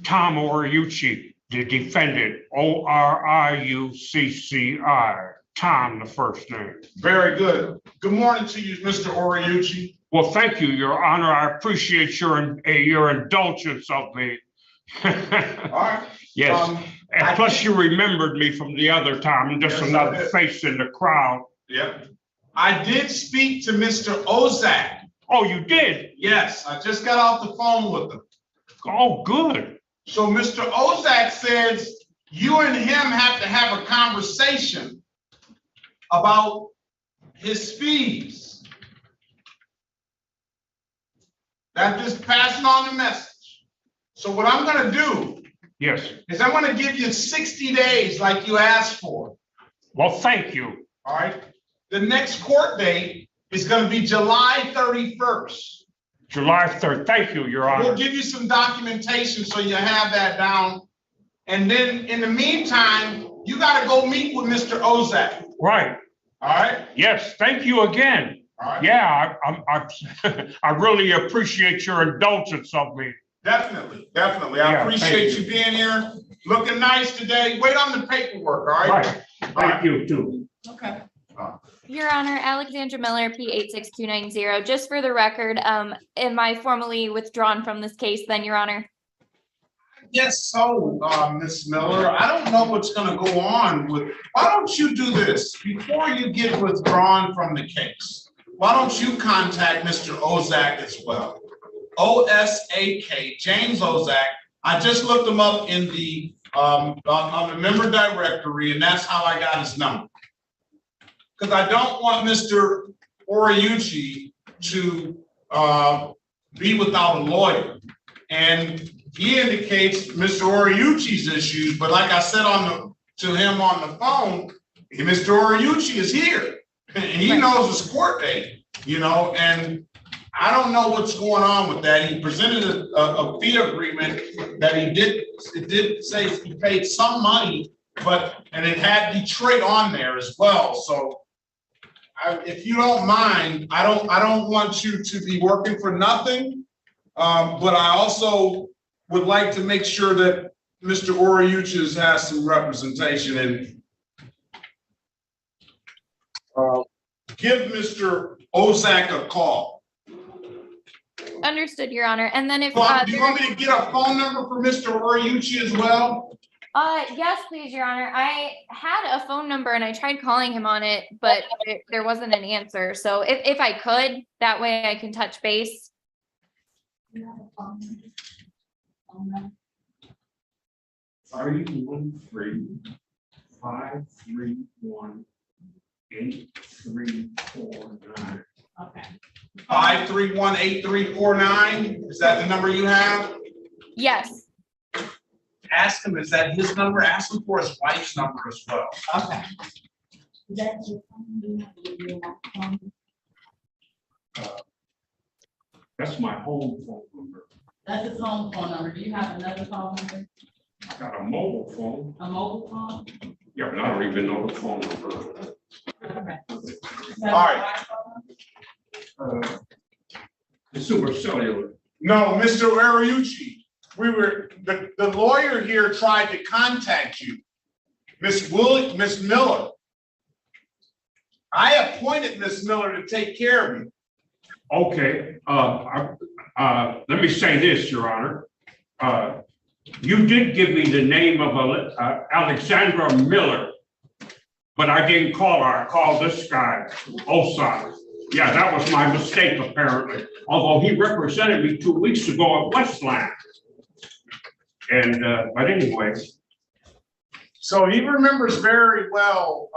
Tom Oriucci, the defendant, Oriucci. Tom, the first name. Very good. Good morning to you, Mr. Oriucci. Well, thank you, Your Honor. I appreciate your indulgence of me. All right. Yes. And plus, you remembered me from the other time, and just another face in the crowd. Yep. I did speak to Mr. Ozak. Oh, you did? Yes, I just got off the phone with him. Oh, good. So Mr. Ozak says you and him have to have a conversation about his fees. I'm just passing on the message. So what I'm gonna do Yes. is I'm gonna give you 60 days like you asked for. Well, thank you. All right. The next court date is gonna be July 31st. July 3rd. Thank you, Your Honor. We'll give you some documentation so you have that down. And then in the meantime, you gotta go meet with Mr. Ozak. Right. All right? Yes, thank you again. All right. Yeah, I really appreciate your indulgence of me. Definitely. I Yeah, appreciate thank you being here. Looking nice today. Wait on the paperwork, all right? Right. Thank you too. Okay. Your Honor, Alexandra Miller, P86290. Just for the record, am I formally withdrawn from this case then, Your Honor? Yes, so, Ms. Miller, I don't know what's gonna go on with, why don't you do this? Before you get withdrawn from the case, why don't you contact Mr. Ozak as well? Ozak, James Ozak. I just looked him up in the, on the member directory, and that's how I got his number. Because I don't want Mr. Oriucci to be without a lawyer. And he indicates Mr. Oriucci's issues, but like I said to him on the phone, Mr. Oriucci is here. And he knows his court date, and I don't know what's going on with that. He presented a fee agreement that it did say he paid some money, and it had Detroit on there as well. So if you don't mind, I don't want you to be working for nothing. But I also would like to make sure that Mr. Oriucci has some representation and give Mr. Ozak a call. Understood, Your Honor. And then if Do you want me to get a phone number for Mr. Oriucci as well? yes, please, Your Honor. I had a phone number and I tried calling him on it, but there wasn't an answer. So if I could, that way I can touch base. 531-531-8349. Okay. 531-8349. Is that the number you have? Yes. Ask him, is that his number? Ask him for his wife's number as well. Okay. That's my home phone number. That's his home phone number. Do you have another phone number? I got a mobile phone. A mobile phone? Yeah, but I don't even know the phone number. Okay. All right. Consumer cellular. No, Mr. Oriucci, the lawyer here tried to contact you, Miss Miller. I appointed Miss Miller to take care of you. Okay, let me say this, Your Honor. You did give me the name of Alexandra Miller, but I didn't call her. I called this guy, Osai. Yeah, that was my mistake apparently, although he represented me 2 weeks ago at Westland. And, but anyway. So he remembers very well,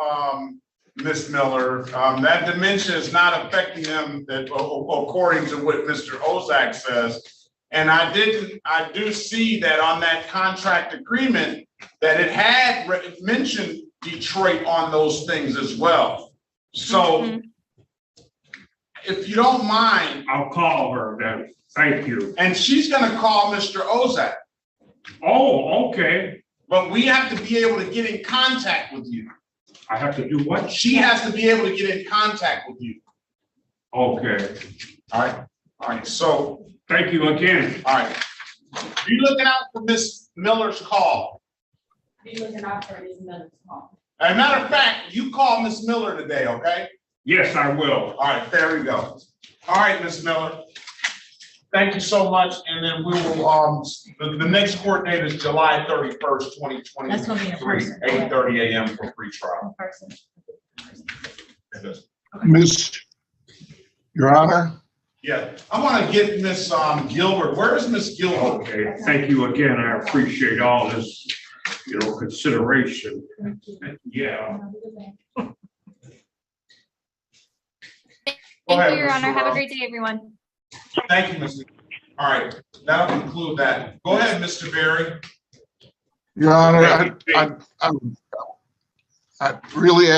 Ms. Miller. That dementia is not affecting him, according to what Mr. Ozak says. And I do see that on that contract agreement that it had mentioned Detroit on those things as well. So if you don't mind. I'll call her then. Thank you. And she's gonna call Mr. Ozak. Oh, okay. But we have to be able to get in contact with you. I have to do what? She has to be able to get in contact with you. Okay. All right, so. Thank you again. All right. Be looking out for Miss Miller's call. Be looking out for Ms. Miller's call. As a matter of fact, you call Miss Miller today, okay? Yes, I will. All right, there we go. All right, Miss Miller. Thank you so much, and then we will, the next court date is July 31st, 2023. That's gonna be in person. 8:30 a.m. for pre-trial. Miss, Your Honor? Yeah, I want to get Miss Gilbert. Where is Miss Gilbert? Okay, thank you again. I appreciate all this, consideration. Yeah. Thank you, Your Honor. Have a great day, everyone. Thank you, Mr. All right, that'll conclude that. Go ahead, Mr. Berry. Your Honor, I really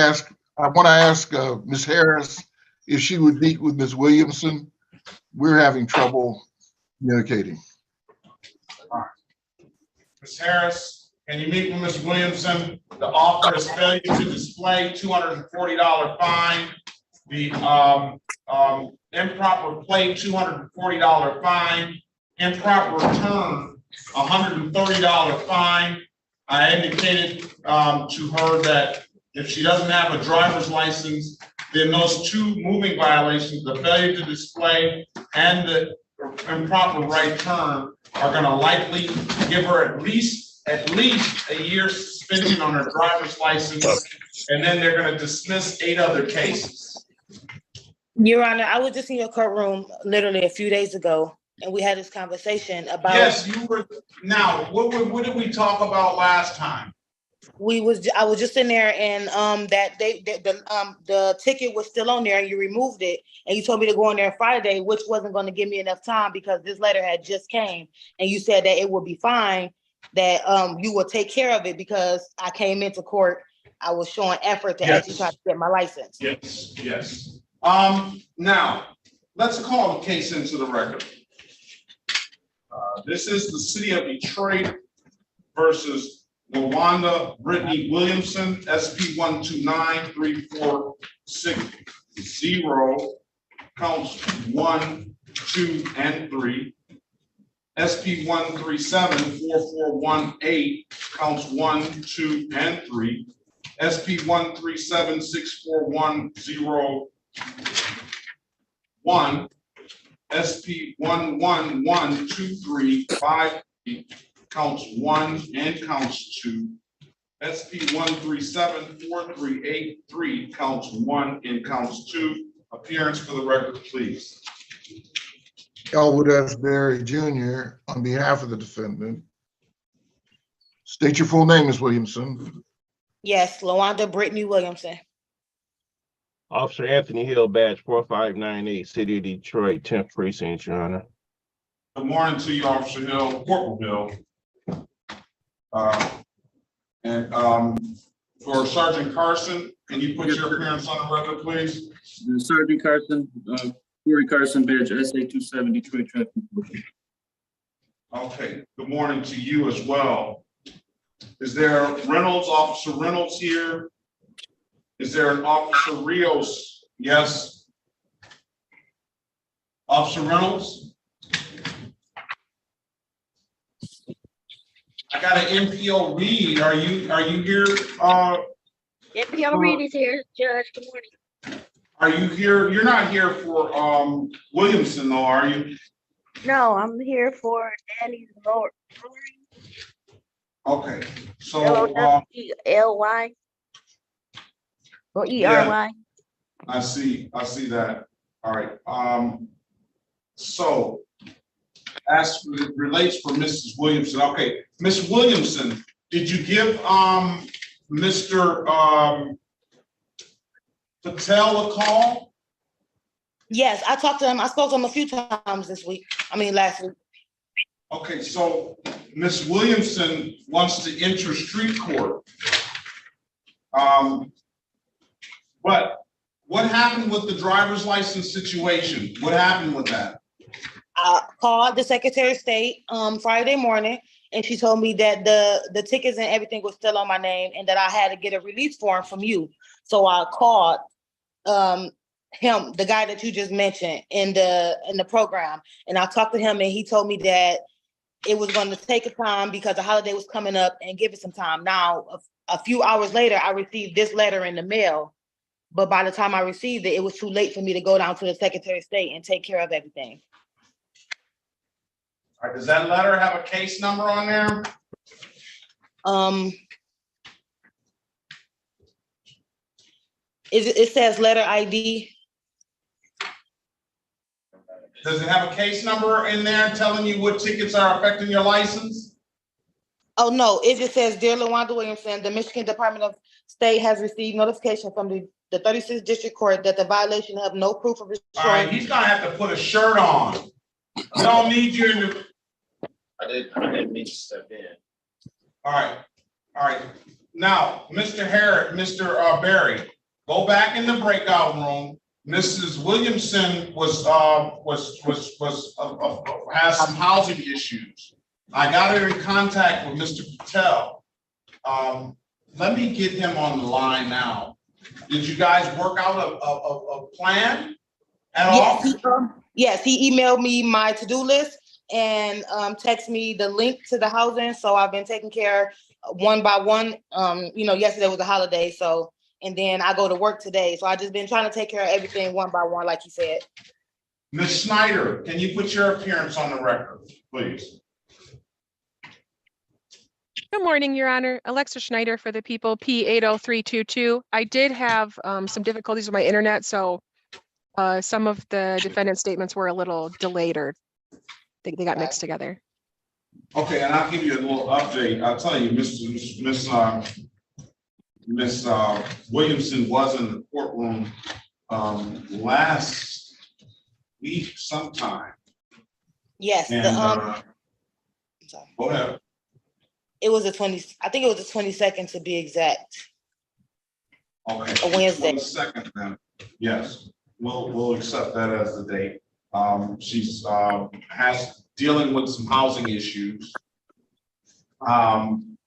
want to ask Ms. Harris if she would meet with Ms. Williamson. We're having trouble communicating. All right. Ms. Harris, can you meet with Ms. Williamson? The offer is failure to display, $240 fine. The improper play, $240 fine. Improper return, $130 fine. I indicated to her that if she doesn't have a driver's license, then those two moving violations, the failure to display and the improper right turn, are going to likely give her at least a year suspension on her driver's license, and then they're going to dismiss 8 other cases. Your Honor, I was just in your courtroom literally a few days ago, and we had this conversation about. Yes, you were. Now, what did we talk about last time? I was just in there, and the ticket was still on there, and you removed it, and you told me to go in there Friday, which wasn't going to give me enough time because this letter had just came, and you said that it would be fine, that you will take care of it because I came into court. I was showing effort to actually try to get my license. Yes. Now, let's call the case into the record. This is the City of Detroit versus LaWanda Brittany Williamson, SP 1293460, counts 1, 2, and 3. SP 1374418, counts 1, 2, and 3. SP 1376410. SP 1112353, counts 1 and counts 2. SP 1374383, counts 1 and counts 2. Appearance for the record, please. Elwood S. Berry Jr. on behalf of the defendant. State your full name, Ms. Williamson. Yes, LaWanda Brittany Williamson. Officer Anthony Hill, badge 4598, City of Detroit, 10th Precinct, Your Honor. Good morning to you, Officer Hill, Corporal Hill. For Sergeant Carson, can you put your appearance on the record, please? Sergeant Carson, Corey Carson, badge SA 27, Detroit Traffic Enforcement. Okay, good morning to you as well. Is there Officer Reynolds here? Is there an Officer Rios? Yes. Officer Reynolds? I got an MPO Reed. Are you here? MPO Reed is here, Judge. Good morning. Are you here? You're not here for Williamson, though, are you? No, I'm here for Danny's lawyer. Okay, so, L-Y or E-R-Y. I see that. All right, so as it relates for Mrs. Williamson, okay, Ms. Williamson, did you give, Mr. Patel a call? Yes, I talked to him. I spoke to him a few times last week. Okay, so Ms. Williamson wants to enter street court. What happened with the driver's license situation? What happened with that? I called the Secretary of State Friday morning, and she told me that the tickets and everything was still on my name and that I had to get a release form from you. So I called him, the guy that you just mentioned in the program, and I talked to him, and he told me that it was going to take a time because the holiday was coming up and give it some time. Now, a few hours later, I received this letter in the mail, but by the time I received it, it was too late for me to go down to the Secretary of State and take care of everything. All right, does that letter have a case number on there? It says letter ID. Does it have a case number in there telling you what tickets are affecting your license? Oh, no, it just says, Dear LaWanda Williamson, the Michigan Department of State has received notification from the 36th District Court that the violation have no proof of All right, he's gonna have to put a shirt on. We don't need you in the. I didn't mean to step in. All right. Now, Mr. Barry, go back in the breakout room. Mrs. Williamson has some housing issues. I got her in contact with Mr. Patel. Let me get him on the line now. Did you guys work out a plan at all? Yes, he emailed me my to-do list and text me the link to the housing. So I've been taking care one by one. Yesterday was a holiday, so, and then I go to work today. So I just been trying to take care of everything one by one, like you said. Ms. Snyder, can you put your appearance on the record, please? Good morning, Your Honor. Alexa Schneider for the people, P80322. I did have some difficulties with my internet, so some of the defendant statements were a little delayed or they got mixed together. Okay, and I'll give you a little update. I'll tell you, Miss Williamson was in the courtroom last week sometime. Yes. And, go ahead. It was I think it was the 22nd to be exact. Okay. A Wednesday. 22nd then. Yes, we'll accept that as the date. She's dealing with some housing issues.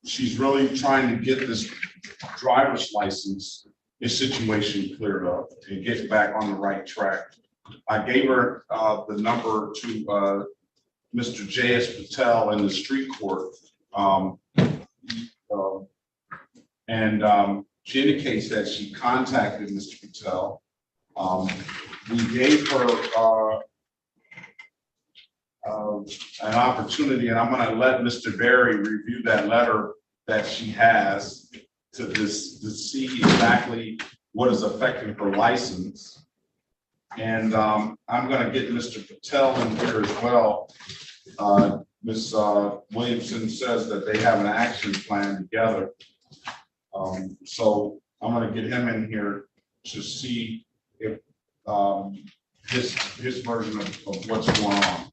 She's really trying to get this driver's license, this situation cleared up and get back on the right track. I gave her the number to Mr. J.S. Patel in the street court. She indicates that she contacted Mr. Patel. We gave her an opportunity, and I'm going to let Mr. Barry review that letter that she has to see exactly what is affecting her license. And I'm going to get Mr. Patel in here as well. Ms. Williamson says that they have an action plan together. So I'm going to get him in here to see if his version of what's going on.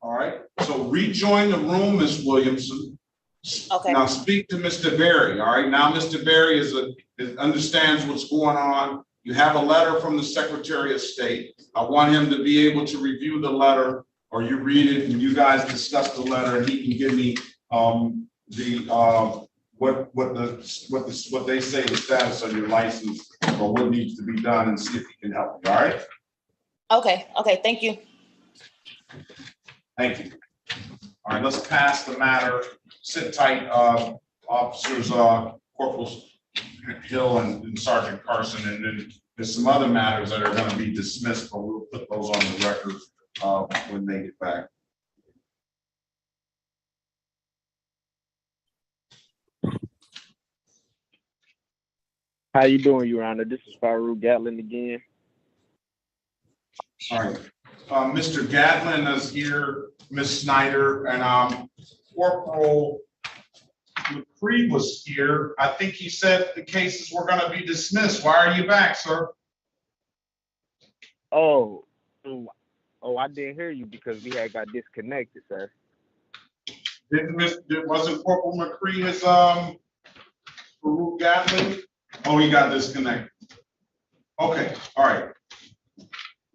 All right, so rejoin the room, Ms. Williamson. Okay. Now speak to Mr. Barry. All right, now Mr. Barry understands what's going on. You have a letter from the Secretary of State. I want him to be able to review the letter, or you read it and you guys discuss the letter, and he can give me what they say the status of your license or what needs to be done, and see if he can help you. All right. Okay. Thank you. Thank you. All right, let's pass the matter. Sit tight, officers, corporals. Hill and Sergeant Carson, and then there's some other matters that are gonna be dismissed, but we'll put those on the record when they get back. How you doing, Your Honor? This is Farouk Gatlin again. All right, Mr. Gatlin is here, Ms. Snyder, and Corporal McCree was here. I think he said the cases were gonna be dismissed. Why are you back, sir? Oh, I didn't hear you because we had got disconnected, sir. Wasn't Corporal McCree his Farouk Gatlin? Oh, he got disconnected. Okay, all right.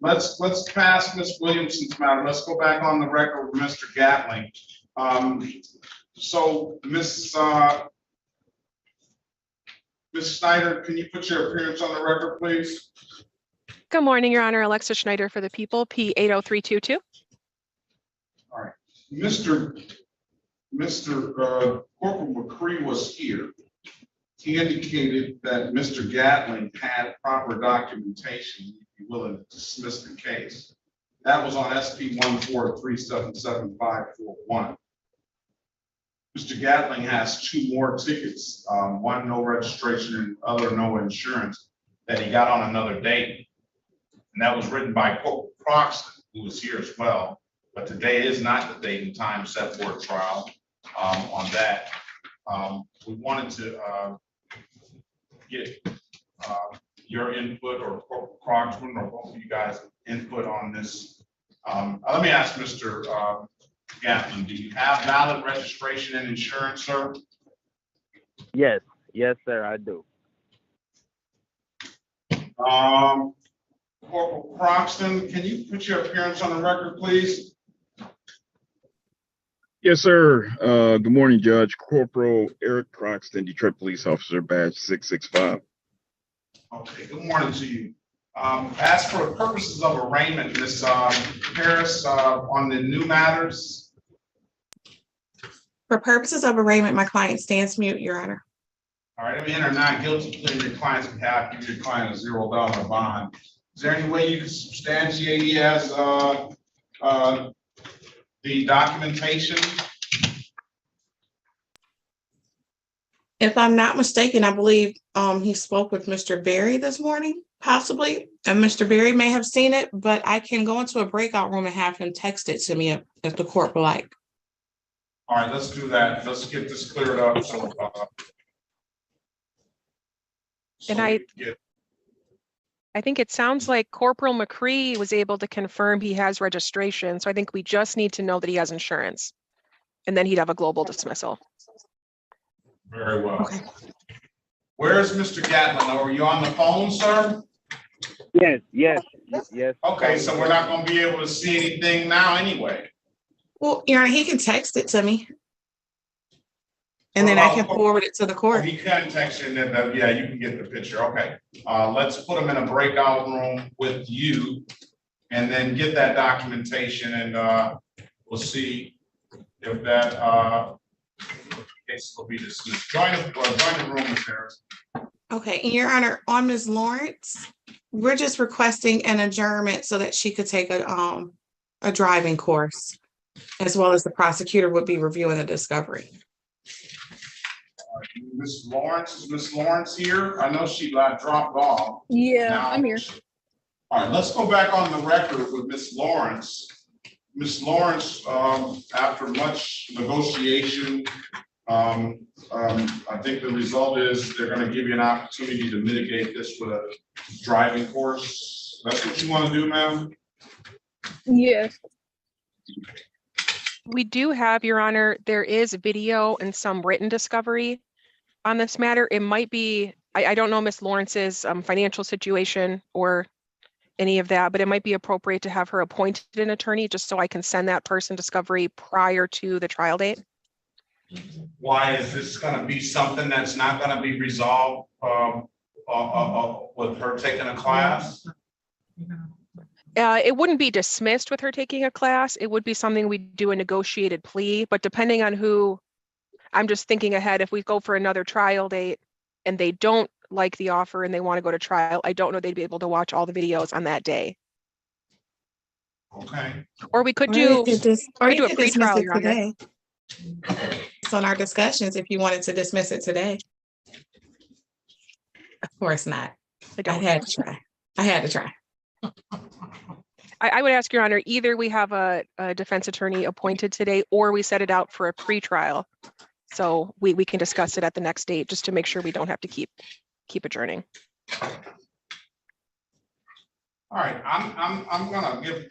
Let's pass Ms. Williamson's matter. Let's go back on the record with Mr. Gatling. So Ms. Snyder, can you put your appearance on the record, please? Good morning, Your Honor. Alexa Schneider for the people, P80322. All right, Mr. Corporal McCree was here. He indicated that Mr. Gatling had proper documentation, he'd be willing to dismiss the case. That was on SP 143777541. Mr. Gatling has two more tickets, one no registration and other no insurance, that he got on another date. And that was written by Corporal Croxton, who was here as well. But today is not the date and time set for a trial on that. We wanted to get your input, or Corporal Croxton, or both of you guys input on this. Let me ask Mr. Gatlin, do you have valid registration and insurance, sir? Yes, sir, I do. Corporal Croxton, can you put your appearance on the record, please? Yes, sir. Good morning, Judge. Corporal Eric Croxton, Detroit Police Officer, badge 665. Okay, good morning to you. As for the purposes of arraignment, Ms. Harris, on the new matters. For purposes of arraignment, my client stands mute, Your Honor. All right, let me enter not guilty plea on your client's behalf, give your client a $0 bond. Is there any way you can substantiate he has the documentation? If I'm not mistaken, I believe he spoke with Mr. Berry this morning, possibly, and Mr. Berry may have seen it, but I can go into a breakout room and have him text it to me if the court would like. All right, let's do that. Let's get this cleared up. So, And I think it sounds like Corporal McCree was able to confirm he has registration. So I think we just need to know that he has insurance, and then he'd have a global dismissal. Very well. Okay. Where is Mr. Gatlin? Are you on the phone, sir? Yes. Okay, so we're not going to be able to see anything now anyway. Well, Your Honor, he can text it to me. And then I can forward it to the court. He can text you, and then, yeah, you can get the picture. Okay. Let's put him in a breakout room with you and then get that documentation, and we'll see if that case will be dismissed. Join the room, Ms. Harris. Okay, and Your Honor, on Ms. Lawrence, we're just requesting an adjournment so that she could take a driving course, as well as the prosecutor would be reviewing the discovery. Ms. Lawrence, is Ms. Lawrence here? I know she got dropped off. Yeah, I'm here. All right, let's go back on the record with Ms. Lawrence. Ms. Lawrence, after much negotiation, I think the result is they're going to give you an opportunity to mitigate this with a driving course. That's what you want to do, ma'am? Yes. We do have, Your Honor, there is video and some written discovery on this matter. It might be, I don't know Ms. Lawrence's financial situation or any of that, but it might be appropriate to have her appointed an attorney just so I can send that person discovery prior to the trial date. Why is this going to be something that's not going to be resolved with her taking a class? It wouldn't be dismissed with her taking a class. It would be something we do a negotiated plea, but depending on who, I'm just thinking ahead, if we go for another trial date and they don't like the offer and they want to go to trial, I don't know they'd be able to watch all the videos on that day. Okay. Or we could Or do, you could just, or we you do a could dismiss pretrial, it Your Honor. today. It's on our discussions if you wanted to dismiss it today. Of course not. I had to try. I had to try. I would ask, Your Honor, either we have a defense attorney appointed today or we set it out for a pretrial. So we can discuss it at the next date, just to make sure we don't have to keep adjourning. All right, I'm gonna give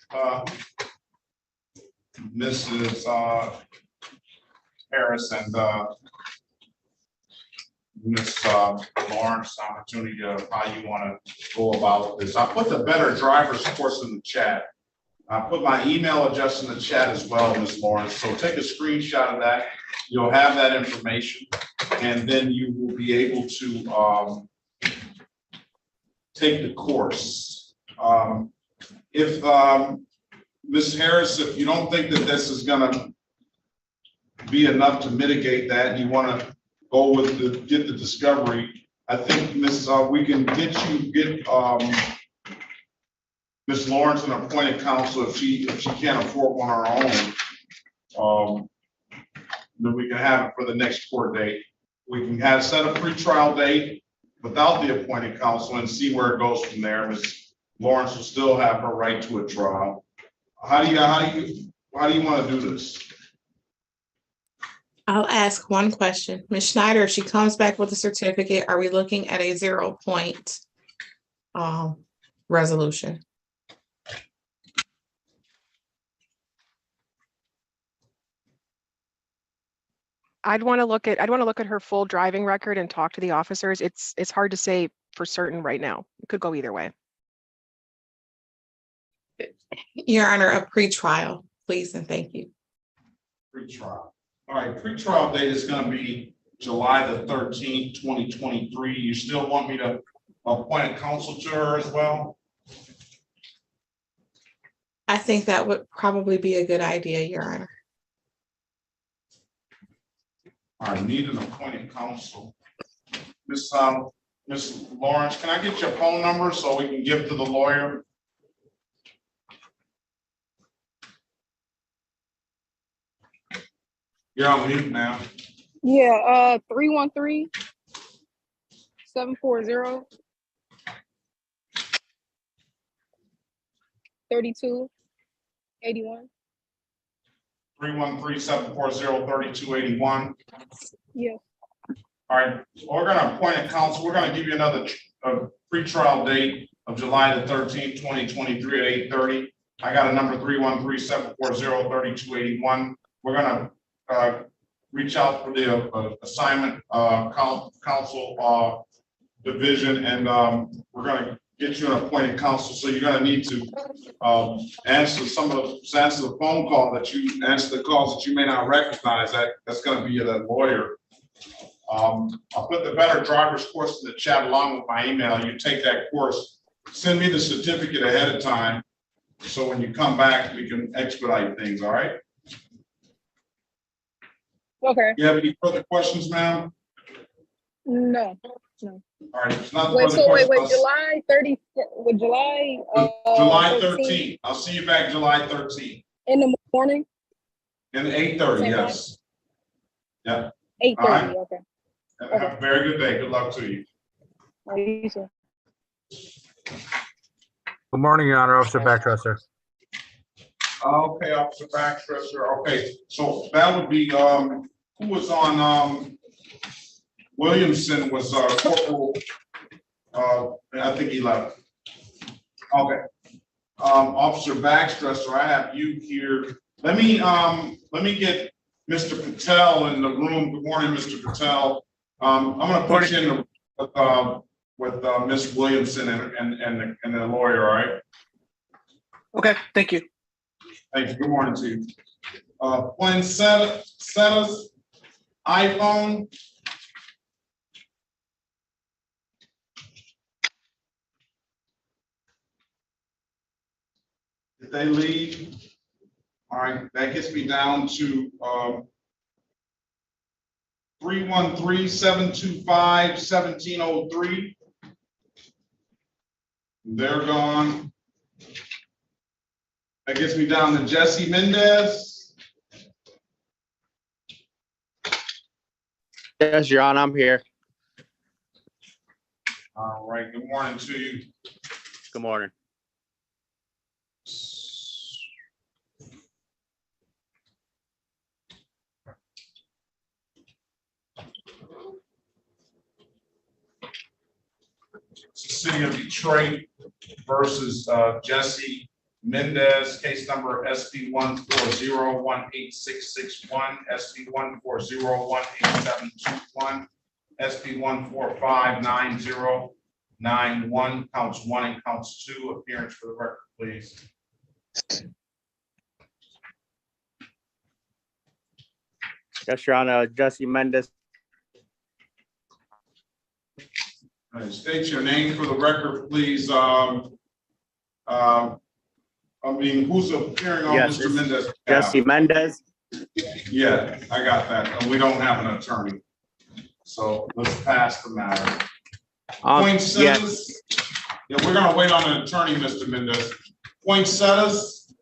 Mrs. Harris and Ms. Lawrence opportunity of how you want to go about this. I put the better driver's course in the chat. I put my email address in the chat as well, Ms. Lawrence. So take a screenshot of that. You'll have that information, and then you will be able to take the course. If Ms. Harris, if you don't think that this is going to be enough to mitigate that, you want to go with get the discovery, I think we can get Ms. Lawrence an appointed counsel if she can't afford one on her own. Then we can have it for the next court date. We can set a pretrial date without the appointed counsel and see where it goes from there. Ms. Lawrence will still have her right to a trial. How do you want to do this? I'll ask one question. Ms. Schneider, if she comes back with a certificate, are we looking at a 0-point resolution? I'd want to look at her full driving record and talk to the officers. It's hard to say for certain right now. It could go either way. Your Honor, a pretrial, please and thank you. Pretrial. All right, pretrial date is going to be July the 13th, 2023. You still want me to appoint a counsel to her as well? I think that would probably be a good idea, Your Honor. I need an appointed counsel. Ms. Lawrence, can I get your phone number so we can give to the lawyer? You're on mute now. Yeah, 313-740-3281. 313-740-3281. Yeah. All right, we're gonna appoint a counsel. We're gonna give you another pretrial date of July the 13th, 2023 at 8:30. I got a number 313-740-3281. We're gonna reach out for the assignment counsel division, and we're gonna get you an appointed counsel. So you're gonna need to answer the phone call that you answer the calls that you may not recognize. That's gonna be the lawyer. I'll put the better driver's course in the chat along with my email. You take that course, send me the certificate ahead of time, so when you come back, we can expedite things. All right. Okay. You have any further questions, ma'am? No. All right. It's not Wait, further so wait, questions. July 30, with July July 13th. I'll see you back July 13th. In the morning? In 8:30, Same yes. Yeah. 8:30, All right. okay. Have a very good day. Good luck to you. Oh, you too. Good morning, Your Honor. Officer Backdresser. Okay, Officer Backdresser. Okay, so that would be, who was on, Williamson was Corporal, I think he left. Okay. Officer Backdresser, I have you here. Let me get Mr. Patel in the room. Good morning, Mr. Patel. I'm gonna put you in with Ms. Williamson and the lawyer, all right? Okay, thank you. Thank you. Good morning to you. Poinsettia's iPhone. Did they leave? All right, that gets me down to 313-725-1703. They're gone. That gets me down to Jesse Mendez. Yes, Your Honor, I'm here. All right, good morning to you. Good morning. City of Detroit versus Jesse Mendez, case number SB 140186661, SB 1401871, SB 1459091, counts 1 and counts 2. Appearance for the record, please. Yes, Your Honor, Jesse Mendez. State your name for the record, please. Who's appearing on Yes, Mr. Mendez? Jesse Mendez. Yeah, I got that. And we don't have an attorney. So let's pass the matter. Poinsettias. Yeah, we're gonna wait on an attorney, Mr. Mendez. Poinsettias.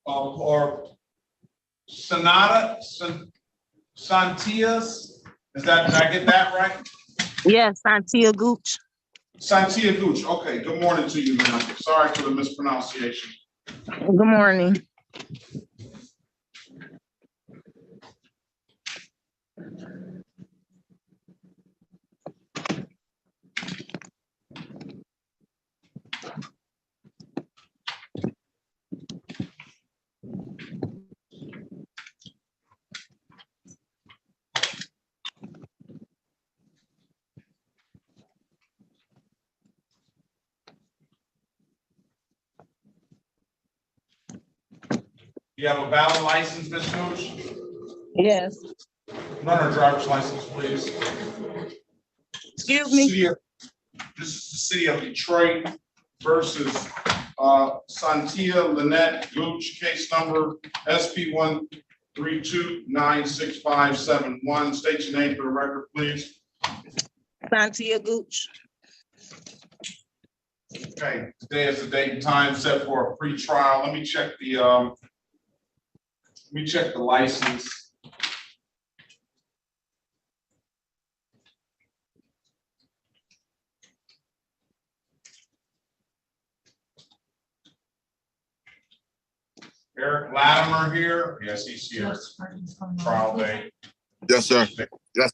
Or Sonata, Santias. Did I get that right? Yes, Santia Gooch. Santia Gooch. Okay, good morning to you, ma'am. Sorry for the mispronunciation. Good morning. You have a valid license, Ms. Gooch? Yes. Run our driver's license, please. Excuse me. This is the City of Detroit versus Santia Lynette Gooch, case number SP 132-96571. State your name for the record, please. Santia Gooch. Okay, today is the date and time set for a pre-trial. Let me check the license. Eric Latimer here. Yes, he's here. Trial day. Yes, sir. Yes.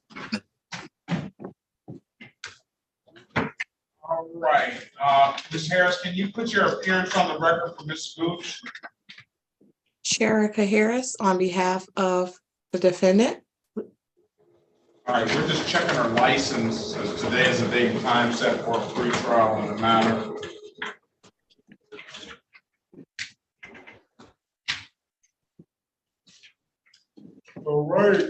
All right. Ms. Harris, can you put your appearance on the record for Ms. Gooch? Sherika Harris on behalf of the defendant. All right, we're just checking our license as today is the date and time set for a pre-trial in the matter. All right.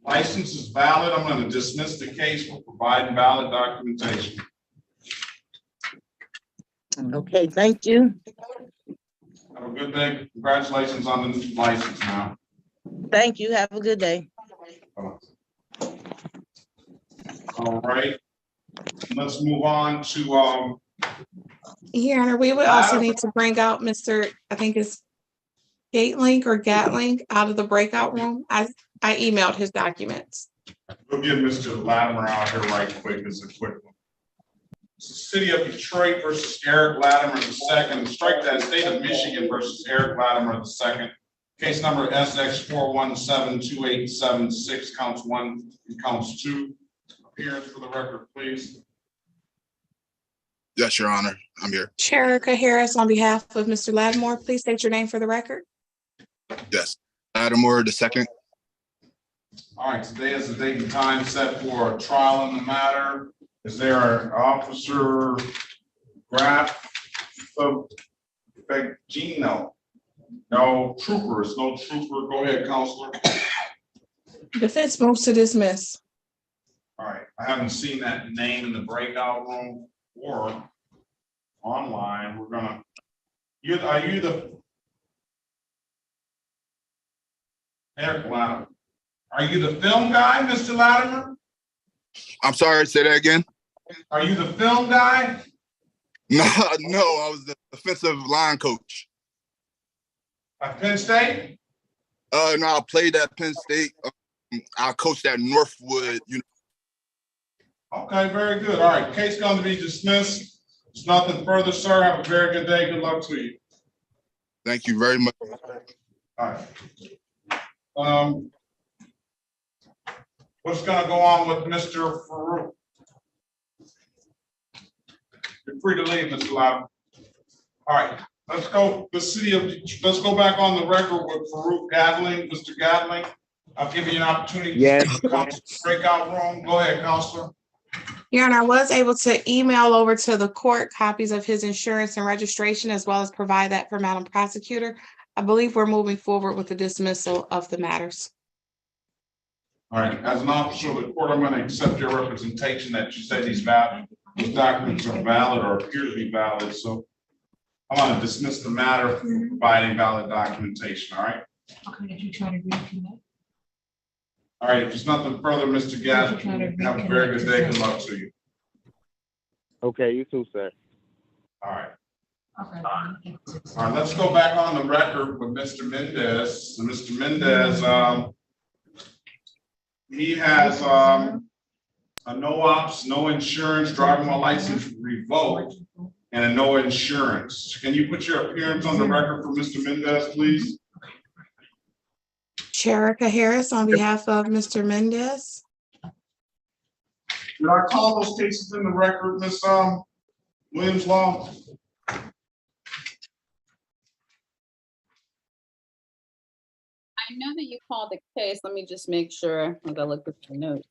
License is valid. I'm going to dismiss the case for providing valid documentation. Okay, thank you. Have a good day. Congratulations on the license now. Thank you. Have a good day. All right. Let's move on to Your Honor, we would also need to bring out Mr. I think it's Gatling or Gatling out of the breakout room. I emailed his documents. We'll get Mr. Latimer out here right quick. It's a quick one. City of Detroit versus Eric Latimer II. Strike that. State of Michigan versus Eric Latimer II. Case number SX 4172876, counts 1 and counts 2. Appearance for the record, please. Yes, Your Honor. I'm here. Sherika Harris on behalf of Mr. Lattimore. Please state your name for the record. Yes. Lattimore II. All right, today is the date and time set for a trial in the matter. Is there an officer Gino? No trooper. It's no trooper. Go ahead, counselor. Defense moves to dismiss. All right, I haven't seen that name in the breakout room or online. We're gonna, Eric Latimer. Are you the film guy, Mr. Latimer? I'm sorry, say that again? Are you the film guy? No, no, I was the offensive line coach. At Penn State? No, I played at Penn State. I coached at Northwood. Okay, very good. All right, case going to be dismissed. There's nothing further, sir. Have a very good day. Good luck to you. Thank you very much. All right. What's gonna go on with Mr. Farouk? You're free to leave, Mr. Loudon. All right, let's go. Let's go back on the record with Farouk Gatling. Mr. Gatling, I'll give you an opportunity Yes. to come to the breakout room. Go ahead, Counselor. Your Honor, I was able to email over to the court copies of his insurance and registration, as well as provide that for Madam Prosecutor. I believe we're moving forward with the dismissal of the matters. All right, as an officer of the court, I'm going to accept your representation that you say these documents are valid or appear to be valid. So I'm going to dismiss the matter for providing valid documentation. All right. Okay, did you try to reconnect? All right. If there's nothing further, Mr. Gadd, have a very good day. Good luck to you. Okay, you too, sir. All right. Okay. All right. Let's go back on the record with Mr. Mendez. So Mr. Mendez, he has a no ops, no insurance, driving while license revoked, and a no insurance. Can you put your appearance on the record for Mr. Mendez, please? Sherika Harris on behalf of Mr. Mendez. Did I call those cases in the record, Ms. Williams Law? I know that you called the case. Let me just make sure as I look at the notes.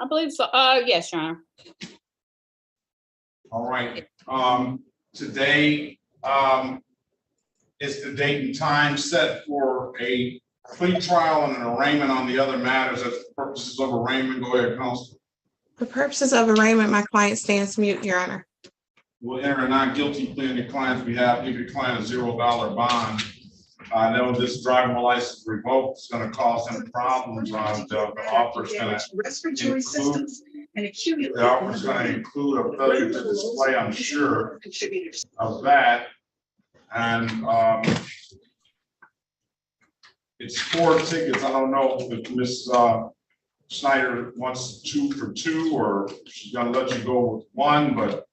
I believe so. Yes, Your Honor. All right. Today is the date and time set for a plea trial and an arraignment on the other matters. As purposes of arraignment, go ahead, Counsel. For purposes of arraignment, my client stands mute, Your Honor. We'll enter a not guilty plea on your client's behalf, give your client a $0 bond. I know this driving license revoked is going to cause him problems. The offer's going to include a failure to display, I'm sure, of that. And it's 4 tickets. I don't know if Ms. Snyder wants 2 for 2 or she's going to let you go with 1, but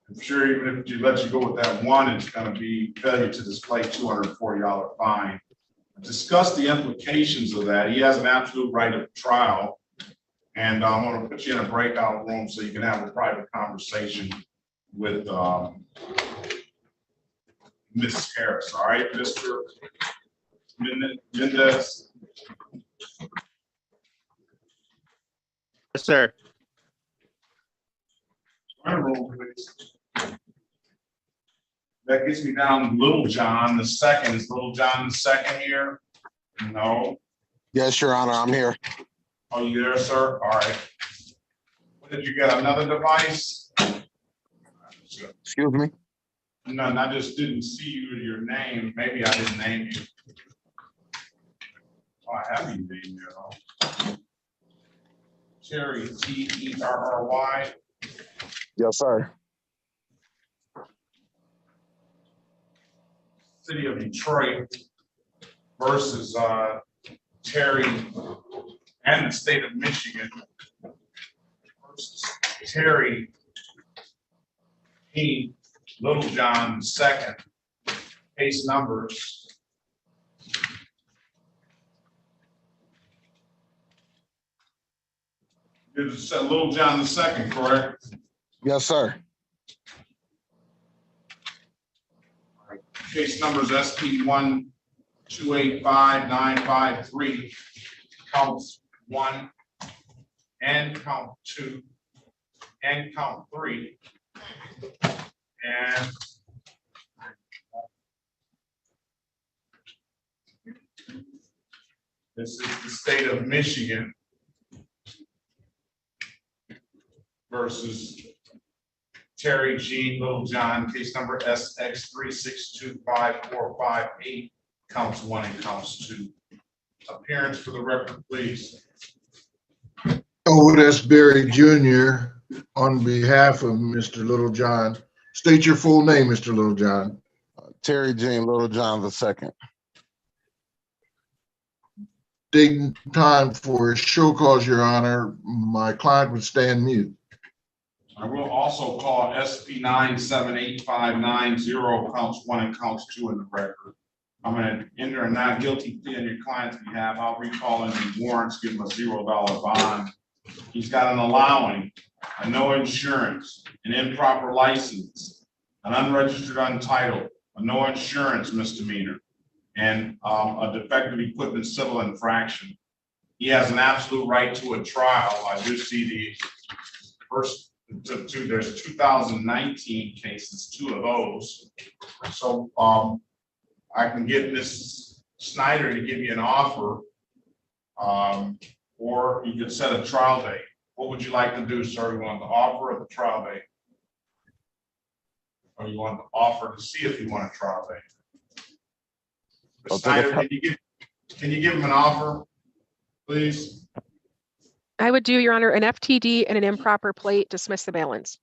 I'm sure even if she lets you go with that 1, it's going to be failure to display $240 fine. Discuss the implications of that. He has an absolute right of trial. And I'm going to put you in a breakout room so you can have a private conversation with Ms. Harris. All right, Mr. Mendez. Yes, sir. That gets me down to Little John the second. Is Little John the second here? No. Yes, Your Honor, I'm here. Oh, you there, sir? All right. What did you get? Another device? Excuse me? None. I just didn't see your name. Maybe I didn't name you. Oh, I have you named here. Terry, Terry. Yes, sir. City of Detroit versus Terry and the state of Michigan versus Terry P. Littlejohn II. Case numbers. It's Littlejohn II, correct? Yes, sir. Case numbers SP 1285953, counts 1 and count 2 and count 3. And This is the state of Michigan versus Terry Jean Littlejohn, case number SX 3625458, counts 1 and counts 2. Appearance for the record, please. Otis Berry Jr. on behalf of Mr. Littlejohn. State your full name, Mr. Littlejohn. Terry Jean Littlejohn II. Taking time for a show cause, Your Honor. My client would stand mute. I will also call SP 9788590, counts 1 and counts 2 in the record. I'm going to enter a not guilty plea on your client's behalf. I'll recall any warrants, give him a $0 bond. He's got an allowing, a no insurance, an improper license, an unregistered untitled, a no insurance misdemeanor, and a defective equipment civil infraction. He has an absolute right to a trial. I do see the first two, there's 2019 cases, 2 of those. So I can get Ms. Snyder to give you an offer, or you could set a trial date. What would you like to do, sir? You want the offer or the trial date? Or you want the offer to see if you want a trial date? Ms. Snyder, can you give him an offer, please? I would do, Your Honor, an FTD and an improper plate, dismiss the balance.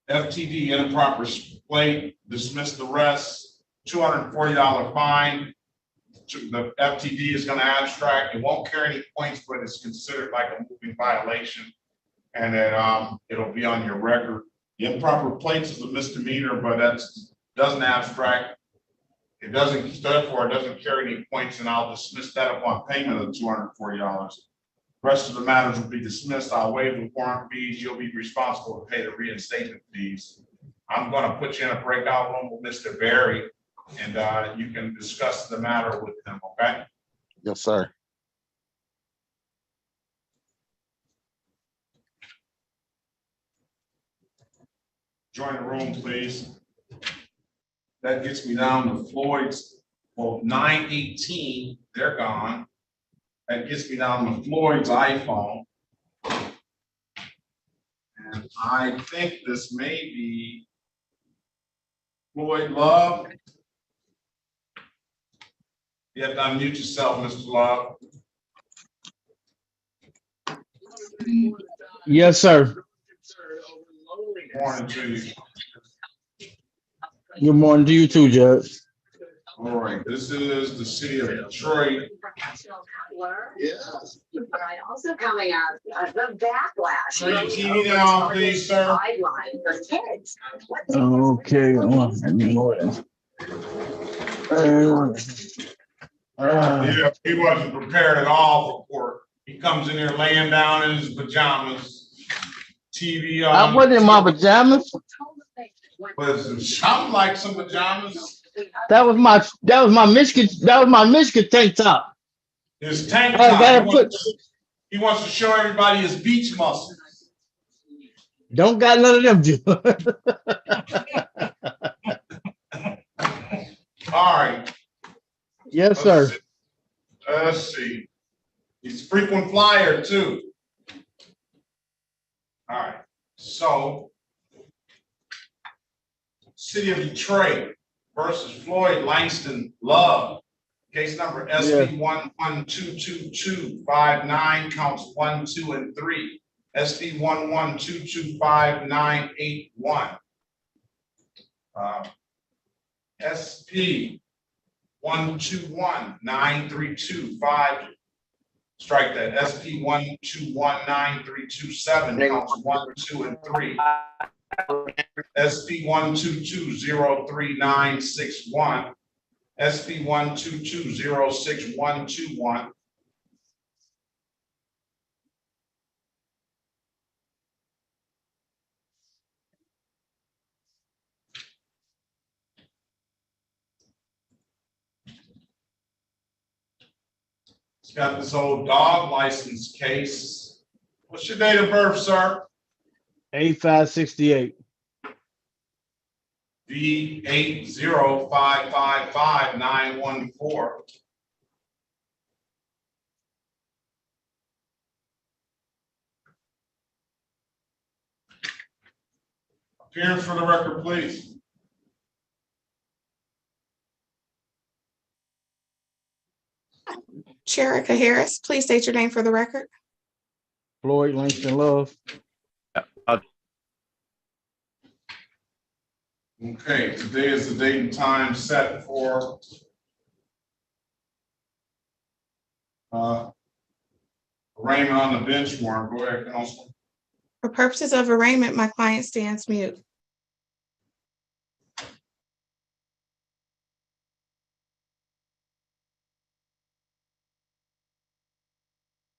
FTD, improper plate, dismiss the rest, $240 fine. The FTD is going to abstract. It won't carry any points, but it's considered like a moving violation, and then it'll be on your record. The improper plates is a misdemeanor, but that doesn't abstract. It doesn't, therefore, it doesn't carry any points, and I'll dismiss that upon payment of the $240. The rest of the matters will be dismissed. I'll waive the warrant fees. You'll be responsible to pay the reinstatement fees. I'm going to put you in a breakout room with Mr. Berry, and you can discuss the matter with him, okay? Yes, sir. Join the room, please. That gets me down to Floyd's, well, 918, they're gone. That gets me down to Floyd's iPhone. And I think this may be Floyd Love. You have to unmute yourself, Mr. Love. Yes, sir. Morning to you. Good morning to you too, Judge. All right, this is the city of Detroit. Yes. But I also coming out the backlash. Turn your TV down, please, sir. Guideline for kids. Okay, Yeah, he wasn't prepared at all for court. He comes in here laying down in his pajamas, TV on. I wasn't in my pajamas. Was it sound like some pajamas? That was my Michigan tank top. His tank top. He wants to show everybody his beach muscles. Don't got none of them, Joe. All right. Yes, sir. Let's see. He's a frequent flyer too. All right. So, City of Detroit versus Floyd Langston Love. Case number SP 11222259, counts 1, 2, and 3. SP 11225981. SP 121932. Strike that. SP 121932 counts 1, 2, and 3. SP 1220391. SP 1220621. It's got this old dog license case. What's your date of birth, sir? 8568. V805555914. Appearance for the record, please. Sherika Harris, please state your name for the record. Floyd Langston Love. Okay, today is the date and time set for arraignment on the bench warrant. Go ahead, Counsel. For purposes of arraignment, my client stands mute.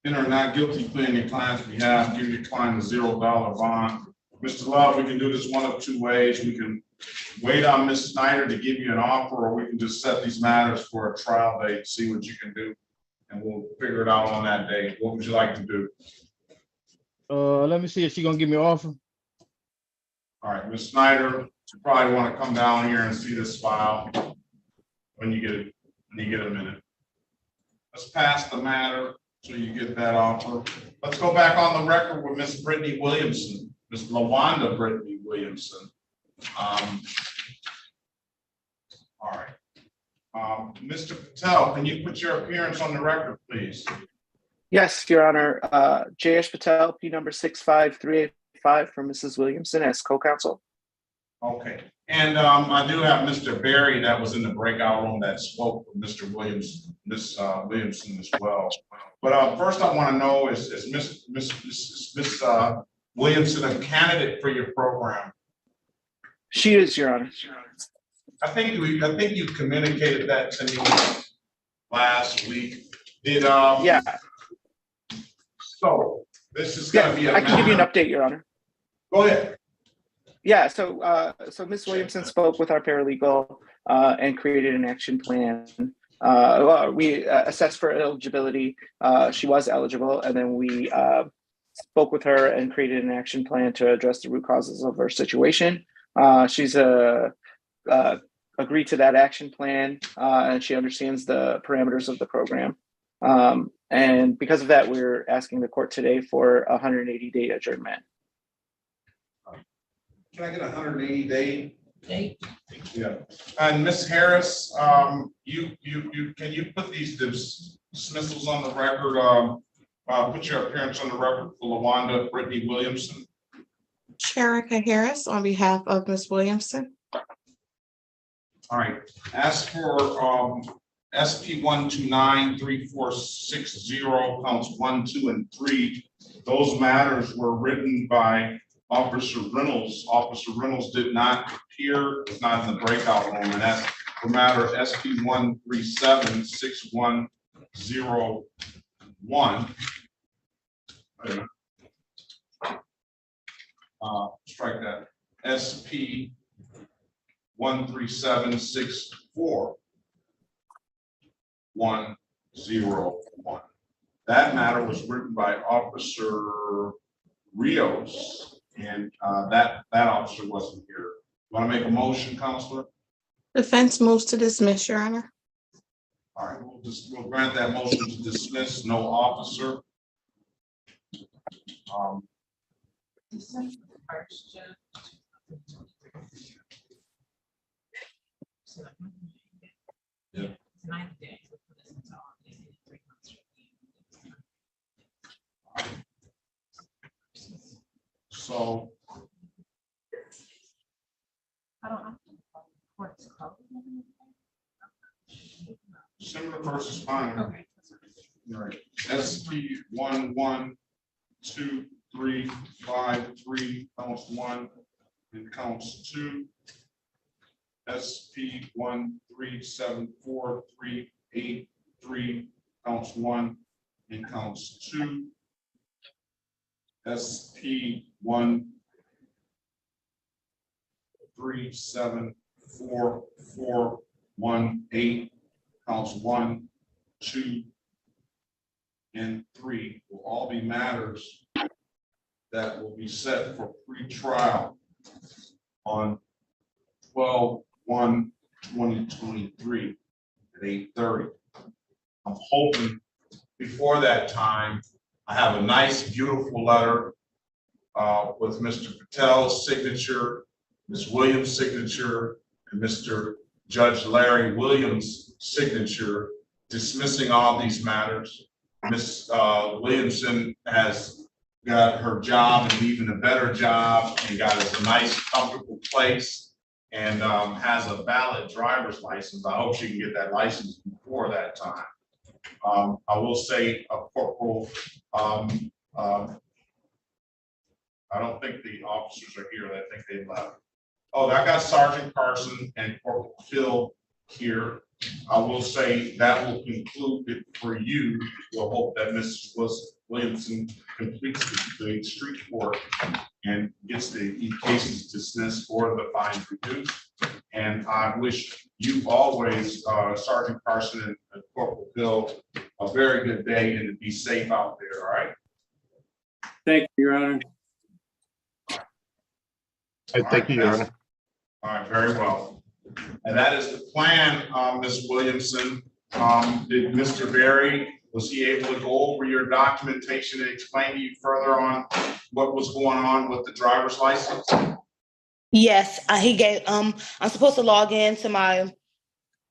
Enter not guilty plea in your client's behalf, give your client a $0 bond. Mr. Love, we can do this one of two ways. We can wait on Ms. Snyder to give you an offer, or we can just set these matters for a trial date, see what you can do. And we'll figure it out on that day. What would you like to do? Let me see if she's gonna give me an offer. All right, Ms. Snyder, you probably want to come down here and see this file when you get a minute. Let's pass the matter so you get that offer. Let's go back on the record with Ms. Brittany Williamson, Ms. LaWanda Brittany Williamson. All right. Mr. Patel, can you put your appearance on the record, please? Yes, Your Honor. Jayesh Patel, P number 65385 for Mrs. Williamson as co-counsel. Okay, and I do have Mr. Barry that was in the breakout room that spoke with Mr. Williams, Ms. Williamson as well. But first I want to know is Ms. Williamson a candidate for your program? She is, Your Honor. I think you communicated that to me last week. Did yeah. So this is going to be. I can give you an update, Your Honor. Go ahead. Yeah. So Ms. Williamson spoke with our paralegal and created an action plan. We assessed for eligibility. She was eligible, and then we spoke with her and created an action plan to address the root causes of her situation. She's agreed to that action plan, and she understands the parameters of the program. And because of that, we're asking the court today for a 180-day adjournment. Can I get 180 day? Yeah. And Ms. Harris, can you put these dismissals on the record? Put your appearance on the record for LaWanda Brittany Williamson. Sherika Harris on behalf of Ms. Williamson. All right. As for SP 1293460 counts 1, 2, and 3, those matters were written by Officer Reynolds. Officer Reynolds did not appear, was not in the breakout room, and that's the matter SP 1376101. Strike that. SP 13764-101. That matter was written by Officer Rios, and that officer wasn't here. Want to make a motion, Counselor? Defense moves to dismiss, Your Honor. All right, we'll grant that motion to dismiss. No officer. Yeah. So similar versus fine. Okay. All right. SP 11235 counts 1 and counts 2. SP 1374383 counts 1 and counts 2. SP 1374418 counts 1, 2, and 3 will all be matters that will be set for pre-trial on 12/1/2023 at 8:30. I'm hoping before that time, I have a nice, beautiful letter with Mr. Patel's signature Ms. Williams' signature, and Mr. Judge Larry Williams' signature dismissing all these matters. Ms. Williamson has got her job and even a better job and got us a nice, comfortable place and has a valid driver's license. I hope she can get that license before that time. I will say, Corporal, I don't think the officers are here. I think they left. Oh, I got Sergeant Carson and Corporal Phil here. I will say that will conclude it for you. We'll hope that Mrs. Williamson completes the street court and gets the cases dismissed or the fines reduced. And I wish you always, Sergeant Carson and Corporal Phil, a very good day and to be safe out there, all right? Thank you, Your Honor. Thank you, Your Honor. All right, very well. And that is the plan, Ms. Williamson. Did Mr. Berry, was he able to go over your documentation and explain to you further on what was going on with the driver's license? Yes, he gave, I'm supposed to log into my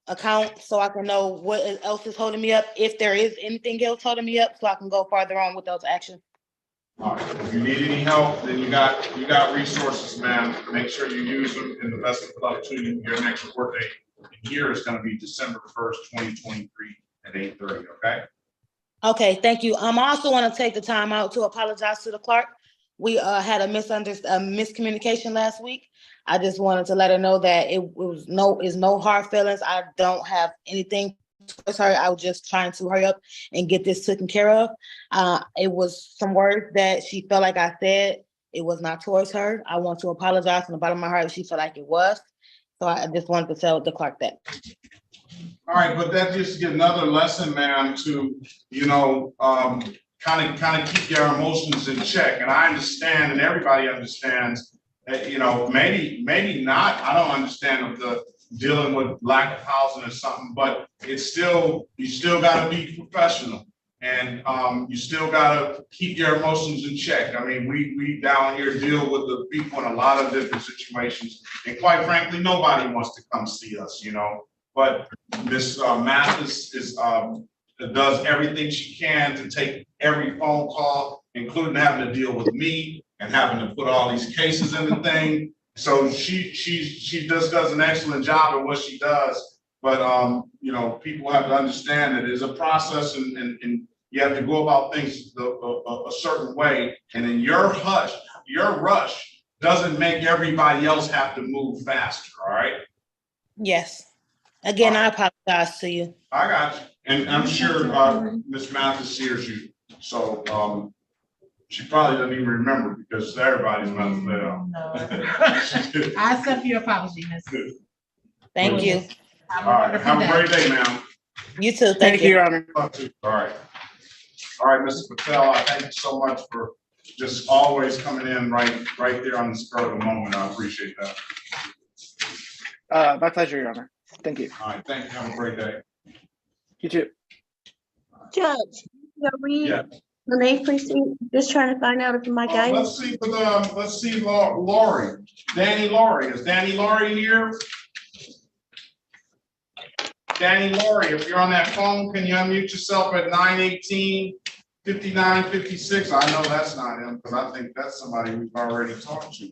account so I can know what else is holding me up, if there is anything else holding me up, so I can go farther on with those actions. All right, if you need any help, then you got resources, ma'am. Make sure you use them, and the best of luck to you. Your next work day here is going to be December 1st, 2023 at 8:30, okay? Okay, thank you. I also want to take the time out to apologize to the clerk. We had a miscommunication last week. I just wanted to let her know that it was no hard feelings. I don't have anything towards her. I was just trying to hurry up and get this taken care of. It was some words that she felt like I said. It was not towards her. I want to apologize from the bottom of my heart if she felt like it was. So I just wanted to tell the clerk that. All right, but that just gives another lesson, ma'am, to, you know, kind of keep your emotions in check. And I understand, and everybody understands that, you know, maybe not. I don't understand of the dealing with lack of housing or something, but it's still, you still got to be professional, and you still got to keep your emotions in check. I mean, we down here deal with the people in a lot of different situations, and quite frankly, nobody wants to come see us, you know. But Miss Mathis does everything she can to take every phone call, including having to deal with me and having to put all these cases in the thing. So she just does an excellent job at what she does. But you know, people have to understand that it's a process, and you have to go about things a certain way. And then your rush doesn't make everybody else have to move faster. All right. Yes. Again, I apologize to you. I got you. And I'm sure Ms. Mathis hears you. So she probably doesn't even remember because everybody's mouth fell. No. I accept your apology, Miss. Thank you. All right. Have a great day, ma'am. You too. Thank you, Your Honor. All right. All right, Mr. Patel, I thank you so much for just always coming in right there on the spur of the moment. I appreciate that. My pleasure, Your Honor. Thank you. All right, thank you. Have a great day. You too. Judge, are we Yeah. the main precinct? Just trying to find out if my guy. Let's see, Laurie. Danny Laurie. Is Danny Laurie here? Danny Laurie, if you're on that phone, can you unmute yourself at 918-5956? I know that's not him because I think that's somebody we've already talked to.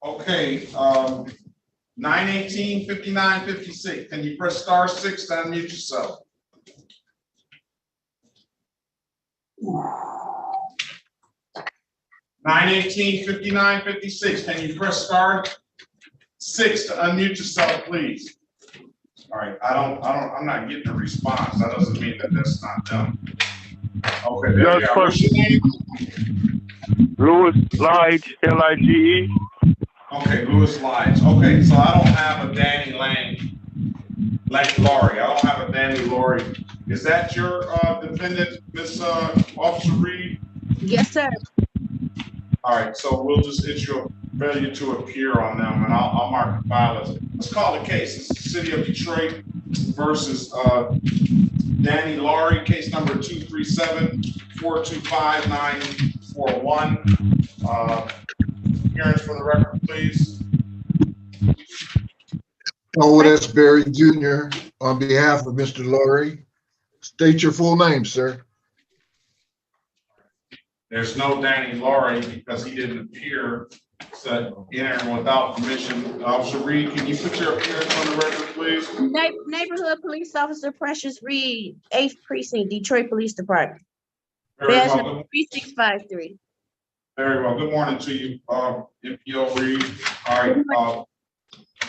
Okay, 918-5956. Can you press *6 to unmute yourself? (918-5956). Can you press *6 to unmute yourself, please? All right, I'm not getting a response. That doesn't mean that that's not done. Okay, there we are. What's your name? Louis Lige, Lige. Okay, Louis Lige. Okay, so I don't have a Danny Laurie. I don't have a Danny Laurie. Is that your defendant, Miss Officer Reed? Yes, sir. All right, so we'll just issue a failure to appear on them, and I'll mark the file as. Let's call the case. It's the City of Detroit versus Danny Laurie, case number 237-425-941. Appearance for the record, please. Elwood S. Berry Jr. on behalf of Mr. Laurie. State your full name, sir. There's no Danny Laurie because he didn't appear, so entering without permission. Officer Reed, can you put your appearance on the record, please? Neighborhood Police Officer Precious Reed, 8th Precinct, Detroit Police Department. Very Badge well. number 3653. Very well. Good morning to you, MPO Reed. All right.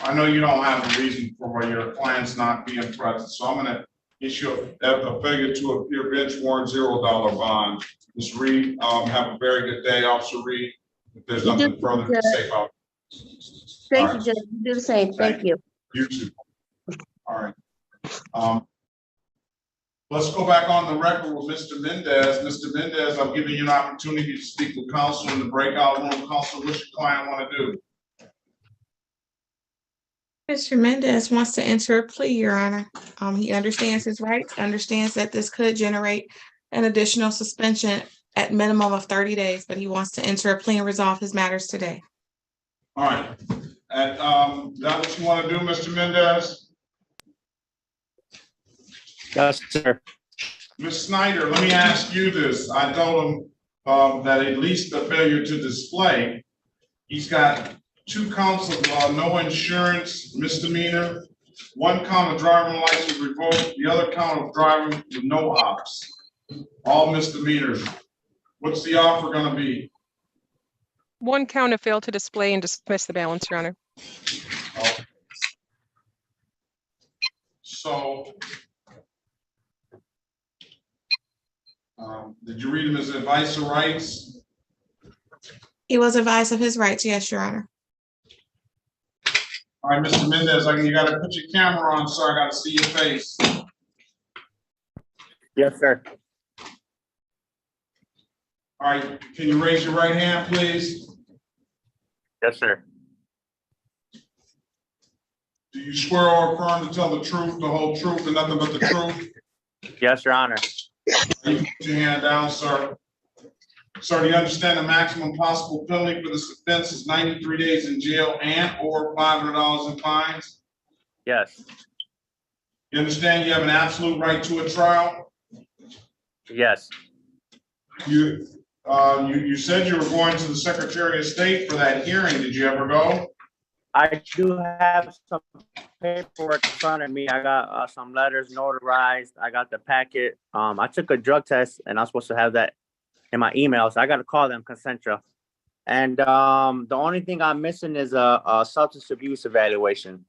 I know you don't have a reason for your clients not being present, so I'm going to issue a failure to appear bench warrant $0 bond. Ms. Reed, have a very good day, Officer Reed. If there's nothing further to say about it. Thank you, Judge. You do the same. Thank you. You too. All right. Let's go back on the record with Mr. Mendez. Mr. Mendez, I'm giving you an opportunity to speak with counsel in the breakout room. Counsel, what's your client want to do? Mr. Mendez wants to enter a plea, Your Honor. He understands his rights, understands that this could generate an additional suspension at minimum of 30 days, but he wants to enter a plea and resolve his matters today. All right. And that what you want to do, Mr. Mendez? Yes, sir. Ms. Snyder, let me ask you this. I told him that at least the failure to display, he's got 2 counts of no insurance misdemeanor, 1 count of driving license revoked, the other count of driving with no ops, all misdemeanors. What's the offer going to be? 1 count of failed to display and dismiss the balance, Your Honor. Okay. So, did you read him his advice or rights? He was advised of his rights, yes, Your Honor. All right, Mr. Mendez, you got to put your camera on, sir. I got to see your face. Yes, sir. All right, can you raise your right hand, please? Yes, sir. Do you swear or affirm to tell the truth, the whole truth, and nothing but the truth? Yes, Your Honor. You put your hand down, sir. Sir, do you understand the maximum possible penalty for this offense is 93 days in jail and or $500 in fines? Yes. You understand you have an absolute right to a trial? Yes. You said you were going to the Secretary of State for that hearing. Did you ever go? I do have some paperwork in front of me. I got some letters notarized. I got the packet. I took a drug test and I'm supposed to have that in my email, so I got to call them Concentra. And the only thing I'm missing is a substance abuse evaluation.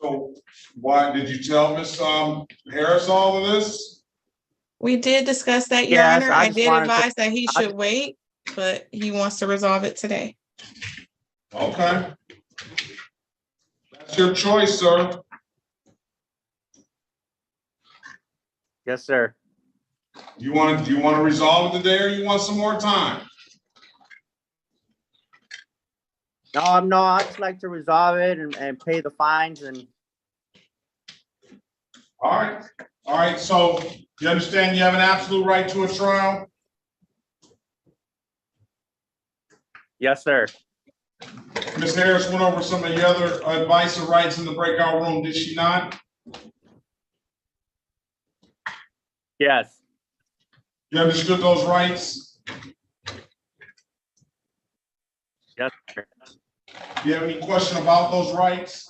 So why did you tell Ms. Harris all of this? We did discuss that, Your Yes, Honor. I I just did wanted advise that he should wait, but he wants to resolve it today. Okay. That's your choice, sir. Yes, sir. Do you want to resolve it today or you want some more time? No, I just like to resolve it and pay the fines and. All right. So you understand you have an absolute right to a trial? Yes, sir. Ms. Harris went over some of the other advice or rights in the breakout room, did she not? Yes. You understood those rights? Yes, sir. Do you have any question about those rights?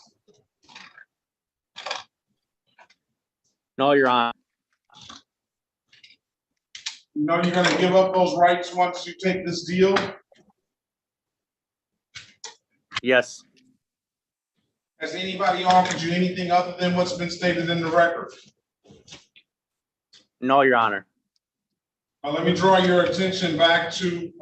No, Your Honor. You know you're gonna give up those rights once you take this deal? Yes. Has anybody offered you anything other than what's been stated in the record? No, Your Honor. Let me draw your attention back to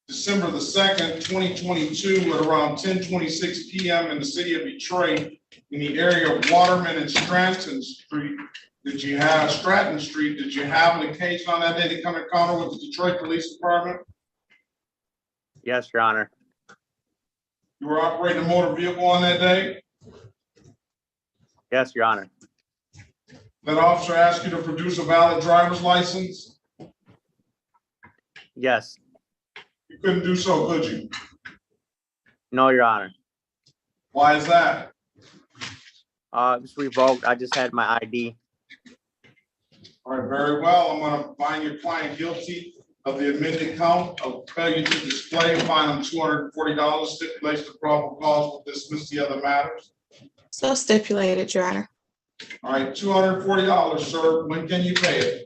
December the 2nd, 2022 at around 10:26 p.m. in the city of Detroit in the area of Waterman and Stratton Street. Did you have an occasion on that day to come in encounter with the Detroit Police Department? Yes, Your Honor. You were operating a motor vehicle on that day? Yes, Your Honor. That officer asked you to produce a valid driver's license? Yes. You couldn't do so, could you? No, Your Honor. Why is that? It's revoked. I just had my ID. All right, very well. I'm gonna find your client guilty of the admitted count of failure to display and fine them $240, stipulates the probable cause will dismiss the other matters. So stipulated, Your Honor. All right, $240, sir. When can you pay it?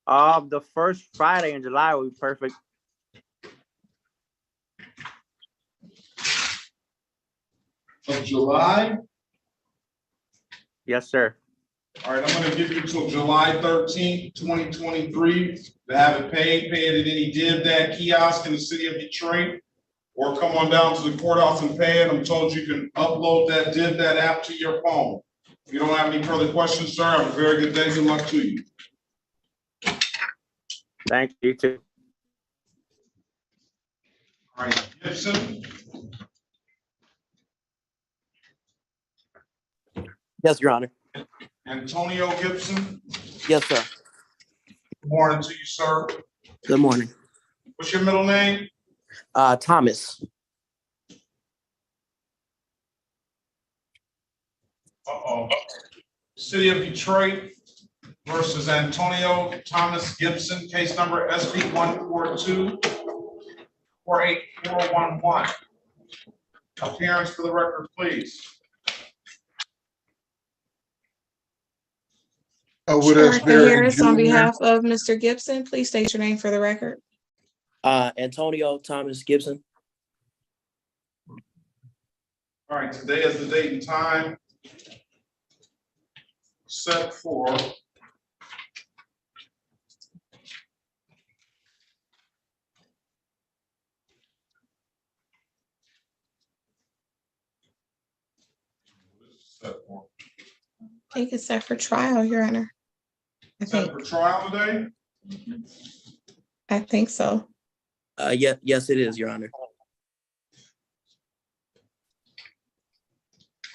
The first Friday in July will be perfect. Of July? Yes, sir. All right, I'm gonna give you till July 13th, 2023 to have it paid. Pay it at any DivDad kiosk in the city of Detroit, or come on down to the courthouse and pay it. I'm told you can upload that DivDad app to your phone. If you don't have any further questions, sir, have a very good day. Good luck to you. Thank you, too. All right, Gibson. Yes, Your Honor. Antonio Gibson. Yes, sir. Good morning to you, sir. Good morning. What's your middle name? Thomas. Uh-oh. City of Detroit versus Antonio Thomas Gibson, case number SB 142-48411. Appearance for the record, please. Erica Harris, on behalf of Mr. Gibson, please state your name for the record. Antonio Thomas Gibson. All right, today is the date and time set for I think it's set for trial, Your Honor. set for trial today? I think so. Yes, it is, Your Honor.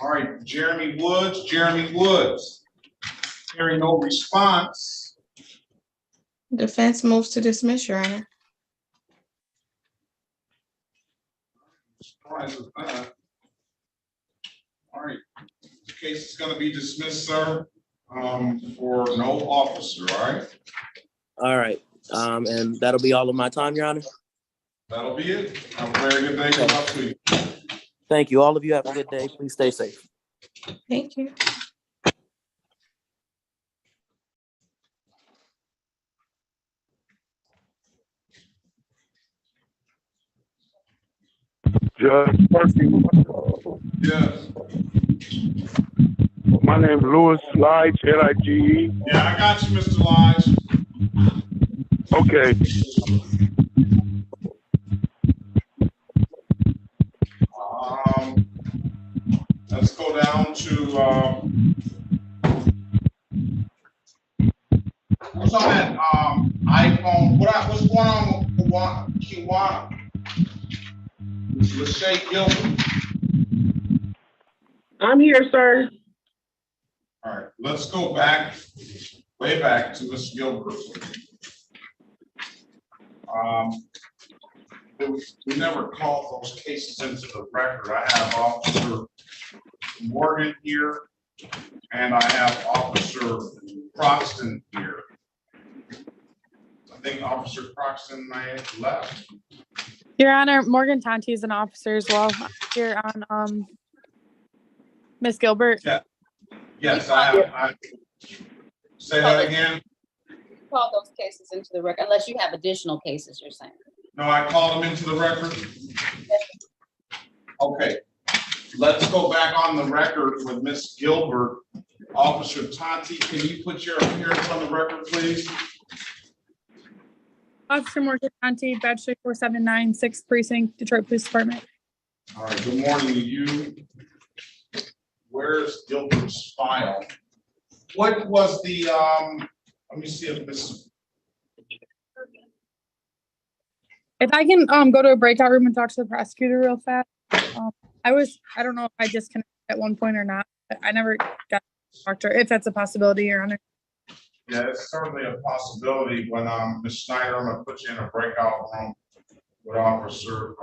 All right, Jeremy Woods. Hearing no response. Defense moves to dismiss, Your Honor. Surprised with that. All right, the case is gonna be dismissed, sir, for no officer, all right? All right. And that'll be all of my time, Your Honor. That'll be it. Have a very good day. Good luck to you. Thank you. All of you have a good day. Please stay safe. Thank you. Judge Percy. Yes. My name is Louis Lige, Lige. Yeah, I got you, Mr. Lige. Okay. Let's go down to what's on that iPhone? What's going on with Kiwana? Lachey Gilbert. I'm here, sir. All right, let's go back, way back to Ms. Gilbert. We never called those cases into the record. I have Officer Morgan here, and I have Officer Croxton here. I think Officer Croxton may have left. Your Honor, Morgan Tonti is an officer as well here on Miss Gilbert. Yeah. Yes, I have. Say that again. Call those cases into the record unless you have additional cases, you're saying. No, I called them into the record. Okay, let's go back on the record with Miss Gilbert. Officer Tonti, can you put your appearance on the record, please? Officer Morgan Tonti, Badge 479, 6th Precinct, Detroit Police Department. All right, good morning to you. Where's Gilbert's file? What was the, let me see if this. If I can go to a breakout room and talk to the prosecutor real fast. I don't know if I disconnected at one point or not, but I never got to talk to her, if that's a possibility, Your Honor. Yeah, it's certainly a possibility when, Ms. Snyder, I'm gonna put you in a breakout room with Officer,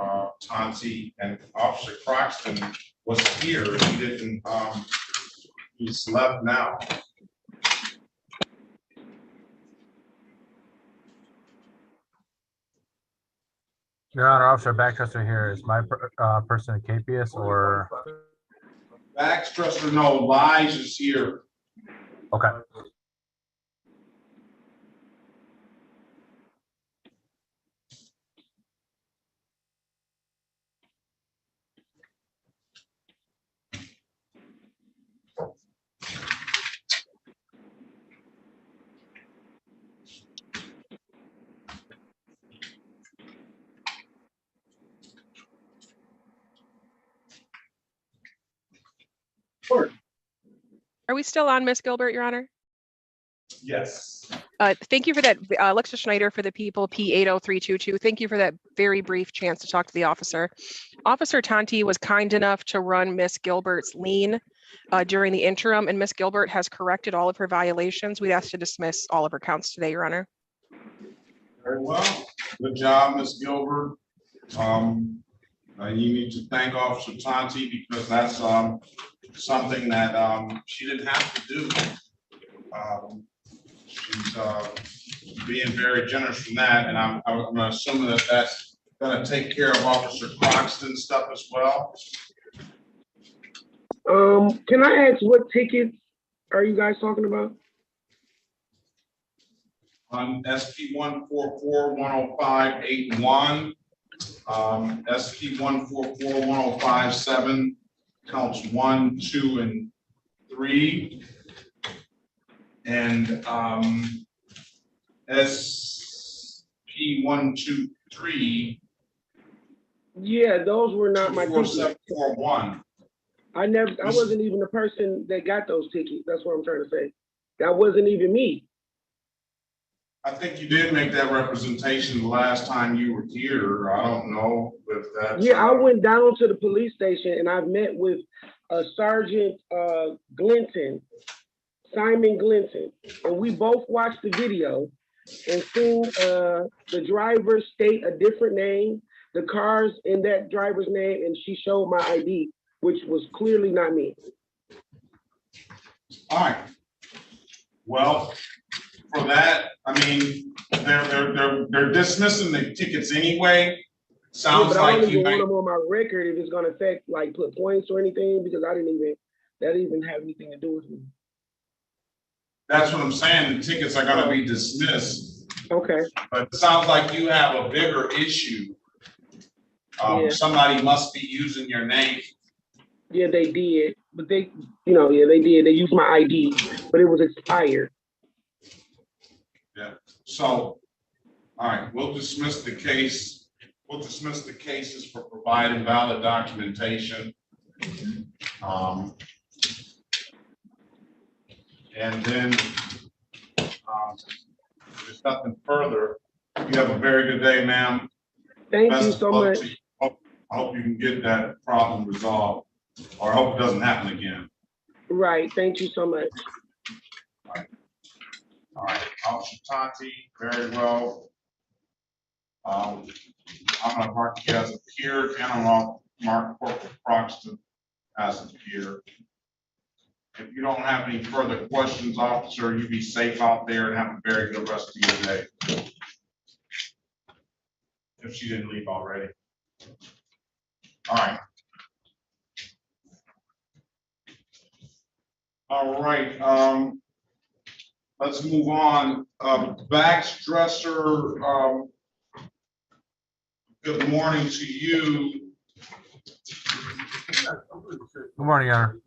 Tonti, and Officer Croxton was here. He didn't, he's left now. Your Honor, Officer Backdresser here. Is my person a Capias or? Backdresser, no, Lige is here. Okay. Are we still on, Miss Gilbert, Your Honor? Yes. Thank you for that, Alexa Schneider for the people, P80322. Thank you for that very brief chance to talk to the officer. Officer Tonti was kind enough to run Miss Gilbert's lien during the interim, and Miss Gilbert has corrected all of her violations. We'd ask to dismiss all of her counts today, Your Honor. Very well. Good job, Ms. Gilbert. You need to thank Officer Tonti because that's something that she didn't have to do. She's being very generous from that, and I'm assuming that that's going to take care of Officer Croxton's stuff as well. Can I ask what tickets are you guys talking about? On SP 144-105-81, SP 144-105-7 counts 1, 2, and 3. And SP 123. Yeah, those were not my tickets. 4741. I wasn't even the person that got those tickets. That's what I'm trying to say. That wasn't even me. I think you did make that representation the last time you were here. I don't know if that's. Yeah, I went down to the police station and I met with Sergeant Glinton, Simon Glinton, and we both watched the video and seen the driver state a different name, the cars in that driver's name, and she showed my ID, which was clearly not me. All right. Well, for that, I mean, they're dismissing the tickets anyway. Sounds but I like don't you even might. want them on my record if it's going to affect, like, put points or anything, because that didn't even have anything to do with me. That's what I'm saying. The tickets are going to be dismissed. Okay. But it sounds like you have a bigger issue. Yeah. Somebody must be using your name. Yeah, they did, but they did. They used my ID, but it was expired. Yeah. So, all right, we'll dismiss the case. We'll dismiss the cases for providing valid documentation. And then, if there's nothing further. You have a very good day, ma'am. Thank you so much. I hope you can get that problem resolved, or I hope it doesn't happen again. Right. Thank you so much. All right, Officer Tonti, very well. I'm gonna mark you as a peer, and I'm gonna mark Corporal Croxton as a peer. If you don't have any further questions, officer, you be safe out there and have a very good rest of your day. If she didn't leave already. All right. All right, let's move on. Backdresser, good morning to you. Good morning, Your Honor.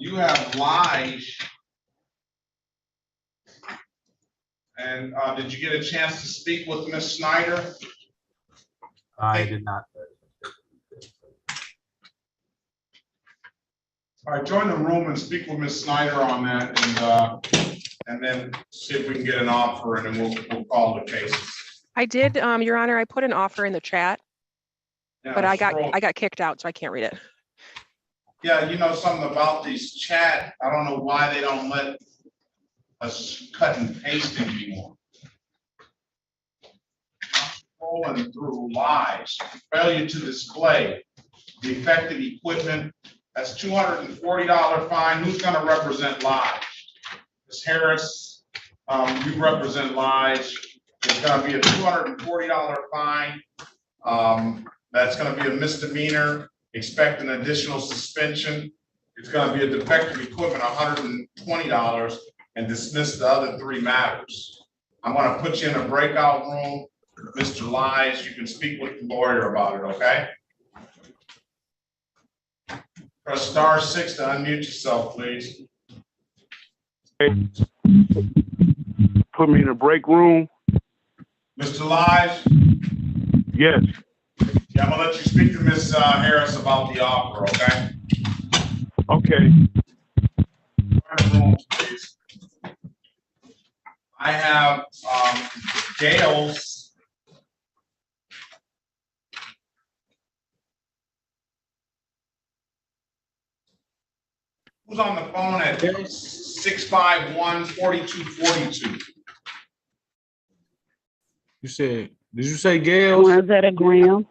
You have Lige. And did you get a chance to speak with Ms. Snyder? I did not. All right, join the room and speak with Ms. Snyder on that and then see if we can get an offer and then we'll call the cases. I did, Your Honor, I put an offer in the chat, Yeah, but I scroll. got kicked out, so I can't read it. Yeah, you know something about these chat, I don't know why they don't let us cut and paste anymore. Scrolling through lies, failure to display, defective equipment, that's $240 fine. Who's gonna represent lies? Ms. Harris, you represent lies. It's gonna be a $240 fine. That's gonna be a misdemeanor. Expect an additional suspension. It's gonna be a defective equipment, $120, and dismiss the other 3 matters. I'm gonna put you in a breakout room. Mr. Lies, you can speak with the lawyer about it, okay? Press *6 to unmute yourself, please. Put me in a break room. Mr. Lies? Yes. Yeah, I'm gonna let you speak to Ms. Harris about the offer, okay? Okay. Room, please. I have Gail's. Who's on the phone at 651-4242? You said, did you say Gail? Was that a Graham?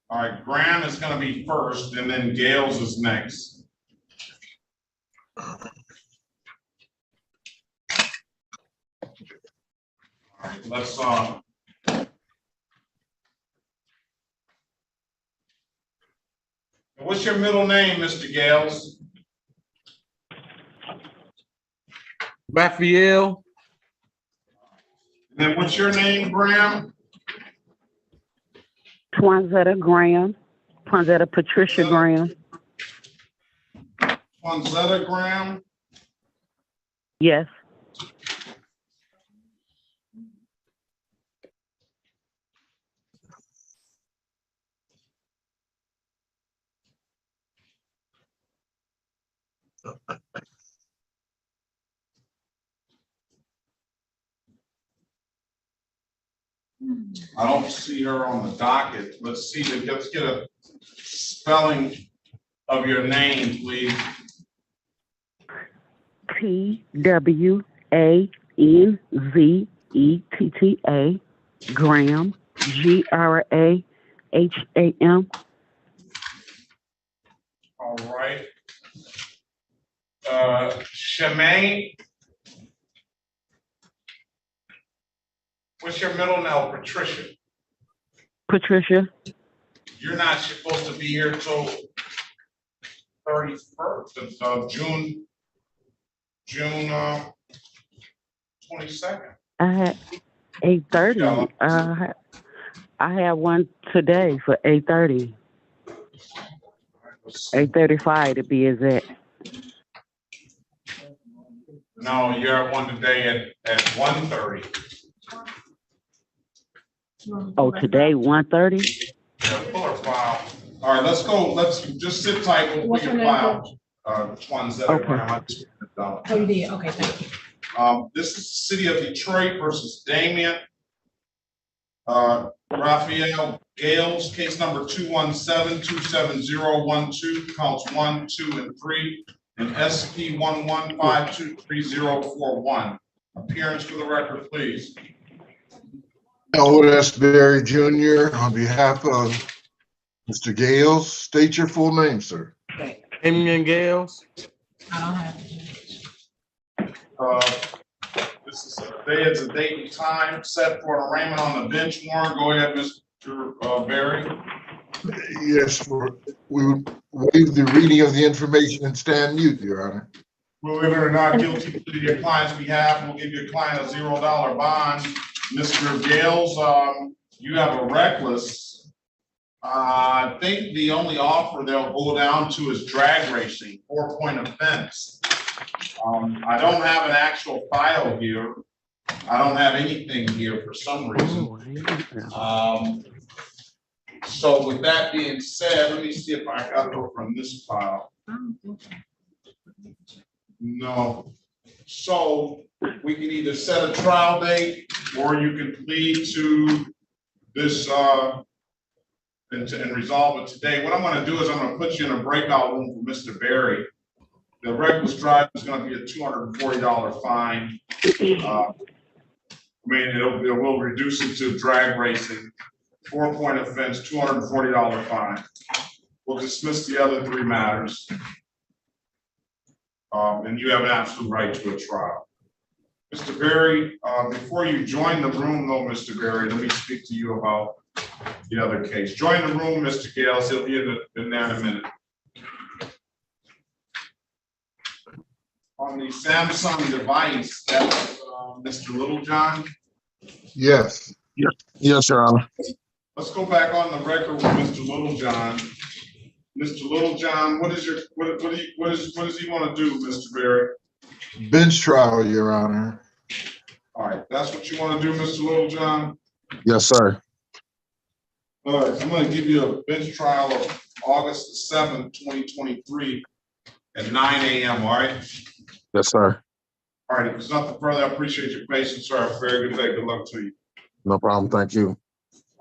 All right, Graham is gonna be first and then Gales is next. All right, let's what's your middle name, Mr. Gales? Raphael. And then what's your name, Graham? Twanzetta Graham. Twanzetta Patricia Graham. Twanzetta Graham? Yes. I don't see her on the docket. Let's get a spelling of your name, please. TWANZETTA Graham. GRAHAM. All right. Shemaine. What's your middle name? Patricia. Patricia. You're not supposed to be here till 31st of June 22nd. I had 8:30. I had one today for 8:30. 8:35 to be exact. No, you're at one today at 1:30. Oh, today 1:30. Yeah, pull her file. All right, let's go. Let's just sit tight. We'll What's pull your your name, file. Twanzetta Okay. Graham. I just wrote it down. Oh, you did, okay, thank you. This is the City of Detroit versus Damien. Raphael Gales, case number 217-27012, counts 1, 2, and 3, and SP 11523041. Appearance for the record, please. Elwood Berry Jr. on behalf of Mr. Gales. State your full name, sir. Damian Gales. I don't have This is a date and time set for an arraignment on the bench warrant. Go ahead, Mr. Berry. Yes, we would waive the reading of the information and stand mute, Your Honor. Believe it or not, guilty to your client's behalf, we'll give your client a $0 bond. Mr. Gales, you have a reckless. I think the only offer they'll go down to is drag racing, 4-point offense. I don't have an actual file here. I don't have anything here for some reason. So with that being said, let me see if I got it from this file. No. So we can either set a trial date or you can plead to this and resolve it today. What I'm gonna do is I'm gonna put you in a breakout room for Mr. Berry. The reckless drive is gonna be a $240 fine. I mean, it will reduce it to drag racing, 4-point offense, $240 fine. We'll dismiss the other 3 matters. And you have an absolute right to a trial. Mr. Berry, before you join the room though, Mr. Berry, let me speak to you about the other case. Join the room, Mr. Gales, he'll be in there in a minute. On the Samsung device, that's Mr. Littlejohn. Yes. Yes, Your Honor. Let's go back on the record with Mr. Littlejohn. Mr. Littlejohn, what does he want to do, Mr. Berry? Bench trial, Your Honor. All right, that's what you want to do, Mr. Littlejohn? Yes, sir. All right, I'm going to give you a bench trial of August 7th, 2023 at 9 a.m., all right? Yes, sir. All right, if there's nothing further, I appreciate your patience, sir. Have a very good day. Good luck to you. No problem. Thank you.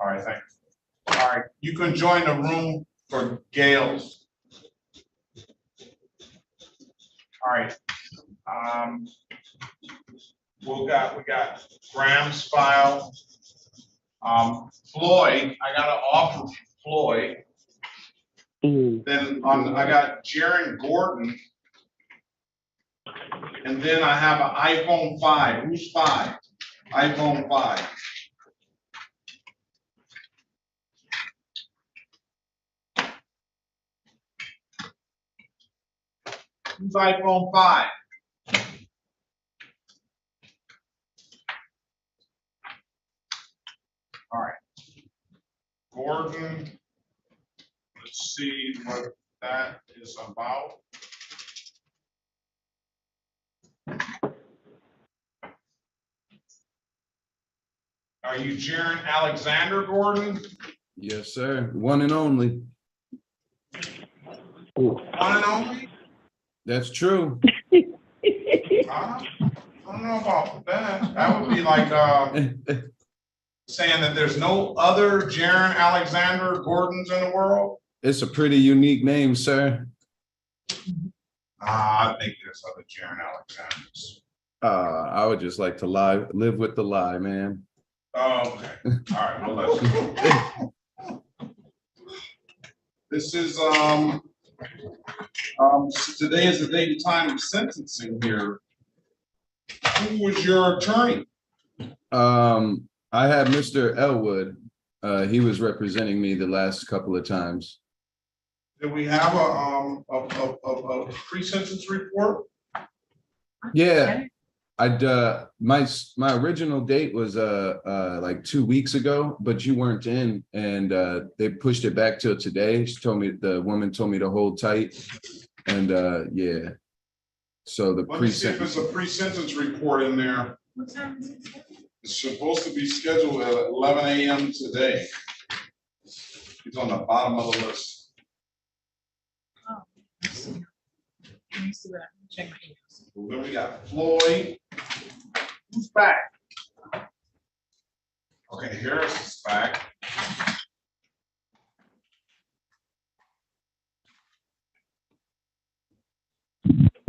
All right, thank you. All right, you can join the room for Gales. All right. We got Graham's file. Floyd, I got an offer from Floyd. Then I got Jaron Gordon. And then I have an iPhone 5. Who's 5? iPhone 5. Who's iPhone 5? All right. Gordon, let's see what that is about. Are you Jaron Alexander Gordon? Yes, sir. One and only. One and only? That's true. I don't know about that. That would be like saying that there's no other Jaron Alexander Gordons in the world. It's a pretty unique name, sir. I think there's other Jaron Alexanders. I would just like to live with the lie, man. Oh, okay. All right. Well, let's go. This is today is the date and time of sentencing here. Who was your attorney? I had Mr. Elwood. He was representing me the last couple of times. Did we have a pre-sentence report? Yeah. My original date was like 2 weeks ago, but you weren't in, and they pushed it back till today. The woman told me to hold tight, and yeah. So the Let me see if there's a pre-sentence report in there. What time is it? It's supposed to be scheduled at 11 a.m. today. It's on the bottom of the list. Oh, let me see what I can check my emails. Then we got Floyd. Who's back? Okay, Harris is back.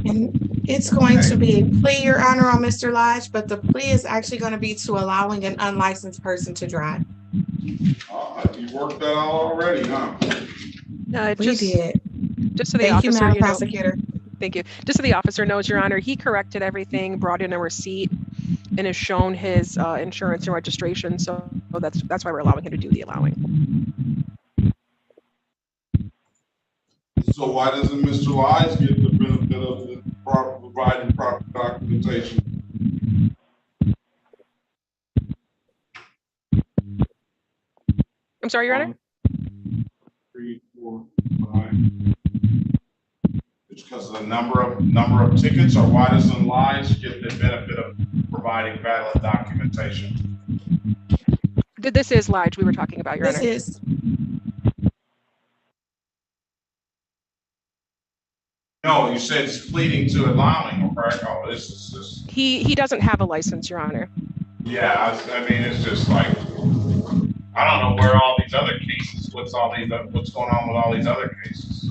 And it's going to be a plea, Your Honor, on Mr. Lodge, but the plea is actually going to be to allowing an unlicensed person to drive. You worked that out already, huh? We did. Just so the Thank you, officer, Madam you know, Prosecutor. thank you. Just so the officer knows, Your Honor, he corrected everything, brought in a receipt, and has shown his insurance and registration. So that's why we're allowing him to do the allowing. So why doesn't Mr. Wise get the benefit of the providing proper documentation? I'm sorry, Your Honor? 3, 4, 5. It's because of the number of tickets, or why doesn't Wise get the benefit of providing valid documentation? This is Lige we were talking about, Your Honor. This is. No, you said it's pleading to allowing, right? Oh, this is just, He doesn't have a license, Your Honor. yeah, I mean, it's just like, I don't know where all these other cases, what's going on with all these other cases.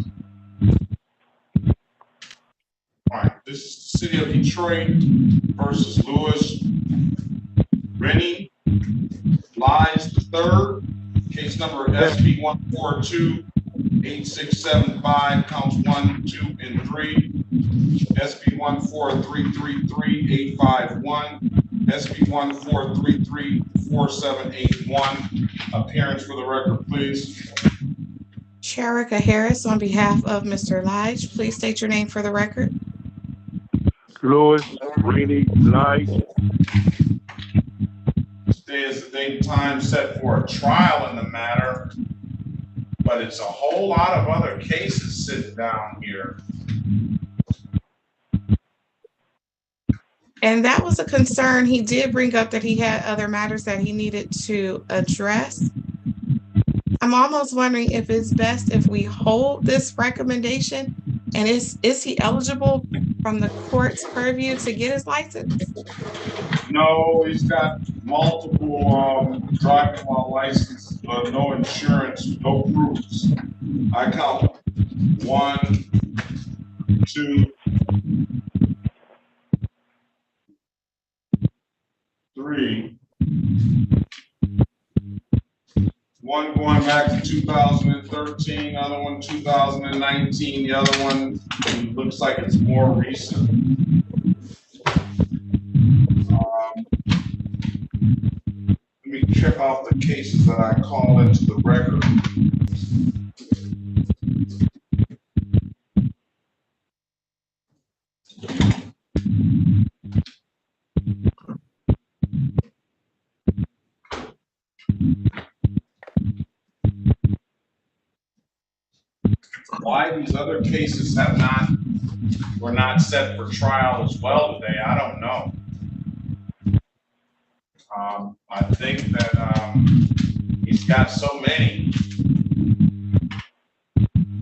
All right, this is the City of Detroit versus Louis Rennie Lies III, case number SB 142-8675, counts 1, 2, and 3. SB 14333-851, SB 14333-4781. Appearance for the record, please. Sharika Harris, on behalf of Mr. Lige, please state your name for the record. Louis Rennie Lies. Today is the date and time set for a trial in the matter, but it's a whole lot of other cases sitting down here. And that was a concern. He did bring up that he had other matters that he needed to address. I'm almost wondering if it's best if we hold this recommendation, and is he eligible from the court's purview to get his license? No, he's got multiple driving while licensed, no insurance, no proofs. I count 1, 2, 3. One going back to 2013, other one 2019, the other one looks like it's more recent. Let me check off the cases that I called into the record. Why these other cases were not set for trial as well today, I don't know. I think that he's got so many.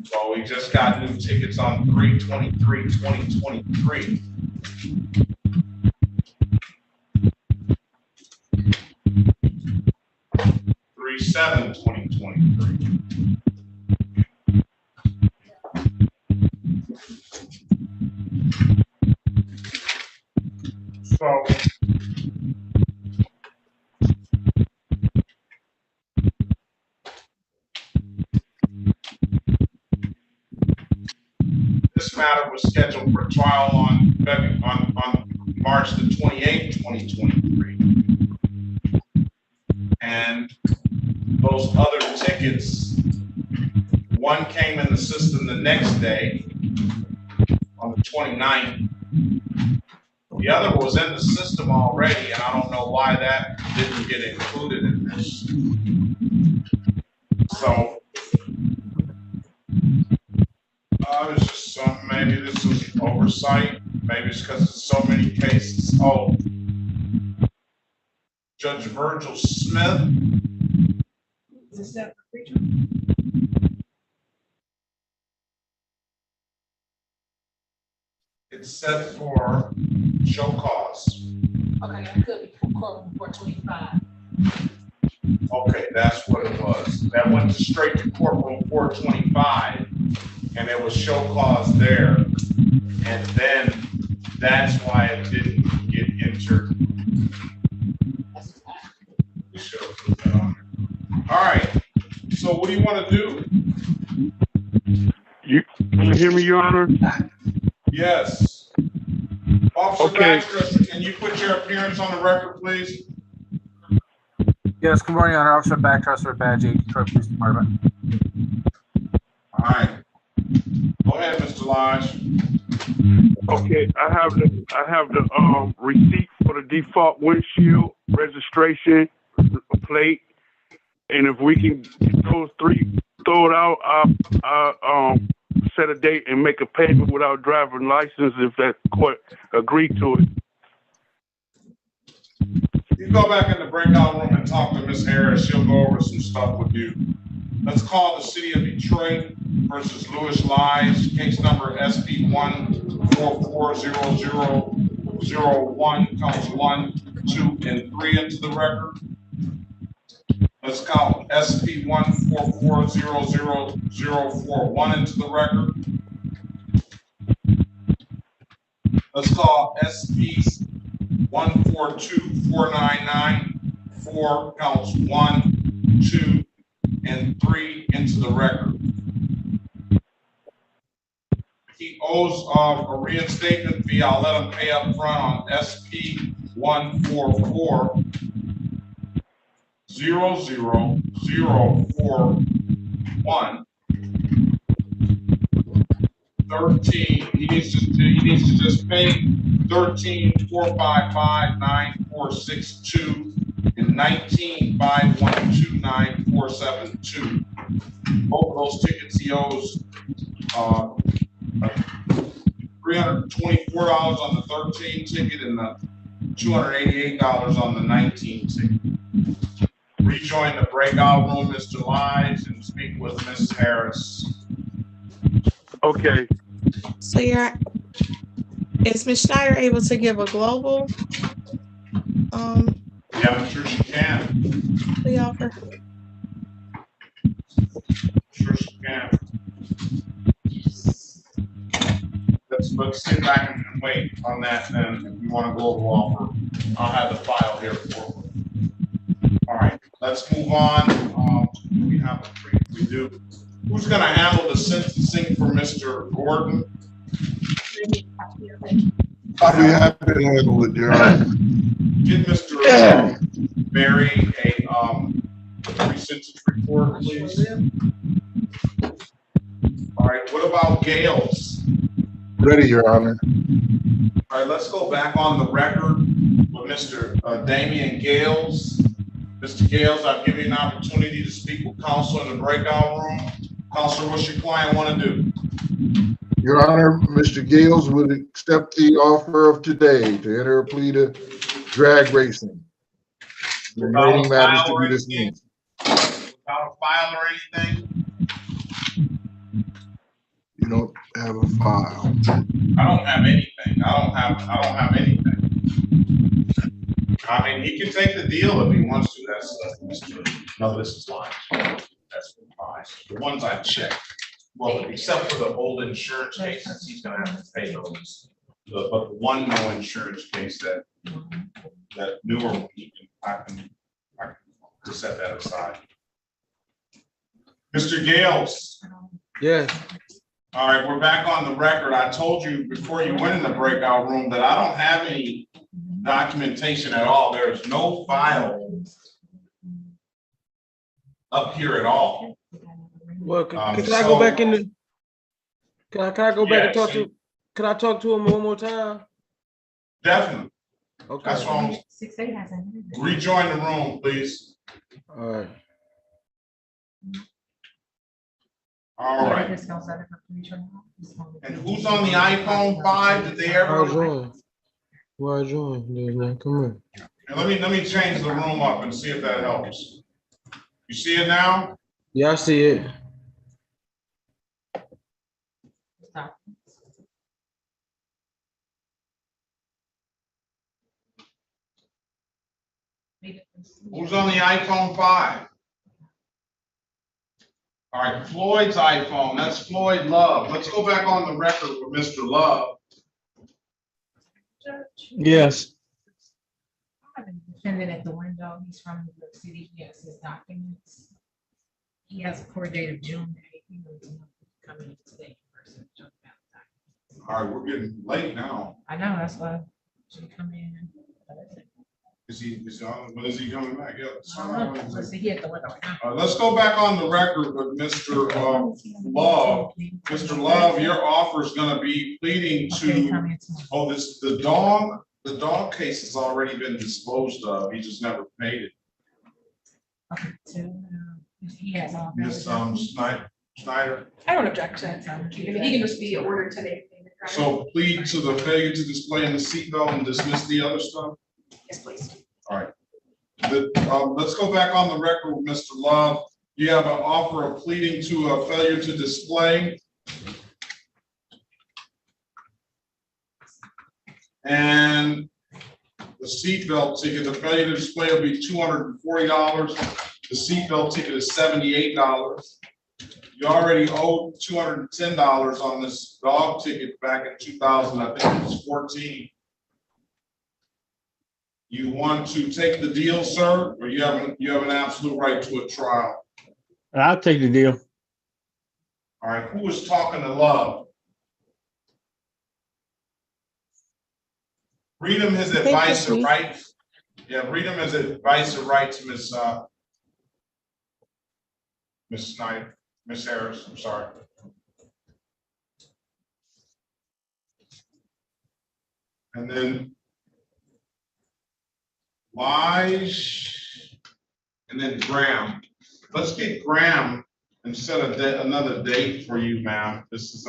So we just got new tickets on 3/23/2023. 3/7/2023. So this matter was scheduled for trial on March the 28th, 2023. And those other tickets, one came in the system the next day on the 29th. The other was in the system already, and I don't know why that didn't get included in this. So it's just maybe this was oversight. Maybe it's because there's so many cases. Oh, Judge Virgil Smith. Is that It's set for show cause. Okay, that could be from Courtroom 425. Okay, that's what it was. That went straight to Courtroom 425, and there was show cause there. And then that's why it didn't get entered. We should have put that on there. All right, so what do you want to do? You hear me, Your Honor? Yes. Officer Okay. Baxter, can you put your appearance on the record, please? Yes, good morning, Your Honor. Officer Backtrust, Badge 8, Detroit Police Department. All right. Go ahead, Mr. Lodge. Okay, I have the receipt for the default windshield, registration, plate, and if we can get those three throw it out, I'll set a date and make a payment without driving license if that court agree to it. You go back in the breakout room and talk to Miss Harris. She'll go over some stuff with you. Let's call the city of Detroit versus Lewis Lies, case number SP 1440001, counts 1, 2, and 3 into the record. Let's call SP 1440041 into the record. Let's call SP 142499, counts 1, 2, and 3 into the record. He owes a reinstatement fee. I'll let him pay up front on SP 14400041. 13. He needs to just pay 13,455,946.2 and 19,512,947.2. Both of those tickets he owes $324 on the 13 ticket and $288 on the 19 ticket. Rejoin the breakout room, Mr. Lies, and speak with Ms. Harris. Okay. So is Ms. Schneider able to give a global? Yeah, I'm sure she can. Plea offer? Sure she can. Let's sit back and wait on that then. If you want to go over offer, I'll have the file here for you. All right, let's move on. We have a brief. We do. Who's going to handle the sentencing for Mr. Gordon? I'll be happy to handle it, Your Honor. Give Mr. Berry a pre-sentence report, please. All right, what about Gales? Ready, Your Honor. All right, let's go back on the record with Mr. Damian Gales. Mr. Gales, I've given you an opportunity to speak with counsel in the breakout room. Counselor, what's your client want to do? Your Honor, Mr. Gales would accept the offer of today to enter a plea to drag racing. The remaining matters to be dismissed. Without a file or anything? You don't have a file. I don't have anything. I don't have anything. I mean, he can take the deal if he wants to. That's Mr. No, this is lying. That's fine. The ones I checked. Well, except for the old insurance cases, he's gonna have to pay those. But the one no insurance case that newer one, I can just set that aside. Mr. Gales. Yes. All right, we're back on the record. I told you before you went in the breakout room that I don't have any documentation at all. There is no file up here at all. Well, can I go back in the? Can I go back and talk to? Can I talk to him one more time? Definitely. Okay. That's wrong. Rejoin the room, please. All right. All right. And who's on the iPhone 5? Did they ever? Where I join? There's none. Come here. And let me change the room up and see if that helps. You see it now? Yeah, I see it. Who's on the iPhone 5? All right, Floyd's iPhone. That's Floyd Love. Let's go back on the record with Mr. Love. Yes. Defendant at the window. He's from New York City. He has his documents. He has a court date of June 8th. He knows coming in today. All right, we're getting late now. I know, that's why she come in. Is he on? When is he coming back? Yeah. Let's go back on the record with Mr. Love. Mr. Love, your offer is going to be pleading to. The dog case has already been disposed of. He just never paid it. He has all. Miss Schneider. I don't object to that. He can just be ordered today. So plead to the failure to display in the seatbelt and dismiss the other stuff? Yes, please. All right. Let's go back on the record with Mr. Love. You have an offer of pleading to a failure to display. And the seatbelt ticket, the failure to display will be $240. The seatbelt ticket is $78. You already owed $210 on this dog ticket back in 2000, I think it was 14. You want to take the deal, sir, or you have an absolute right to a trial? I'll take the deal. All right, who is talking to Love? Read him his advice and rights. Yeah, read him his advice and rights, Miss Snyder, Miss Harris, I'm sorry. And then Lige, and then Graham. Let's get Graham and set another date for you, ma'am. This is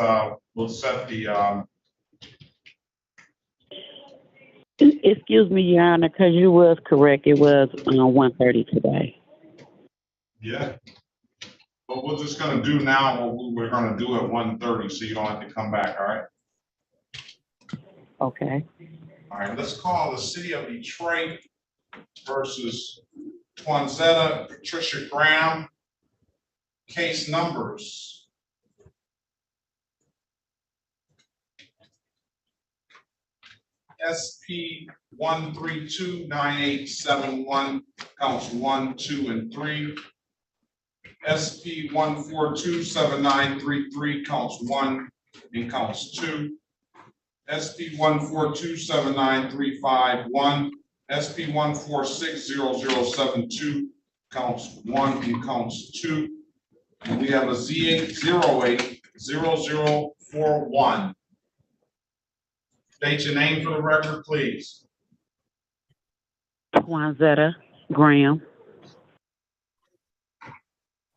we'll set the Excuse me, Your Honor, because you was correct. It was 1:30 today. yeah. But we're just gonna do now what we're gonna do at 1:30, so you don't have to come back, all right? Okay. All right, let's call the city of Detroit versus Twanzetta Patricia Graham. Case numbers. SP 1329871, counts 1, 2, and 3. SP 1427933, counts 1 and counts 2. SP 1427935, SP 1460072, counts 1 and counts 2. And we have a Z8080041. State your name for the record, please. Twanzetta Graham.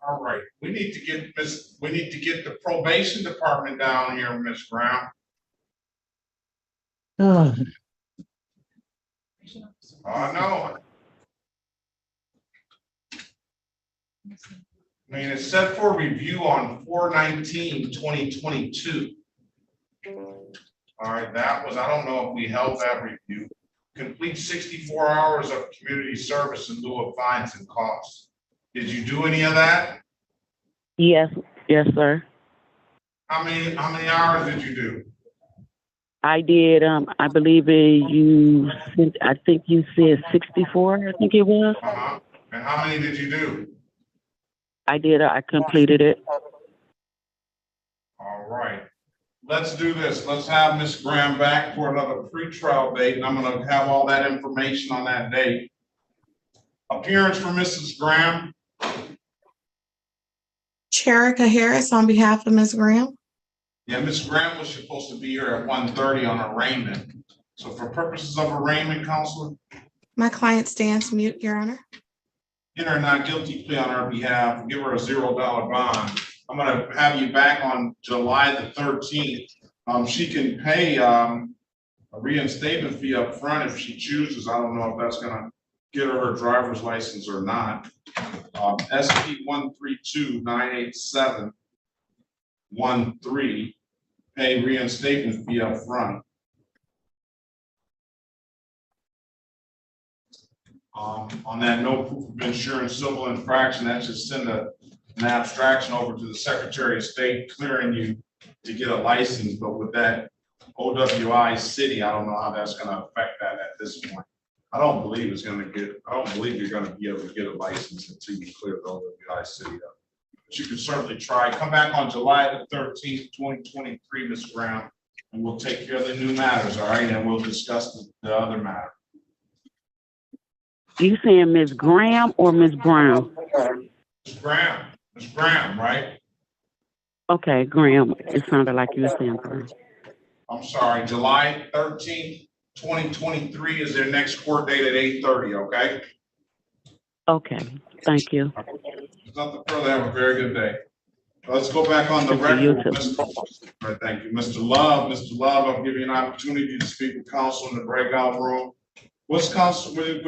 All right, we need to get the probation department down here, Miss Brown. Oh no. I mean, it's set for review on 4/19/2022. All right, that was, I don't know if we held that review. Complete 64 hours of community service in lieu of fines and costs. Did you do any of that? Yes, sir. How many hours did you do? I did. I believe I think you said 64. I think it was. And how many did you do? I did. I completed it. All right. Let's do this. Let's have Ms. Graham back for another pretrial date, and I'm going to have all that information on that date. Appearance for Mrs. Graham. Cherika Harris on behalf of Ms. Graham. Yeah, Ms. Graham was supposed to be here at 1:30 on arraignment. So for purposes of arraignment, Counselor, My client stands mute, Your Honor. get her not guilty plea on her behalf, give her a $0 bond. I'm gonna have you back on July the 13th. She can pay a reinstatement fee up front if she chooses. I don't know if that's gonna get her driver's license or not. SP 1329871, pay reinstatement fee up front. On that no proof of insurance civil infraction, that's just send an abstraction over to the Secretary of State clearing you to get a license, but with that OWI city, I don't know how that's gonna affect that at this point. I don't believe you're gonna be able to get a license until you clear the OWI city up. But you can certainly try. Come back on July the 13th, 2023, Ms. Brown, and we'll take care of the new matters, all right? And we'll discuss the other matter. You saying Ms. Graham or Ms. Brown? Ms. Graham, right? Okay, Graham. It sounded like you were saying Graham. I'm sorry, July 13th, 2023 is their next court date at 8:30, okay? Okay, thank you. There's nothing further. Have a very good day. Let's go back on the record. All right, thank you. Mr. Love, I'll give you an opportunity to speak with counsel in the breakout room. What's your client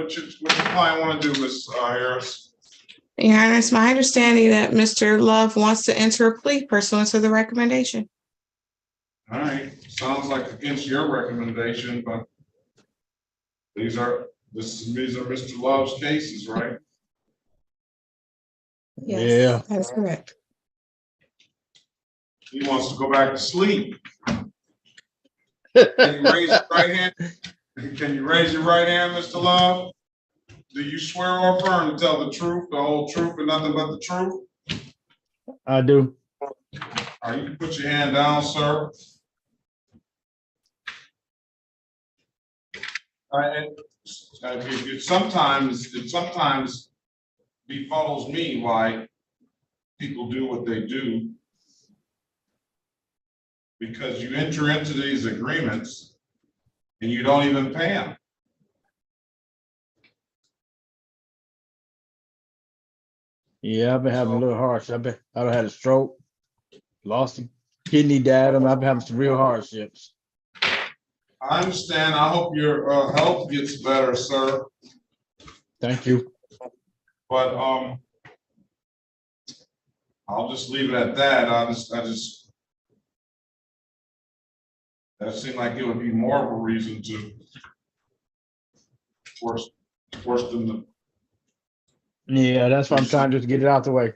want to do, Ms. Harris? Your Honor, it's my understanding that Mr. Love wants to enter a plea pursuant to the recommendation. All right, sounds like against your recommendation, but these are Mr. Love's cases, right? Yes, that is correct. He wants to go back to sleep. Can you raise your right hand? Can you raise your right hand, Mr. Love? Do you swear or affirm to tell the truth, the whole truth, and nothing but the truth? I do. All right, you can put your hand down, sir. It sometimes befuddles me why people do what they do, because you enter into these agreements and you don't even pay them. Yeah, I've been having a little hardship. I've had a stroke, lost a kidney, dad, and I've been having some real hardships. I understand. I hope your health gets better, sir. Thank you. But I'll just leave it at that. That seemed like it would be more of a reason to force them to. Yeah, that's why I'm trying to just get it out the way.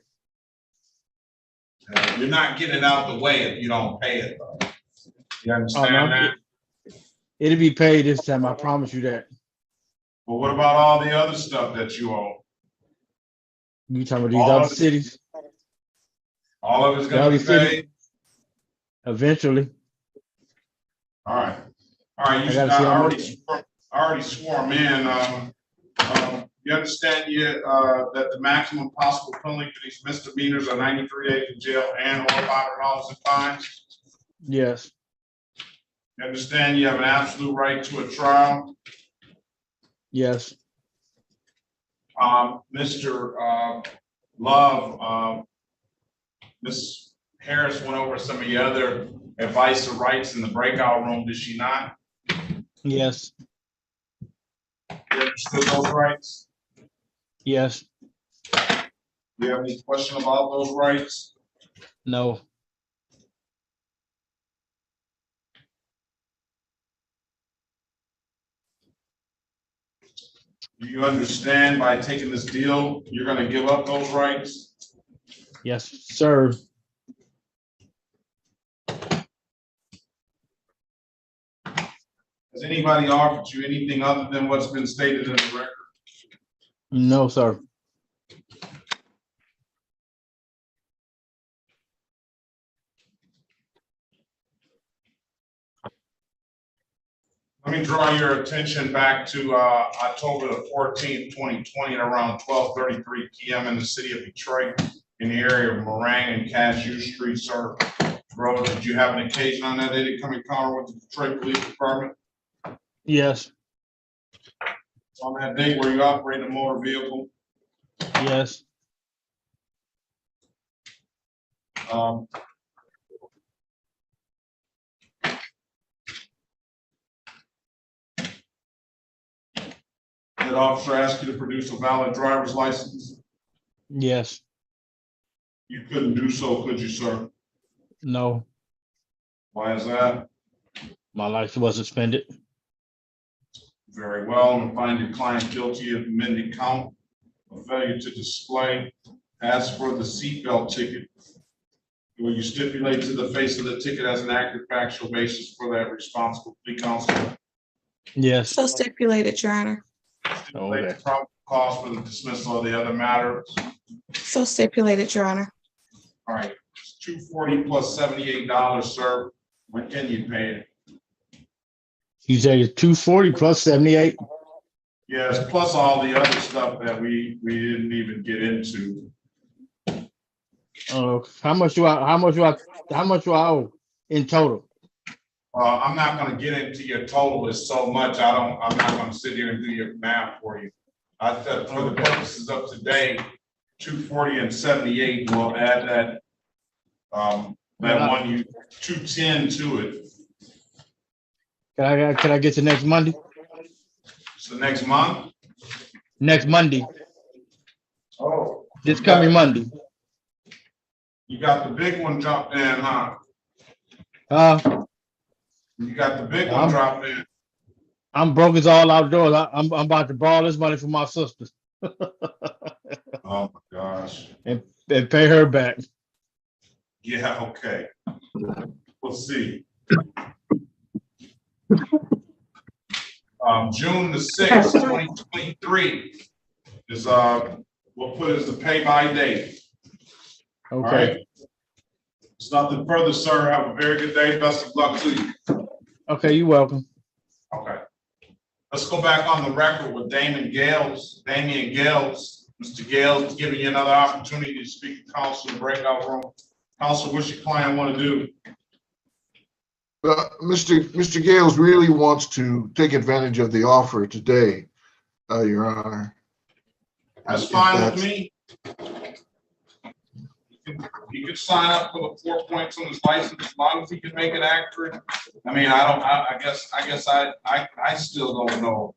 You're not getting it out the way if you don't pay it, though. You understand that? It'll be paid this time. I promise you that. But what about all the other stuff that you owe? You talking about these other cities? All of it's going to be paid? Eventually. All right. All right. I already swore him in. You understand that the maximum possible penalty for these misdemeanors are 93 days in jail and or $500 in fines? Yes. You understand you have an absolute right to a trial? Yes. Mr. Love, Ms. Harris went over some of the other advice or rights in the breakout room, did she not? Yes. You understood those rights? Yes. Do you have any question about those rights? No. Do you understand by taking this deal, you're going to give up those rights? Yes, sir. Has anybody offered you anything other than what's been stated in the record? No, sir. Let me draw your attention back to October the 14th, 2020 at around 12:33 p.m. in the city of Detroit in the area of Meringue and Cashew Street, sir. Bro, did you have an occasion on that day to come encounter with the Detroit Police Department? Yes. On that day, were you operating a motor vehicle? Yes. Did officer ask you to produce a valid driver's license? Yes. You couldn't do so, could you, sir? No. Why is that? My license was suspended. Very well, and find your client guilty of amended count of failure to display. As for the seatbelt ticket, will you stipulate to the face of the ticket as an accurate factual basis for that responsible plea counsel? Yes. So stipulated, Your Honor. Stipulate the probable cause for the dismissal of the other matters. So stipulated, Your Honor. All right, $240 plus $78, sir. When can you pay it? You say it's 240 plus 78? Yes, plus all the other stuff that we didn't even get into. How much do I owe in total? I'm not going to get into your total. It's so much. I'm not going to sit here and do your math for you. I said for the purposes of today, 240 and 78. We'll add that one 210 to it. Can I get to next Monday? So next month? Next Monday. Oh, This coming Monday. You got the big one dropped in, huh? You got the big one dropped in. I'm broke as all outdoors. I'm about to borrow this money from my sister. Oh my gosh. And pay her back. Yeah, okay. We'll see. June the 6th, 2023 is we'll put as the pay by date. Okay. All right. There's nothing further, sir. Have a very good day. Best of luck to you. Okay, you're welcome. Okay. Let's go back on the record with Damian Gales. Mr. Gales, giving you another opportunity to speak to counsel in the breakout room. Counsel, what's your client want to do? Mr. Gales really wants to take advantage of the offer today, Your Honor. That's fine with me. You could sign up for the 4 points on his license as long as he can make it accurate. I mean, I guess I still don't know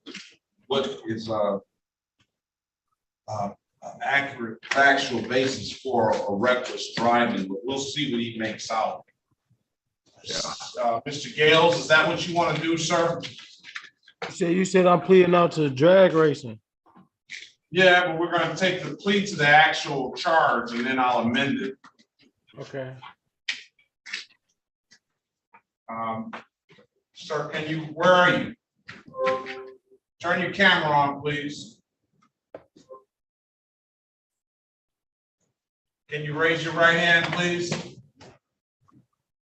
what is accurate factual basis for a reckless driving, but we'll see what he makes out. Mr. Gales, is that what you want to do, sir? You said I'm pleading out to drag racing. Yeah, but we're going to take the plea to the actual charge and then I'll amend it. Okay. Sir, where are you? Turn your camera on, please. Can you raise your right hand, please?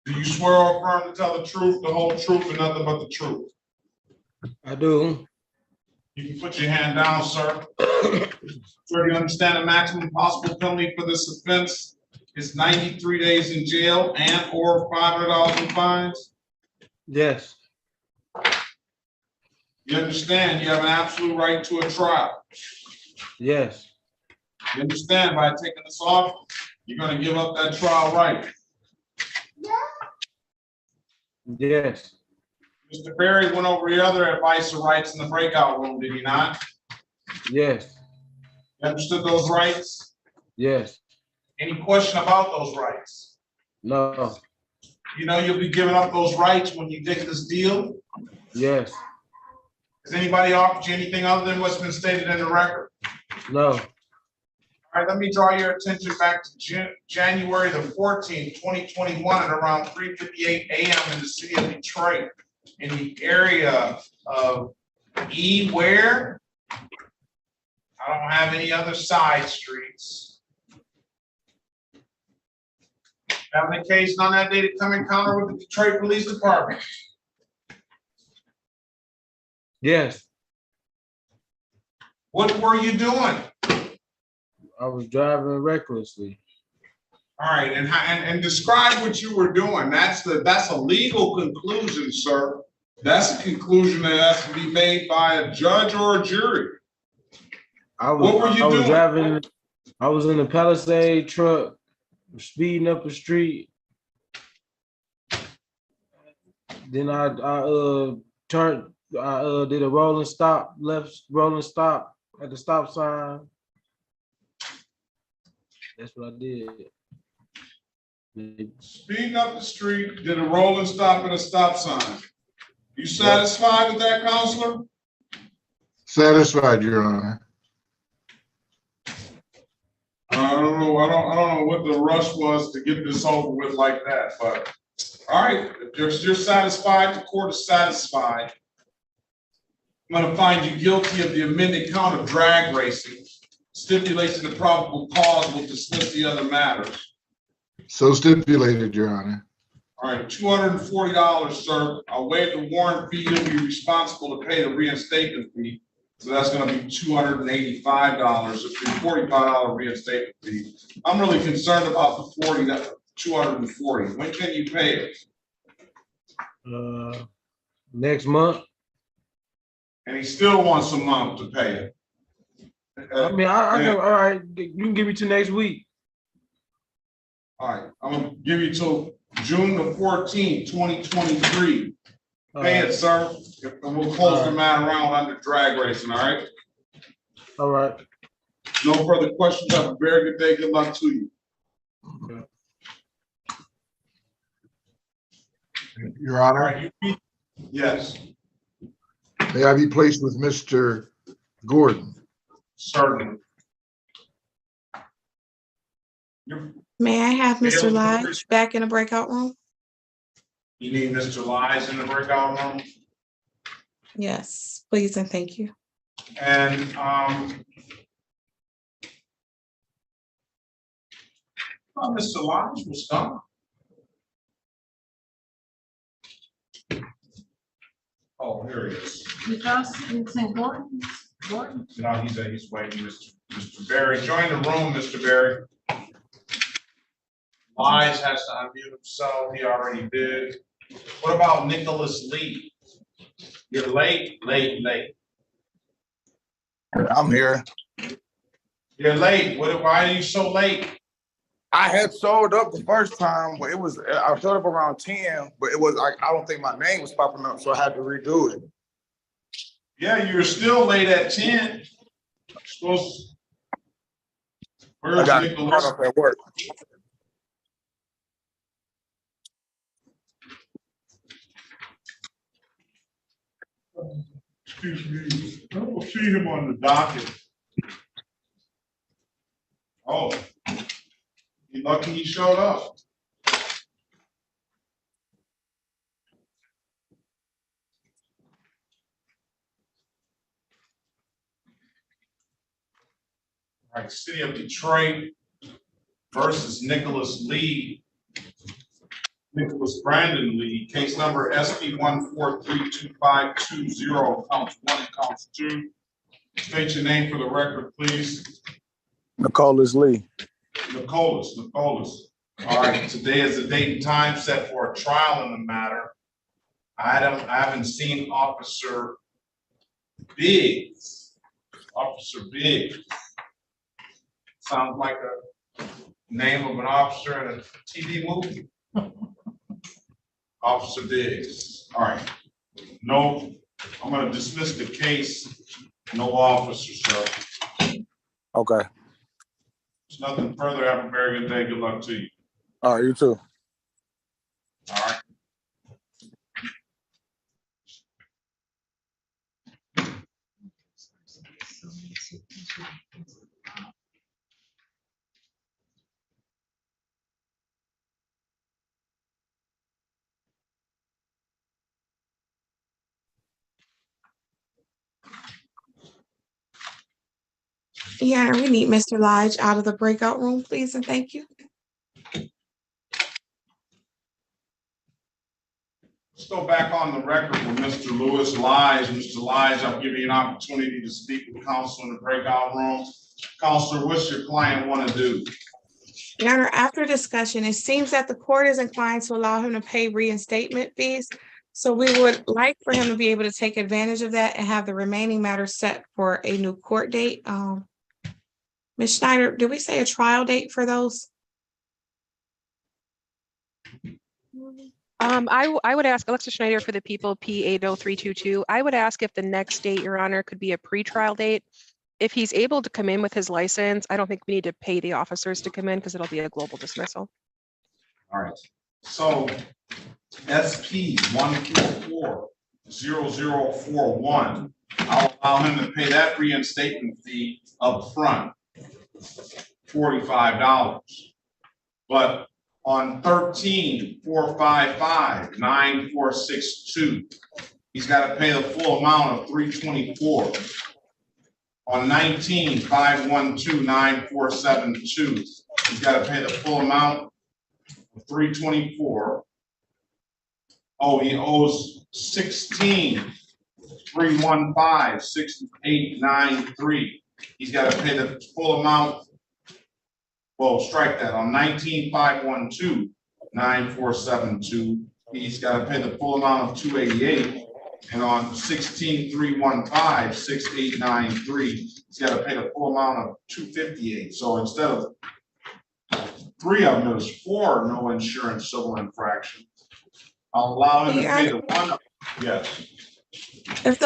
Do you swear or affirm to tell the truth, the whole truth, and nothing but the truth? I do. You can put your hand down, sir. Sir, do you understand the maximum possible penalty for this offense is 93 days in jail and or $500 in fines? Yes. You understand you have an absolute right to a trial? Yes. You understand by taking this off, you're going to give up that trial right? Yes. Mr. Berry went over your other advice or rights in the breakout room, did he not? Yes. You understood those rights? Yes. Any question about those rights? No. You know you'll be giving up those rights when you take this deal? Yes. Has anybody offered you anything other than what's been stated in the record? No. All right, let me draw your attention back to January the 14th, 2021 at around 3:58 a.m. in the city of Detroit in the area of where? I don't have any other side streets. Have an occasion on that day to come encounter with the Detroit Police Department? Yes. What were you doing? I was driving recklessly. All right, and describe what you were doing. That's a legal conclusion, sir. That's a conclusion that has to be made by a judge or a jury. What were you doing? I was in a Palisade truck, speeding up the street. Then I turned. I did a rolling stop, left rolling stop at the stop sign. That's what I did. Speeding up the street, did a rolling stop at a stop sign. You satisfied with that, counselor? Satisfied, Your Honor. I don't know what the rush was to get this over with like that, but all right, if you're satisfied, the court is satisfied. I'm going to find you guilty of the amended count of drag racing. Stipulation of probable cause will dismiss the other matters. So stipulated, Your Honor. All right, $240, sir. I'll waive the warrant fee. You'll be responsible to pay the reinstatement fee. So that's going to be $285. It's a $45 reinstatement fee. I'm really concerned about the $240. When can you pay it? Next month. And he still wants a month to pay it. I mean, I can, all right, you can give me to next week. All right, I'm gonna give you till June the 14th, 2023. Pay it, sir. And we'll close the matter around under drag racing, all right? All right. No further questions. Have a very good day. Good luck to you. Your All Honor, right, yes, may I be placed with Mr. Gordon? certainly. May I have Mr. Available. Lodge back in the breakout room? You need Mr. Lies in the breakout room? Yes, please and thank you. And oh, Mr. Lies was gone. Oh, here he is. Gordon. No, he's waiting, Mr. Berry. Join the room, Mr. Berry. Lies has to unmute himself. He already did. What about Nicholas Lee? You're late. I'm here. You're late. Why are you so late? I had showed up the first time, but I showed up around 10, but it was like, I don't think my name was popping up, so I had to redo it. Yeah, you're still late at 10. Where's Nicholas? Up at work. Excuse me. I don't see him on the docket. Oh, you're lucky he showed up. All right, City of Detroit versus Nicholas Brandon Lee, case number SP 1432520, counts 1 and counts 2. State your name for the record, please. Nicholas Lee. Nicholas. All right, today is the date and time set for a trial in the matter. I haven't seen Officer Biggs. Sounds like a name of an officer in a TV movie. Officer Biggs. All right. No, I'm going to dismiss the case. No officer, sir. Okay. There's nothing further. Have a very good day. Good luck to you. All right, you too. All right. Yeah, we need Mr. Lodge out of the breakout room, please and thank you. Let's go back on the record with Mr. Lewis Lies. Mr. Lies, I'll give you an opportunity to speak with counsel in the breakout room. Counselor, what's your client want to do? Your Honor, after discussion, it seems that the court is inclined to allow him to pay reinstatement fees. So we would like for him to be able to take advantage of that and have the remaining matters set for a new court date. Ms. Schneider, did we say a trial date for those? I would ask Alexis Schneider for the people P80322. I would ask if the next date, Your Honor, could be a pretrial date. If he's able to come in with his license, I don't think we need to pay the officers to come in because it'll be a global dismissal. All right. So SP 1440041, I'll allow him to pay that reinstatement fee up front, $45. But on 13-455-9462, he's got to pay the full amount of $324. On 19-512-9472, he's got to pay the full amount of $324. Oh, he owes 16-315-6893. He's got to pay the full amount. Well, strike that. On 19-512-9472, he's got to pay the full amount of $288. And on 16-315-6893, he's got to pay the full amount of $258. So instead of 3 of them, there's 4 no insurance civil infractions. I'll allow him to pay the one. Yes. If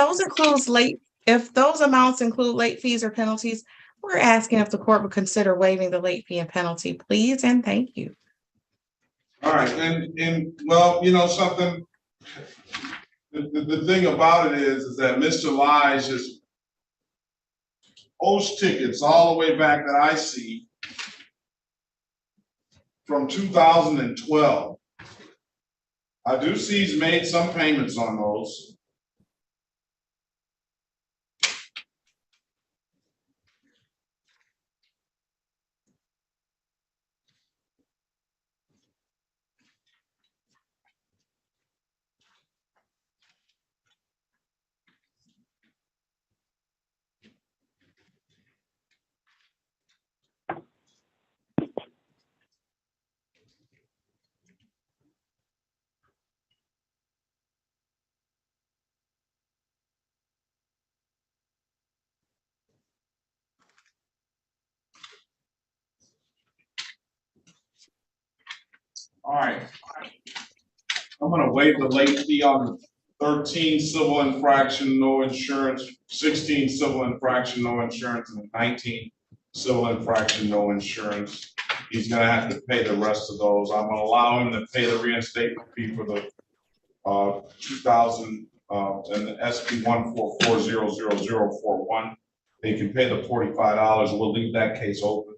those amounts include late fees or penalties, We're asking if the court would consider waiving the late fee and penalty, please, and thank you. All right, and well, you know something, the thing about it is that Mr. Lige just owes tickets all the way back that I see from 2012. I do see he's made some payments on those. All right. I'm gonna waive the late fee on 13 civil infraction, no insurance, 16 civil infraction, no insurance, and 19 civil infraction, no insurance. He's gonna have to pay the rest of those. I'm gonna allow him to pay the reinstatement fee for the 2000 and the SP 1440041. They can pay the $45. We'll leave that case open.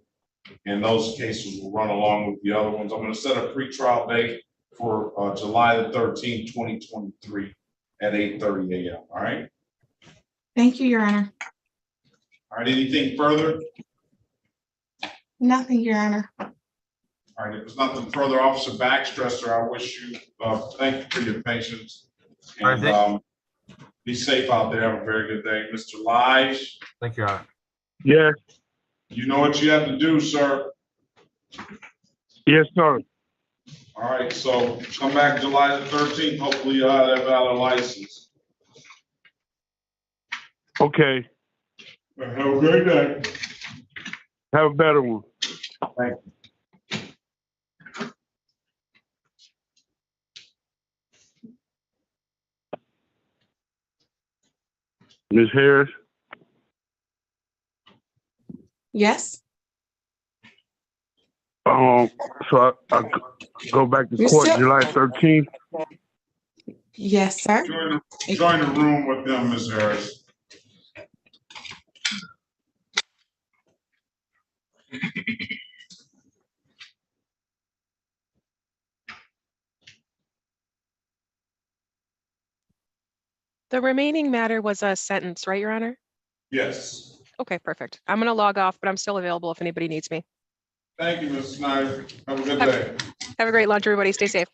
And those cases will run along with the other ones. I'm gonna set a pretrial date for July the 13th, 2023 at 8:30 a.m. All right? Thank you, Your Honor. All right, anything further? Nothing, Your Honor. All right, if there's nothing further, Officer Backstresser, I wish you, thank you for your patience. And be safe out there. Have a very good day. Mr. Lige. Thank you, Your Honor. Yes, You know what you have to do, sir. yes, sir. All right, so come back July the 13th. Hopefully you'll have that valid license. Okay, Have a great day. have a better one. Thank you. Ms. Harris, Yes? so I go back to You're court still- July 13th. Yes, sir. Join the room with them, Ms. Harris. The remaining matter was a sentence, right, Your Honor? Yes. Okay, perfect. I'm gonna log off, but I'm still available if anybody needs me. Thank you, Ms. Snyder. Have a good day. Have a great lunch, everybody. Stay safe.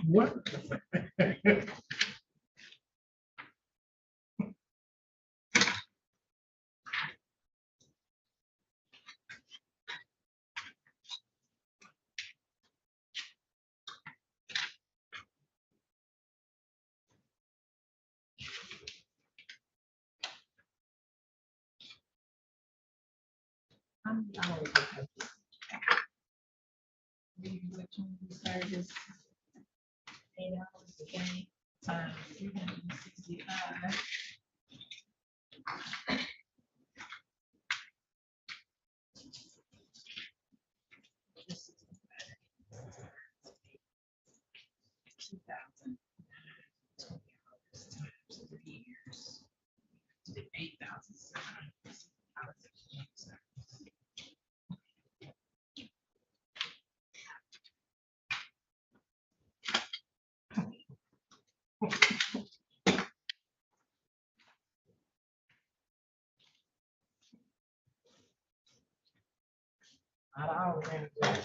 What? $8 a day times 365. I don't remember.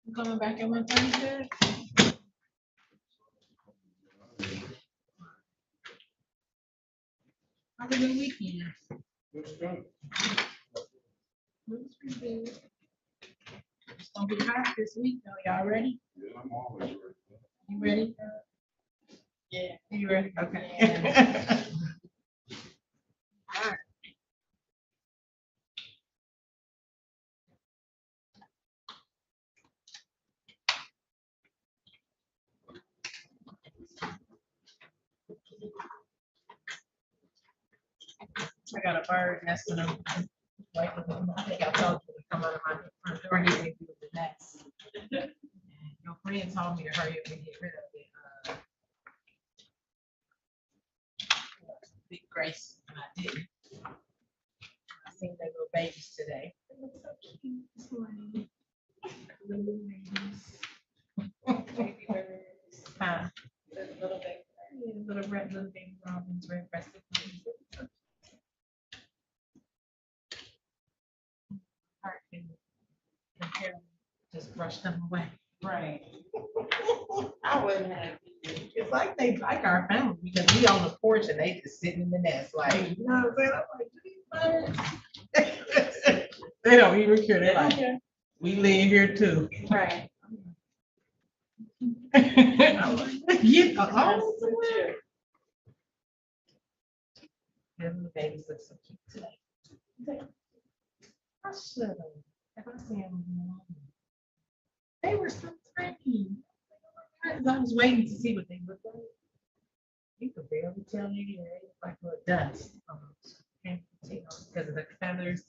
You coming back at 1:30? How was your weekend? Looks pretty good. It's gonna be hot this week though. Y'all ready? Yeah, I'm always ready. You ready? Yeah. You ready? Okay. All right. I got a bird nesting up. Like, I think I told you to come out of my front door and hit me with the nest. Your friend told me to hurry up and get rid of it. Big Grace, and I didn't. I seen their little babies today. They look so cute this morning. Little babies. Huh? Little baby. Yeah, little red, little baby robins, red breasted. Just brush them away. Right. I wouldn't have. It's like they like our family because we on the porch and they just sitting in the nest, like, you know what I'm saying? I'm like, "These birds." They don't even care. They're like, we live here too. Right. I'm like, yeah, oh, the babies look so cute today. I should have. If I see them, they were so pretty. I was waiting to see what they looked like. You could barely tell me they look like little dust. Because of the feathers.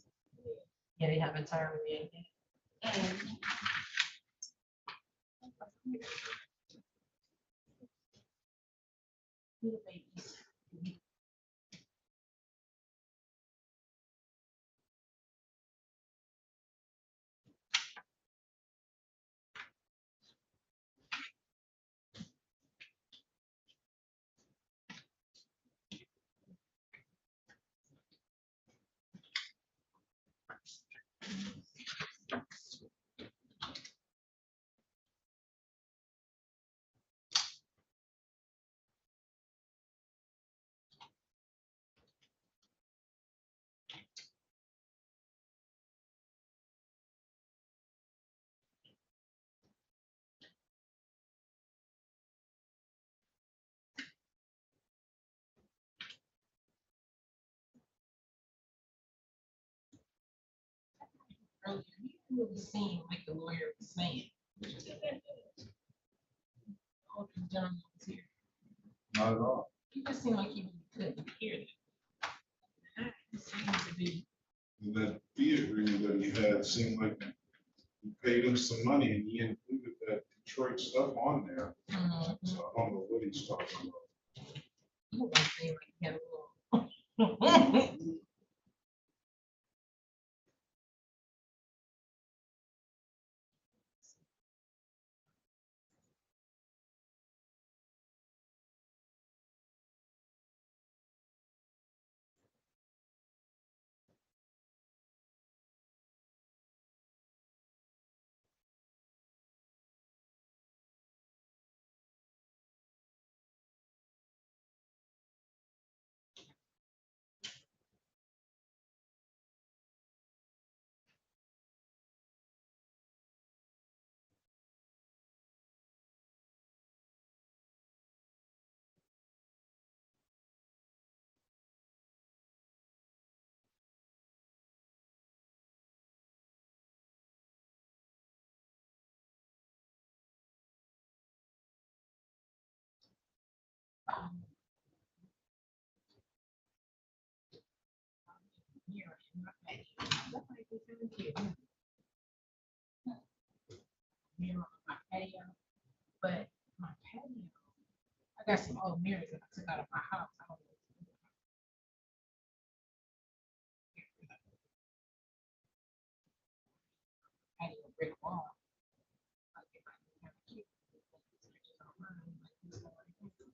Yeah, they haven't turned me in. Little babies. Earlier, he didn't really seem like the lawyer was saying. Hope the gentleman was here. Not at all. He just seemed like he really couldn't hear them. It seemed to be. That fee agreement that he had seemed like he paid him some money and he included that Detroit stuff on there. So I don't know what he's talking about. He don't seem like he had a little. Here in my patio. That might be kind of cute. Mirror on my patio, but my patio, I got some old mirrors that I took out of my house. I don't know. Patio brick wall. I think I can have a cute. Switches online, like this one right here.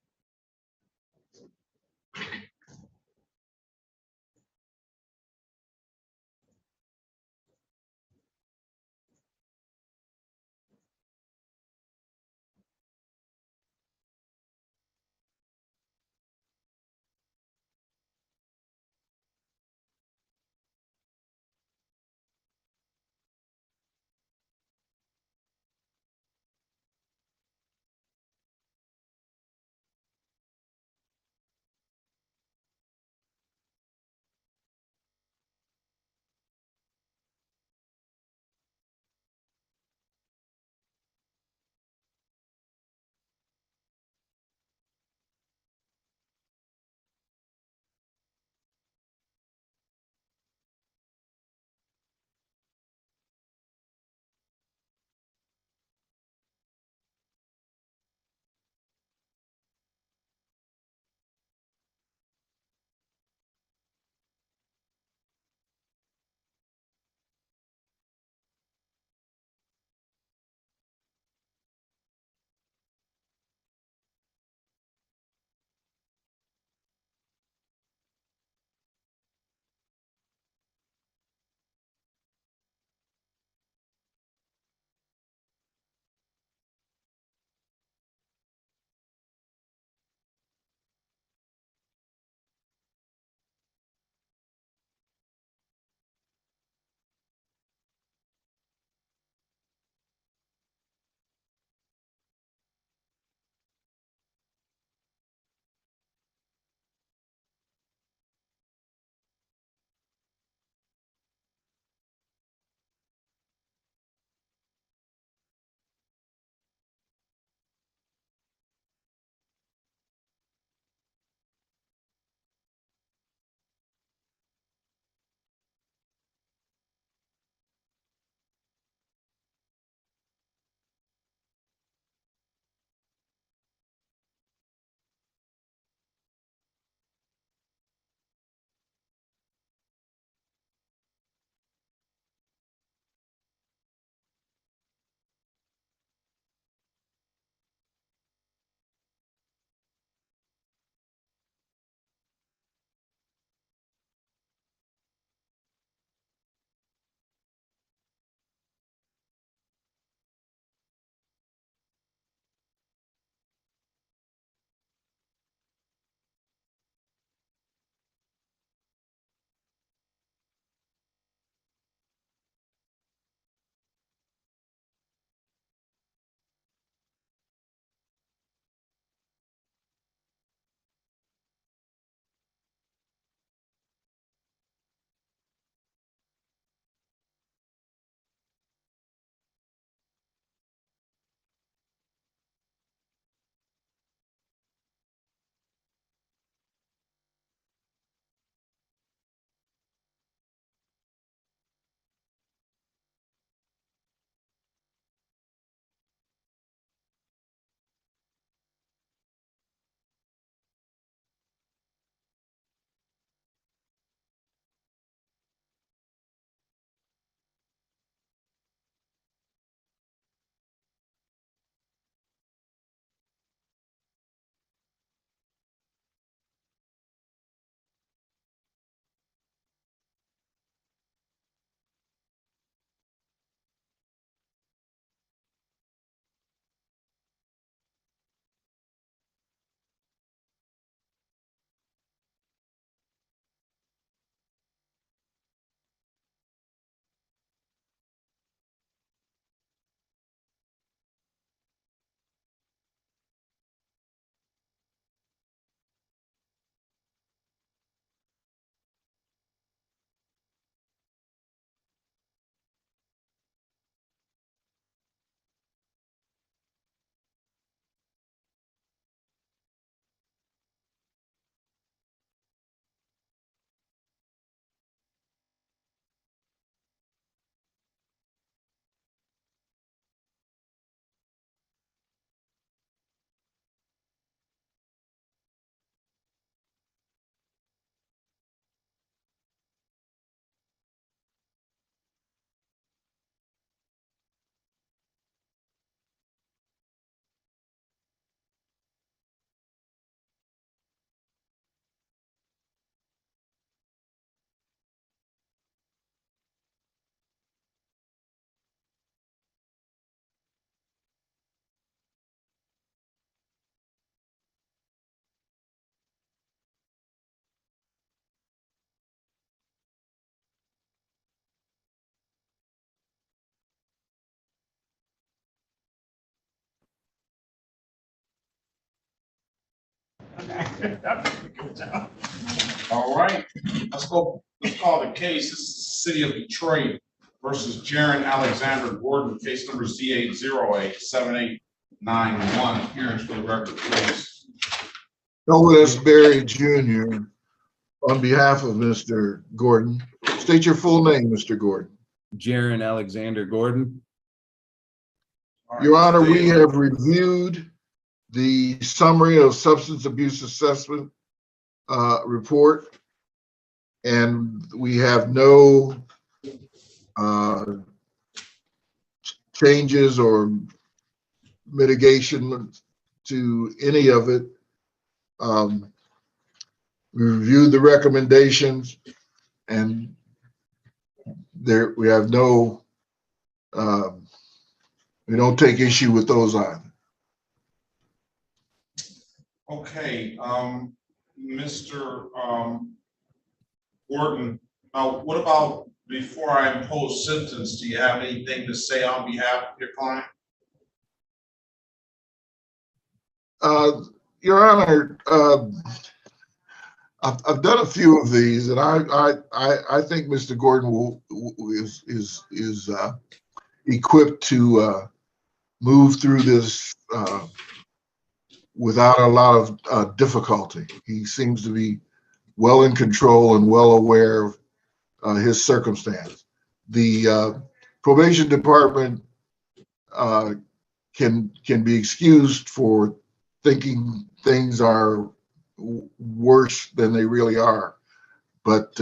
Good job. All right, let's call the case. This is the City of Detroit versus Jaron Alexander Gordon, case number Z8087891. Hearings for the record, please. Noah Berry Jr. on behalf of Mr. Gordon. State your full name, Mr. Gordon. Jaron Alexander Gordon. Your Honor, we have reviewed the summary of substance abuse assessment report, and we have no changes or mitigation to any of it. We reviewed the recommendations, and there we have no, we don't take issue with those either. Okay, Mr. Gordon, what about before I impose sentence? Do you have anything to say on behalf of your client? Your Honor, I've done a few of these, and I think Mr. Gordon is equipped to move through this without a lot of difficulty. He seems to be well in control and well aware of his circumstance. The probation department can be excused for thinking things are worse than they really are, but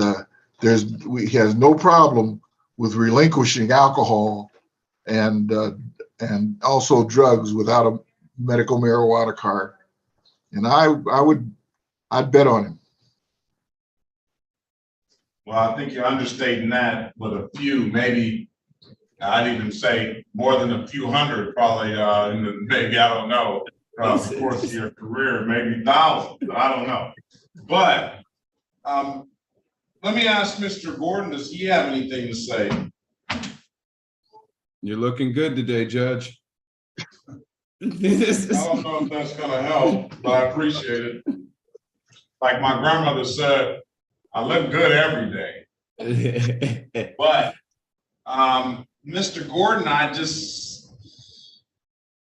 he has no problem with relinquishing alcohol and also drugs without a medical marijuana card, and I'd bet on him. Well, I think you're understating that with a few, maybe I'd even say more than a few hundred, probably maybe, I don't know, throughout the course of your career, maybe thousands, I don't know. But let me ask Mr. Gordon, does he have anything to say? You're looking good today, Judge. I don't know if that's gonna help, but I appreciate it. Like my grandmother said, I look good every day. But Mr. Gordon,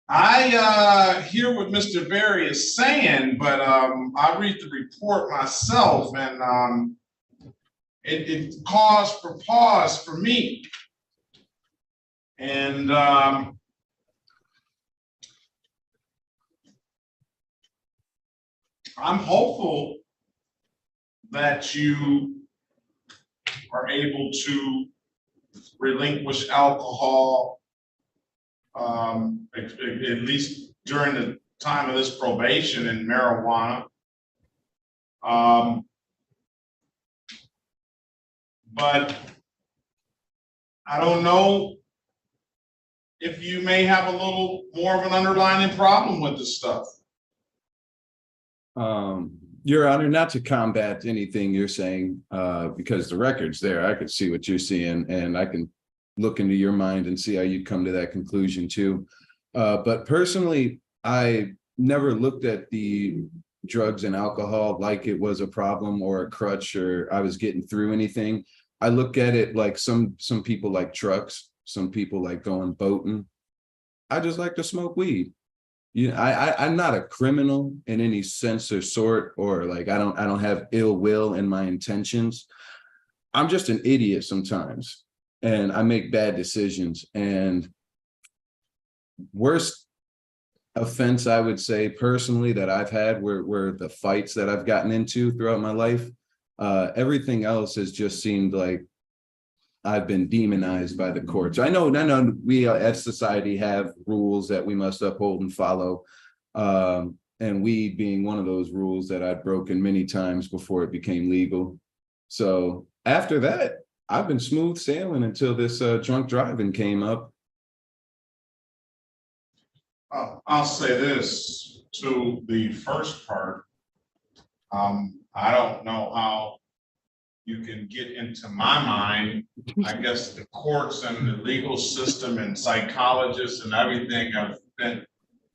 I hear what Mr. Berry is saying, but I read the report myself, and it caused for pause for me. And I'm hopeful that you are able to relinquish alcohol, at least during the time of this probation, and marijuana. But I don't know if you may have a little more of an underlying problem with this stuff. Your Honor, not to combat anything you're saying, because the record's there, I could see what you're seeing, and I can look into your mind and see how you come to that conclusion too. But personally, I never looked at the drugs and alcohol like it was a problem or a crutch or I was getting through anything. I look at it like some people like trucks, some people like going boating. I just like to smoke weed. You know, I'm not a criminal in any sense or sort, or like I don't have ill will in my intentions. I'm just an idiot sometimes, and I make bad decisions. And worst offense I would say personally that I've had were the fights that I've gotten into throughout my life. Everything else has just seemed like I've been demonized by the courts. I know we as society have rules that we must uphold and follow. And weed being one of those rules that I'd broken many times before it became legal. So after that, I've been smooth sailing until this drunk driving came up. I'll say this to the first part. I don't know how you can get into my mind. I guess the courts and the legal system and psychologists and everything have spent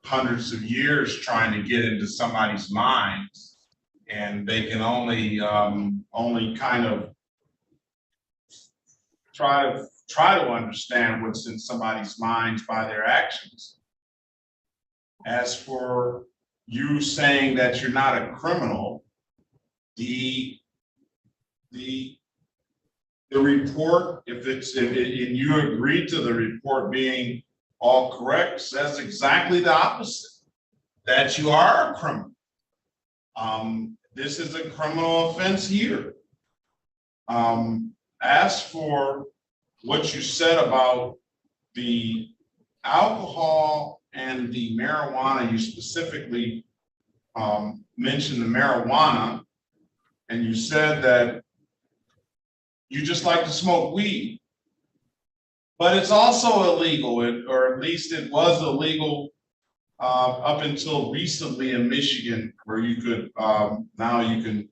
hundreds of years trying to get into somebody's minds. And they can only kind of try to understand what's in somebody's minds by their actions. As for you saying that you're not a criminal, the report, if you agree to the report being all correct, says exactly the opposite, that you are a criminal. This is a criminal offense here. As for what you said about the alcohol and the marijuana, you specifically mentioned the marijuana, and you said that you just like to smoke weed, but it's also illegal, or at least it was illegal up until recently in Michigan, where you could now you can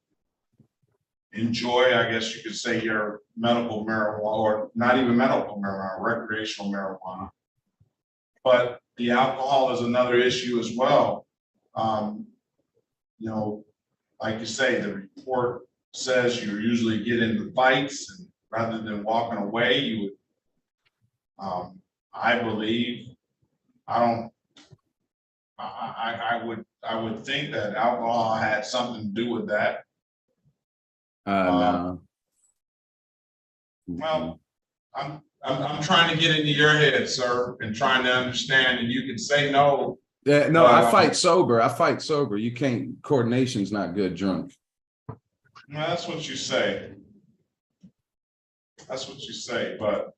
enjoy, I guess you could say, your medical marijuana, or not even medical marijuana, recreational marijuana. But the alcohol is another issue as well. You know, like you say, the report says you usually get into fights, and rather than walking away, you would, I believe, I would think that alcohol had something to do with that. No. Well, I'm trying to get into your head, sir, and trying to understand, and you can say no. Yeah, no, I fight sober. I fight sober. You can't, coordination's not good drunk. No, that's what you say. That's what you say, but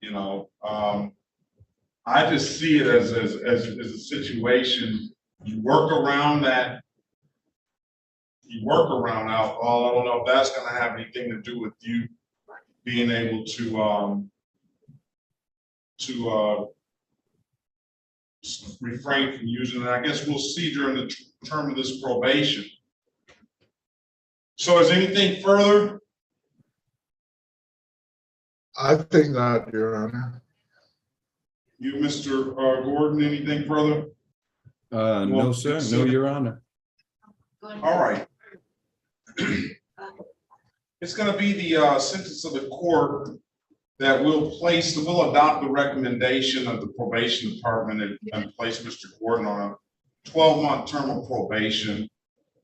you know, I just see it as a situation. You work around that. You work around alcohol. I don't know if that's going to have anything to do with you being able to refrain from using it. I guess we'll see during the term of this probation. So is anything further? I think not, Your Honor. You, Mr. Gordon, anything further? No, sir. No, Your Honor. All right. It's going to be the sentence of the court that we'll adopt the recommendation of the probation department and place Mr. Gordon on a 12-month term of probation.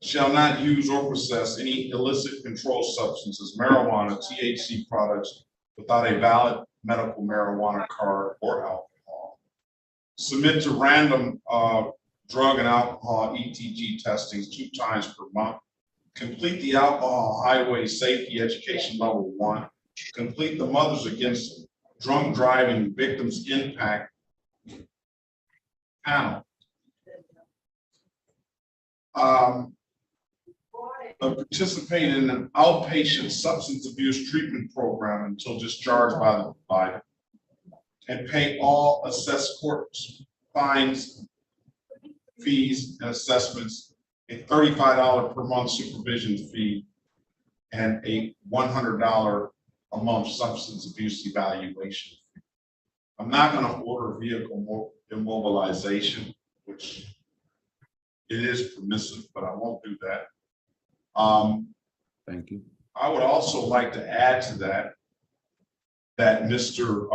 Shall not use or possess any illicit controlled substances, marijuana, THC products without a valid medical marijuana card or alcohol. Submit to random drug and alcohol ETG testings 2 times per month. Complete the alcohol highway safety education level 1. Complete the Mothers Against Drunk Driving Victims Impact panel. Participate in an outpatient substance abuse treatment program until discharged by the provider, and pay all assessed court fines, fees, and assessments, a $35 per month supervision fee, and a $100 a month substance abuse evaluation fee. I'm not going to order vehicle immobilization, which it is permissive, but I won't do that. Thank you. I would also like to add to that Mr.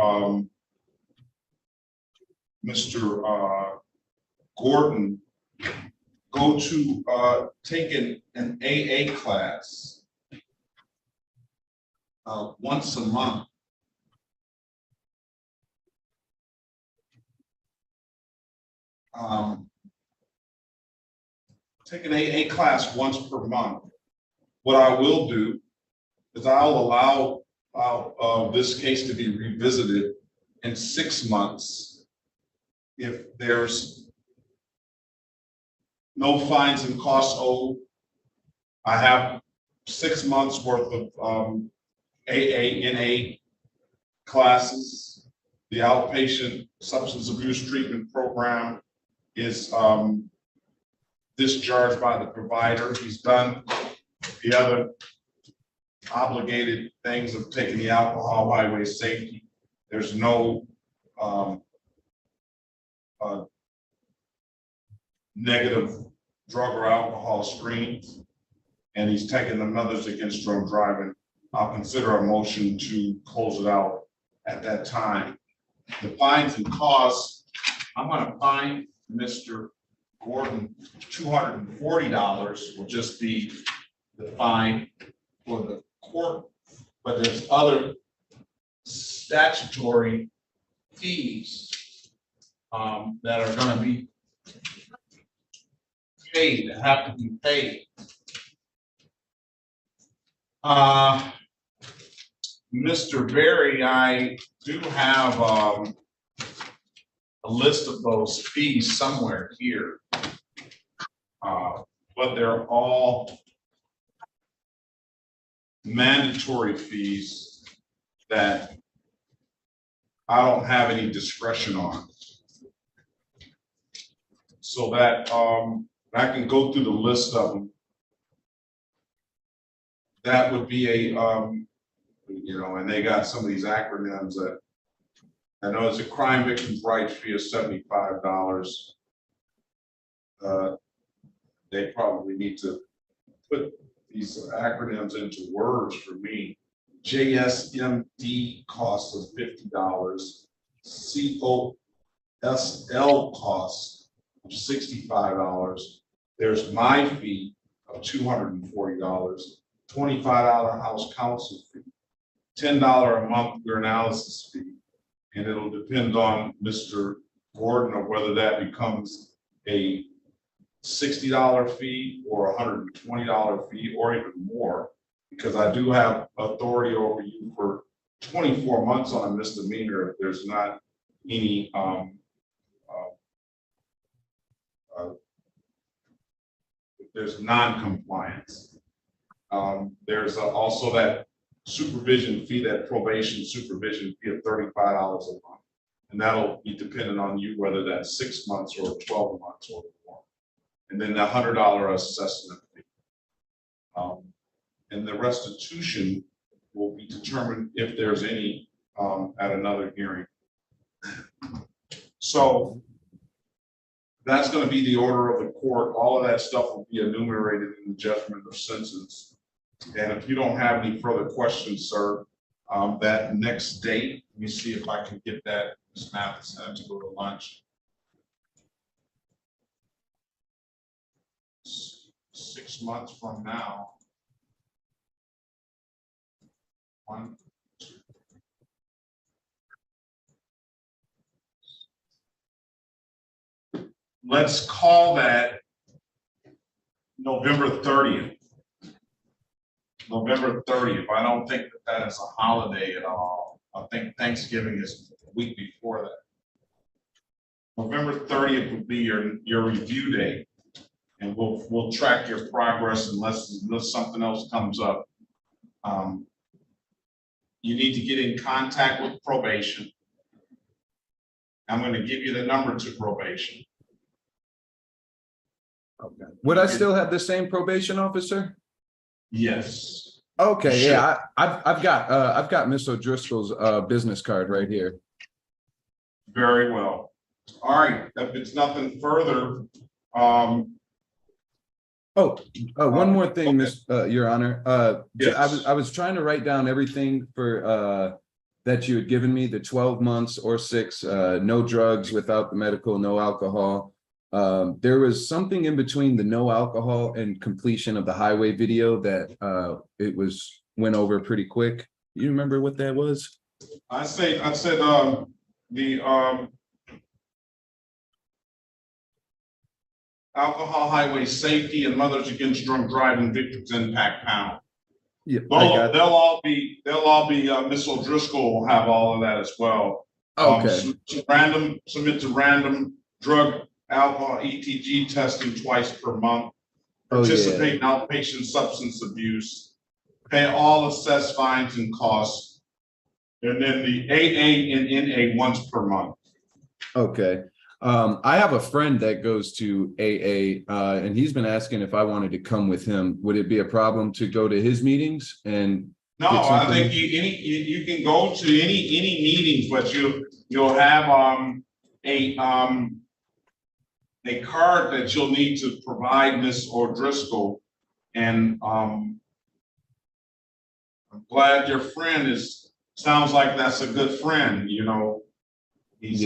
Gordon go to take an AA class once a month. Take an AA class once per month. What I will do is I'll allow this case to be revisited in 6 months if there's no fines and costs owed. I have 6 months worth of AA, NA classes. The outpatient substance abuse treatment program is discharged by the provider. He's done the other obligated things of taking the alcohol highway safety. There's no negative drug or alcohol screen, and he's taking the Mothers Against Drunk Driving, I'll consider a motion to close it out at that time. The fines and costs, I'm gonna fine Mr. Gordon $240 will just be the fine for the court, but there's other statutory fees that are gonna be paid, that have to be paid. Mr. Berry, I do have a list of those fees somewhere here, but they're all mandatory fees that I don't have any discretion on. So that I can go through the list of them. That would be a, you know, and they got some of these acronyms that I know it's a crime victims' rights fee of $75. They probably need to put these acronyms into words for me. JSMD cost of $50. COSL cost of $65. There's my fee of $240. $25 house counsel fee, $10 a month urinalysis fee, and it'll depend on Mr. Gordon of whether that becomes a $60 fee or a $120 fee or even more, because I do have authority over you for 24 months on a misdemeanor if there's not any if there's non-compliance. There's also that supervision fee, that probation supervision fee of $35 a month. And that'll be dependent on you, whether that's 6 months or 12 months or more. And then the $100 assessment fee. And the restitution will be determined if there's any at another hearing. So that's going to be the order of the court. All of that stuff will be enumerated in the judgment of sentence. And if you don't have any further questions, sir, that next date, let me see if I can get that. Ms. Mathis had to go to lunch. 6 months from now. 1, 2. Let's call that November 30th. November 30th. I don't think that is a holiday at all. I think Thanksgiving is the week before that. November 30th would be your review day, and we'll track your progress unless something else comes up. You need to get in contact with probation. I'm going to give you the number to probation. Okay. Would I still have the same probation officer? Yes. Okay. Sure. Yeah, I've got Miss O'Driscoll's business card right here. Very well. All right. If it's nothing further, one more thing, Your Honor. Yes. I was trying to write down everything for that you had given me, the 12 months or 6, no drugs without the medical, no alcohol. There was something in between the no alcohol and completion of the highway video that it went over pretty quick. You remember what that was? I said the alcohol, highway safety, and Mothers Against Drunk Driving Victims Impact Panel. Yeah, they'll all be Miss O'Driscoll will have all of that as well. Okay. Submit to random drug, alcohol, ETG testing twice per month. Participate in outpatient substance abuse. Pay all assessed fines and costs. And then the AA and NA once per month. Okay. I have a friend that goes to AA, and he's been asking if I wanted to come with him. Would it be a problem to go to his meetings? And no, I think you can go to any meetings, but you'll have a card that you'll need to provide Ms. O'Driscoll. And I'm glad your friend sounds like that's a good friend, you know. He's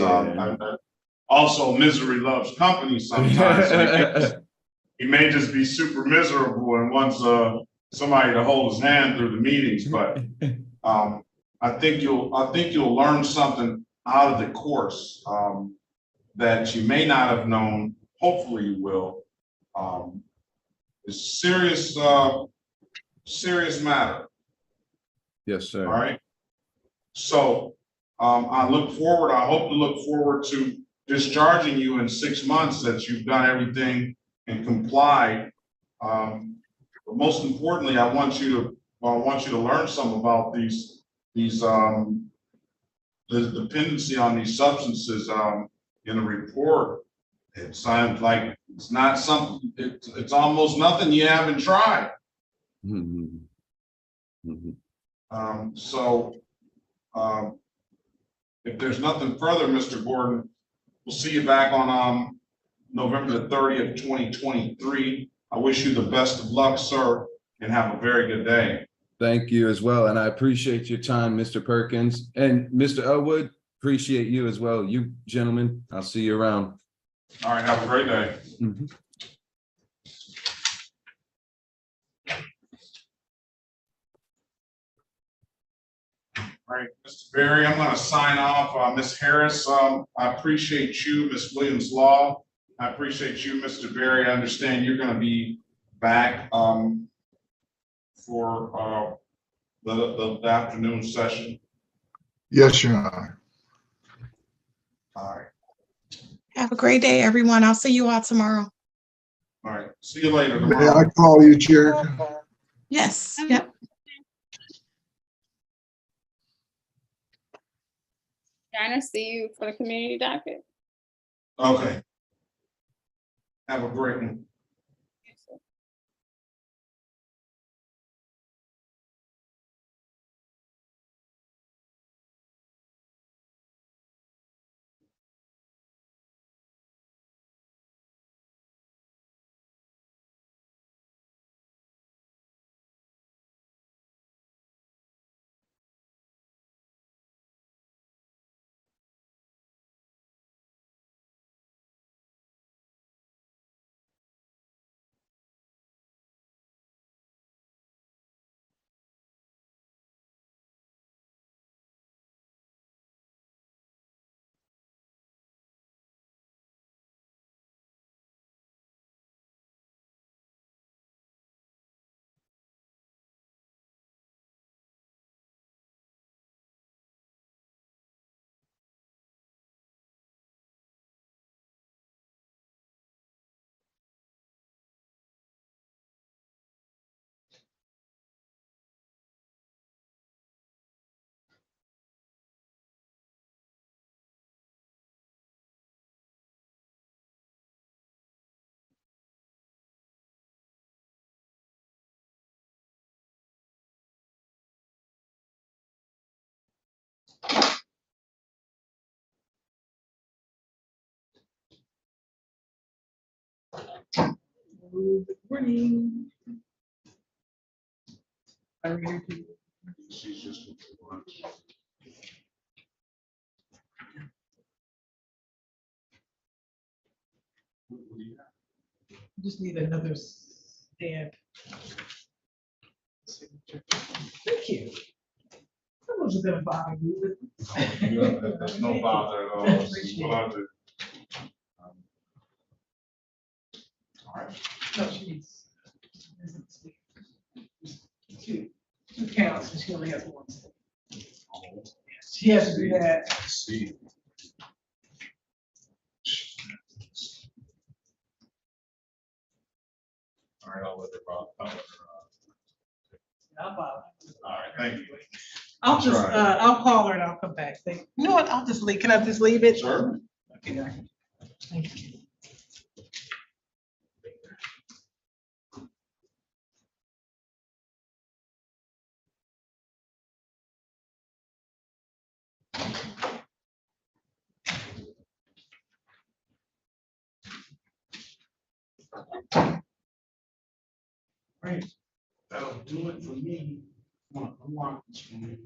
also misery loves company sometimes. So he may just be super miserable and wants somebody to hold his hand through the meetings, but I think you'll learn something out of the course that you may not have known. Hopefully you will. It's serious matter. Yes, sir. All right. So I hope to look forward to discharging you in 6 months that you've done everything and complied. But most importantly, I want you to learn some about the dependency on these substances in the report. It sounds like it's not something, it's almost nothing you haven't tried. If there's nothing further, Mr. Gordon, we'll see you back on November the 30th, 2023. I wish you the best of luck, sir, and have a very good day. Thank you as well. And I appreciate your time, Mr. Perkins. And Mr. Elwood, appreciate you as well. You gentlemen, I'll see you around. All right, have a great day. All right, Mr. Berry, I'm going to sign off. Ms. Harris, I appreciate you, Ms. Williams Law. I appreciate you, Mr. Berry. I understand you're going to be back for the afternoon session. Yes, Your Honor. All right. Have a great day, everyone. I'll see you all tomorrow. All right. See you later May tomorrow. I call you, Chair? Yes. Yep. Trying to see you for the community docket. Okay. Have a great one. Good morning. She's just Just need another stamp. Signature. Thank you. I wasn't gonna bother you. There's no bother at all. Appreciate it. All right. No, she needs. Two counts, and she only has one. She has to do that. See. All right, I'll let her All right, thank you. I'll just, I'll call her and I'll come back. You know what? I'll just leave. Can I just leave it? Sure. Okay, all right. Thank you. Right, that'll do it for me. I'm gonna unlock this for me.